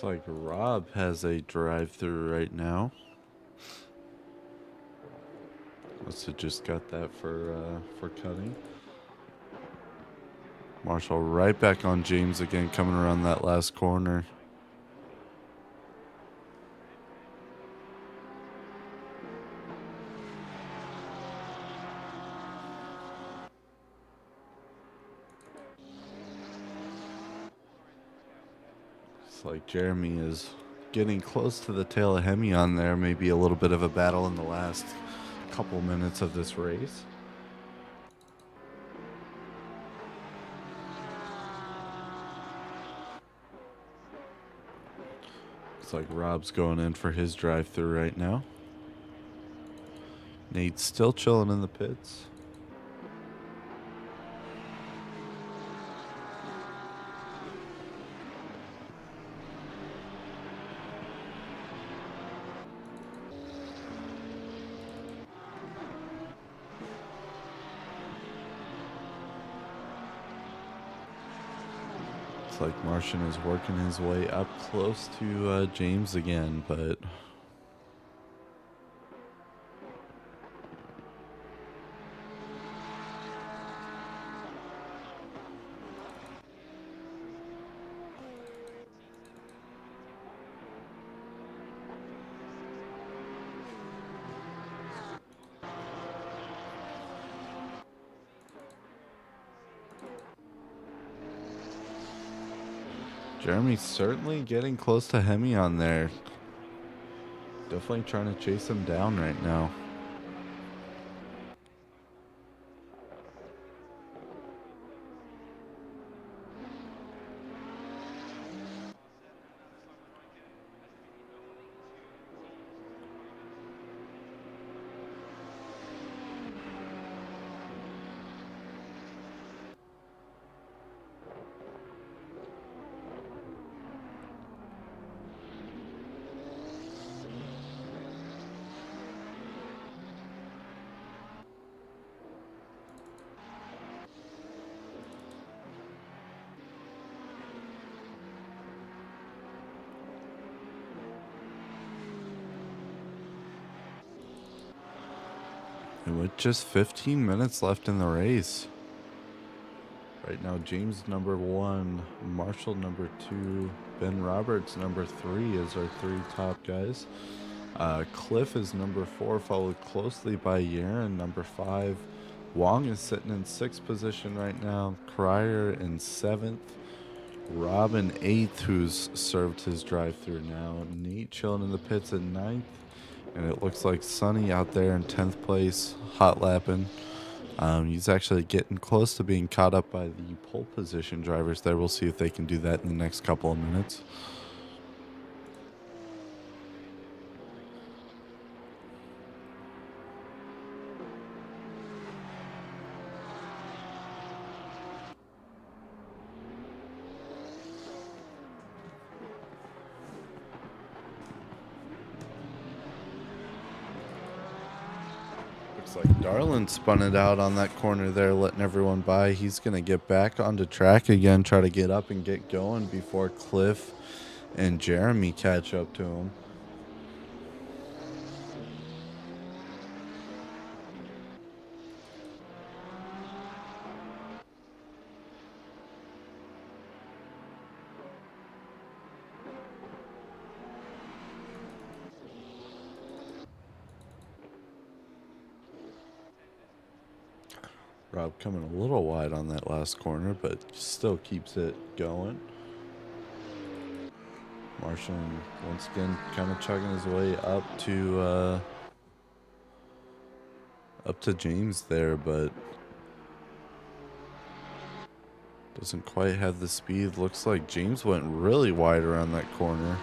Looks like Rob has a drive-through right now. Must have just got that for cutting. Marshall right back on James again, coming around that last corner. Looks like Jeremy is getting close to the tail of Hemi on there. Maybe a little bit of a battle in the last couple minutes of this race. Looks like Rob's going in for his drive-through right now. Nate's still chilling in the pits. Looks like Martian is working his way up close to James again, but Jeremy's certainly getting close to Hemi on there. Definitely trying to chase him down right now. And with just 15 minutes left in the race. Right now, James number 1, Marshall number 2, Ben Roberts number 3 is our 3 top guys. Cliff is number 4, followed closely by Yaron, number 5. Wong is sitting in 6th position right now. Cryer in 7th. Rob in 8th, who's served his drive-through now. Nate chilling in the pits at 9th. And it looks like Sonny out there in 10th place, hot lapping. He's actually getting close to being caught up by the pole position drivers there. We'll see if they can do that in the next couple of minutes. Like Darlin spun it out on that corner there, letting everyone by. He's going to get back onto track again, try to get up and get going before Cliff and Jeremy catch up to him. Rob coming a little wide on that last corner, but still keeps it going. Marshall once again kind of chugging his way up to James there, but doesn't quite have the speed. Looks like James went really wide around that corner.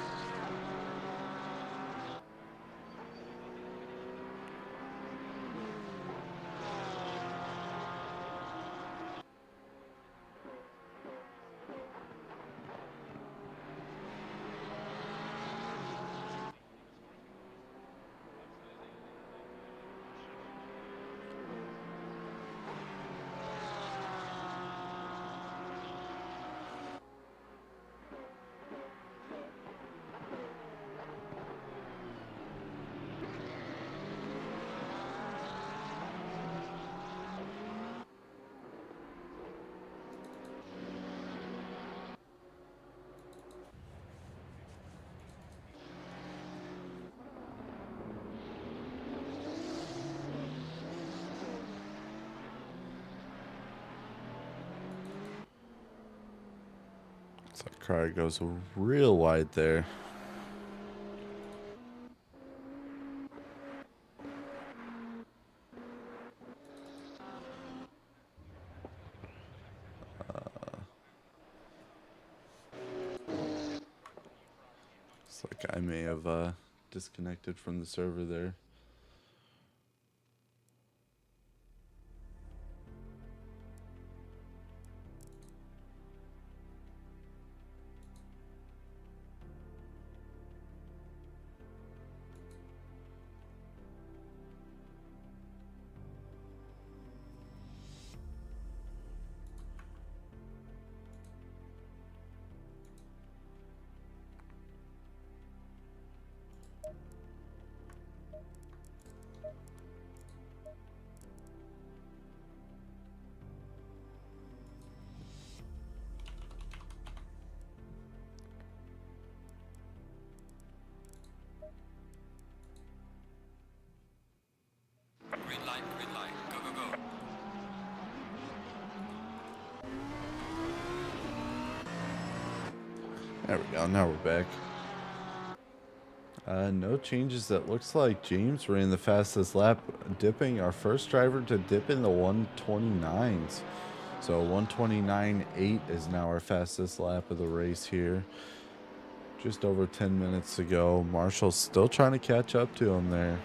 So Cryer goes real wide there. Looks like I may have disconnected from the server there. Green light, go, go, go. There we go. Now we're back. No changes. That looks like James ran the fastest lap, dipping our first driver to dip in the 129s. So 129.8 is now our fastest lap of the race here. Just over 10 minutes to go. Marshall's still trying to catch up to him there.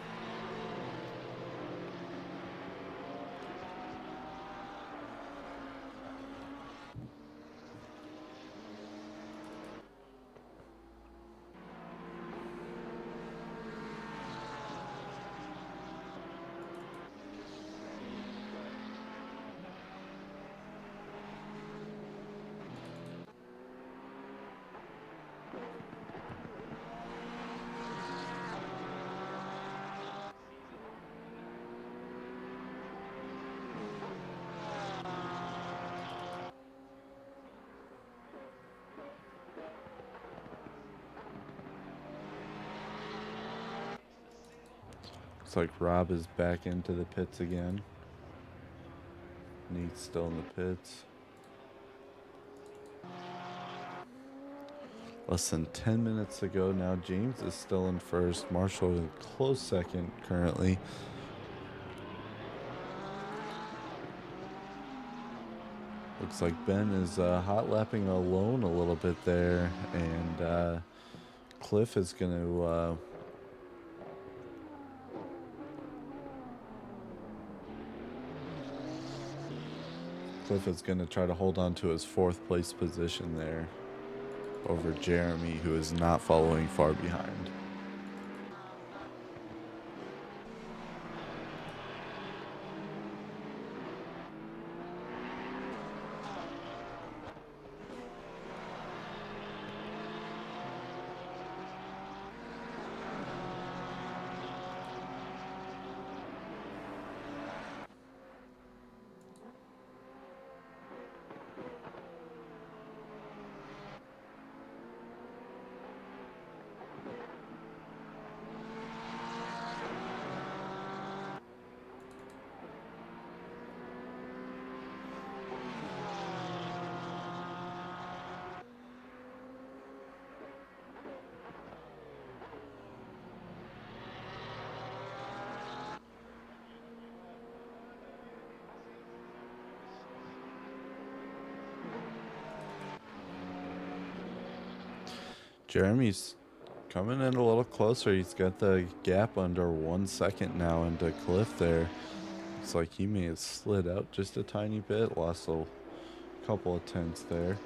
Looks like Rob is back into the pits again. Nate's still in the pits. Less than 10 minutes to go now. James is still in first. Marshall in close second currently. Looks like Ben is hot lapping alone a little bit there. And Cliff is going to... Cliff is going to try to hold on to his fourth place position there over Jeremy, who is not following far behind. Jeremy's coming in a little closer. He's got the gap under 1 second now into Cliff there. Looks like he may have slid out just a tiny bit. Lost a couple of tenths there.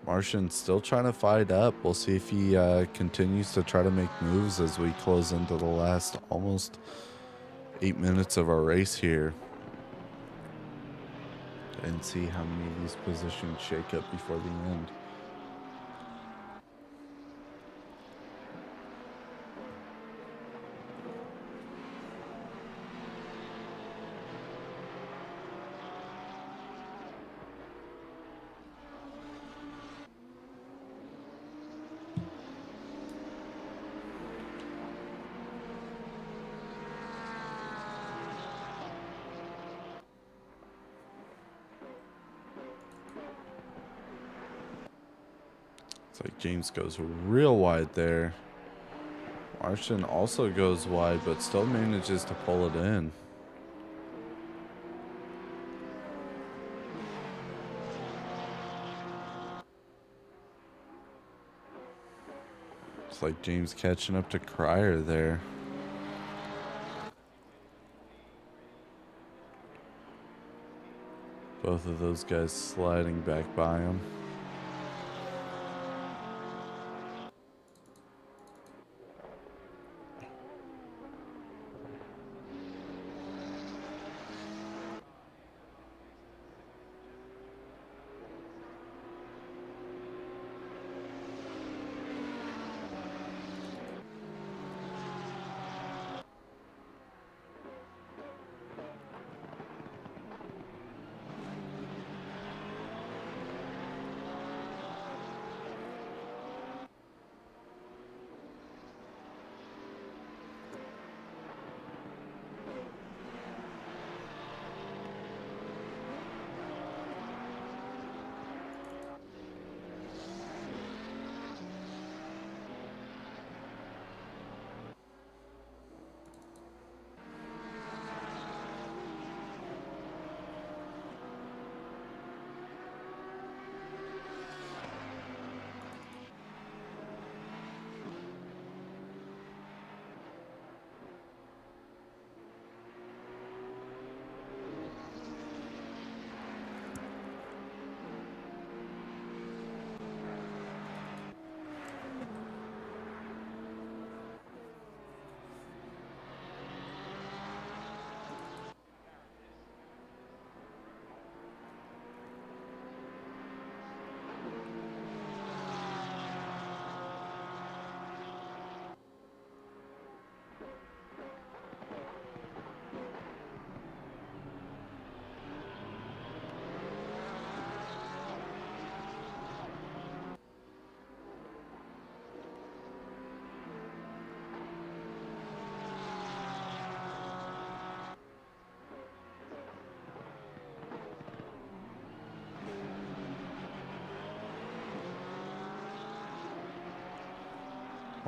Martian's still trying to fight up. We'll see if he continues to try to make moves as we close into the last almost 8 minutes of our race here. And see how many of these positions shake up before the end. like James goes real wide there. Martian also goes wide, but still manages to pull it in. It's like James catching up to Cryer there. Both of those guys sliding back by him.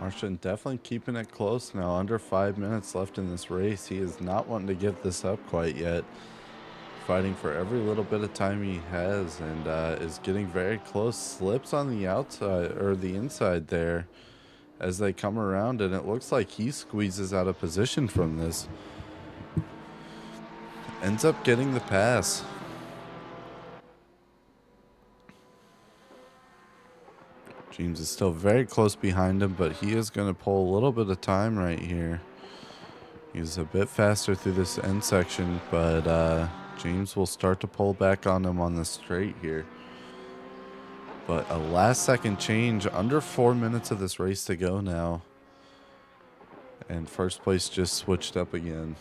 Martian definitely keeping it close now. Under 5 minutes left in this race. He is not wanting to give this up quite yet. Fighting for every little bit of time he has, and is getting very close. Slips on the outside or the inside there as they come around, and it looks like he squeezes out of position from this. Ends up getting the pass. James is still very close behind him, but he is going to pull a little bit of time right here. He's a bit faster through this end section, but James will start to pull back on him on the straight here. But a last second change, under 4 minutes of this race to go now. And first place just switched up again.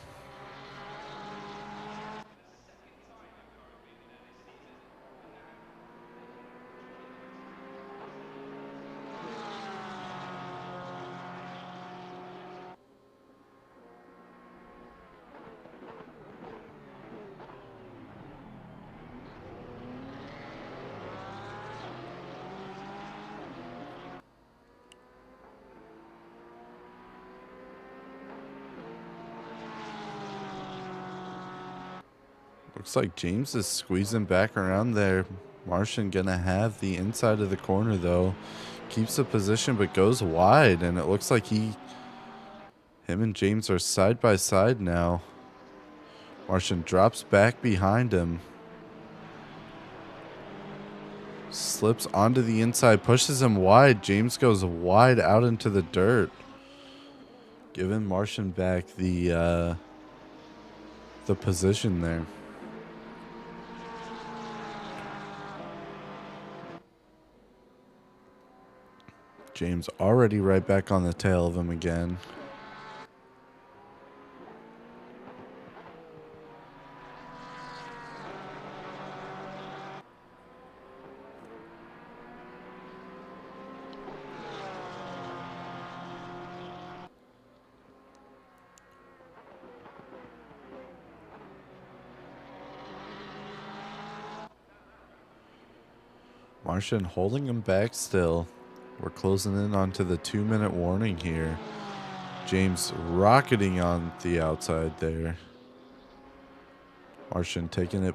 Looks like James is squeezing back around there. Martian gonna have the inside of the corner though. Keeps the position but goes wide, and it looks like him and James are side by side now. Martian drops back behind him. Slips onto the inside, pushes him wide. James goes wide out into the dirt. Giving Martian back the position there. James already right back on the tail of him again. Martian holding him back still. We're closing in onto the 2-minute warning here. James rocketing on the outside there. Martian taking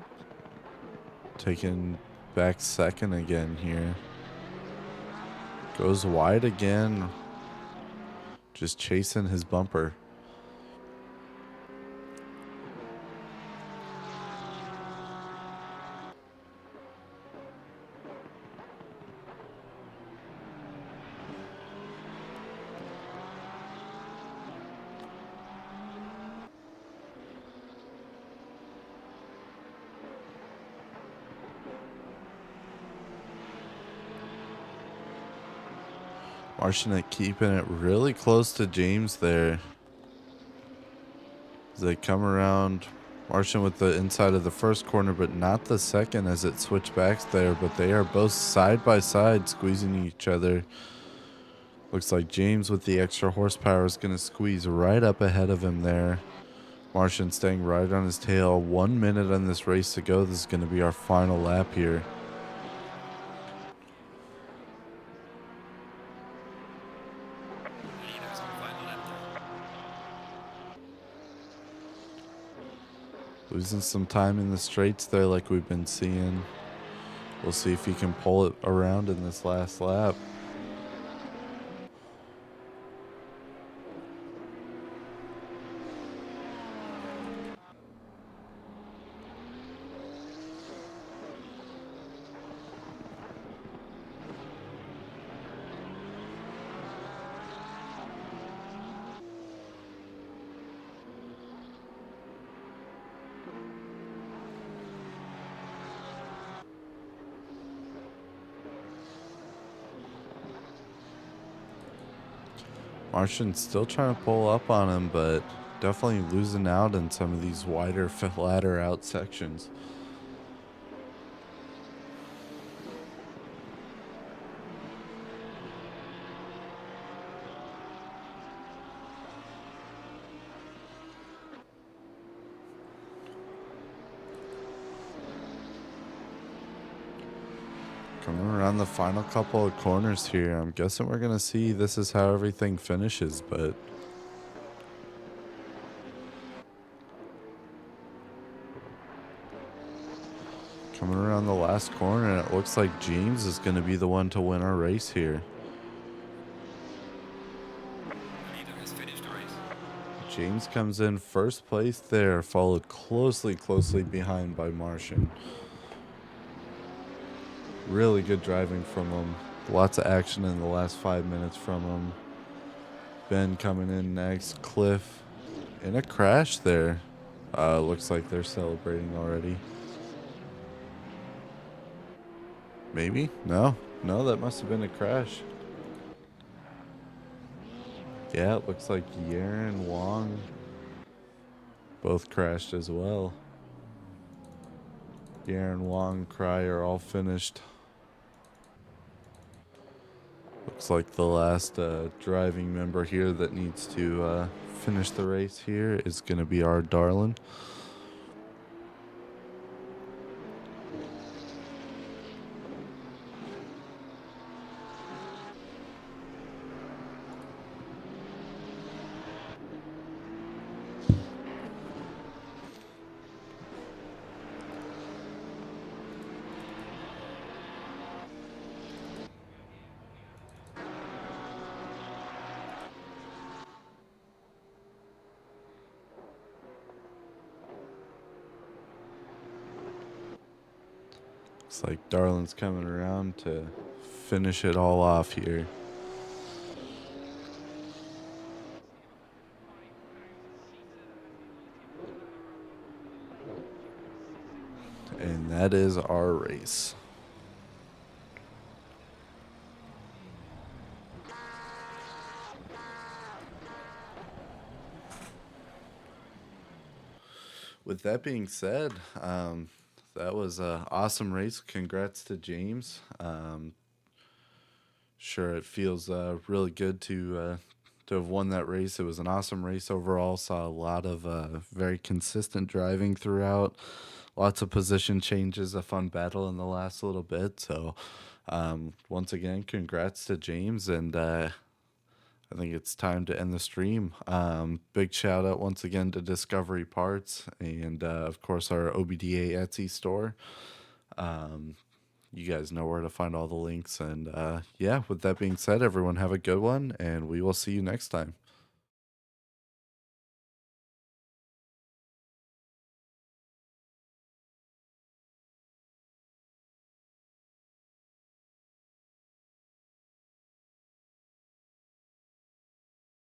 back second again here. Goes wide again. Just chasing his bumper. Martian keeping it really close to James there. As they come around, Martian with the inside of the first corner, but not the second as it switchbacks there. But they are both side by side squeezing each other. Looks like James with the extra horsepower is going to squeeze right up ahead of him there. Martian staying right on his tail. 1 minute on this race to go. This is going to be our final lap here. Leaders on final lap there. Losing some time in the straights there like we've been seeing. We'll see if he can pull it around in this last lap. Martian's still trying to pull up on him, but definitely losing out in some of these wider, flatter out sections. Coming around the final couple of corners here, I'm guessing we're going to see this is how everything finishes, but coming around the last corner, it looks like James is going to be the one to win our race here. The leader has finished the race. James comes in first place there, followed closely behind by Martian. Really good driving from him. Lots of action in the last 5 minutes from him. Ben coming in next. Cliff in a crash there. Looks like they're celebrating already. Maybe? No, that must have been a crash. Yeah, it looks like Yaren and Wong both crashed as well. Yaren, Wong, Cry are all finished. Looks like the last driving member here that needs to finish the race here is going to be our Darlin. Looks like Darlin's coming around to finish it all off here. And that is our race. With that being said, that was an awesome race. Congrats to James. Sure, it feels really good to have won that race. It was an awesome race overall. Saw a lot of very consistent driving throughout. lots of position changes, a fun battle in the last little bit. So, once again, congrats to James, and I think it's time to end the stream. Big shout out once again to Discovery Parts and, of course, our OBDA Etsy store. You guys know where to find all the links. And yeah, with that being said, everyone have a good one, and we will see you next time.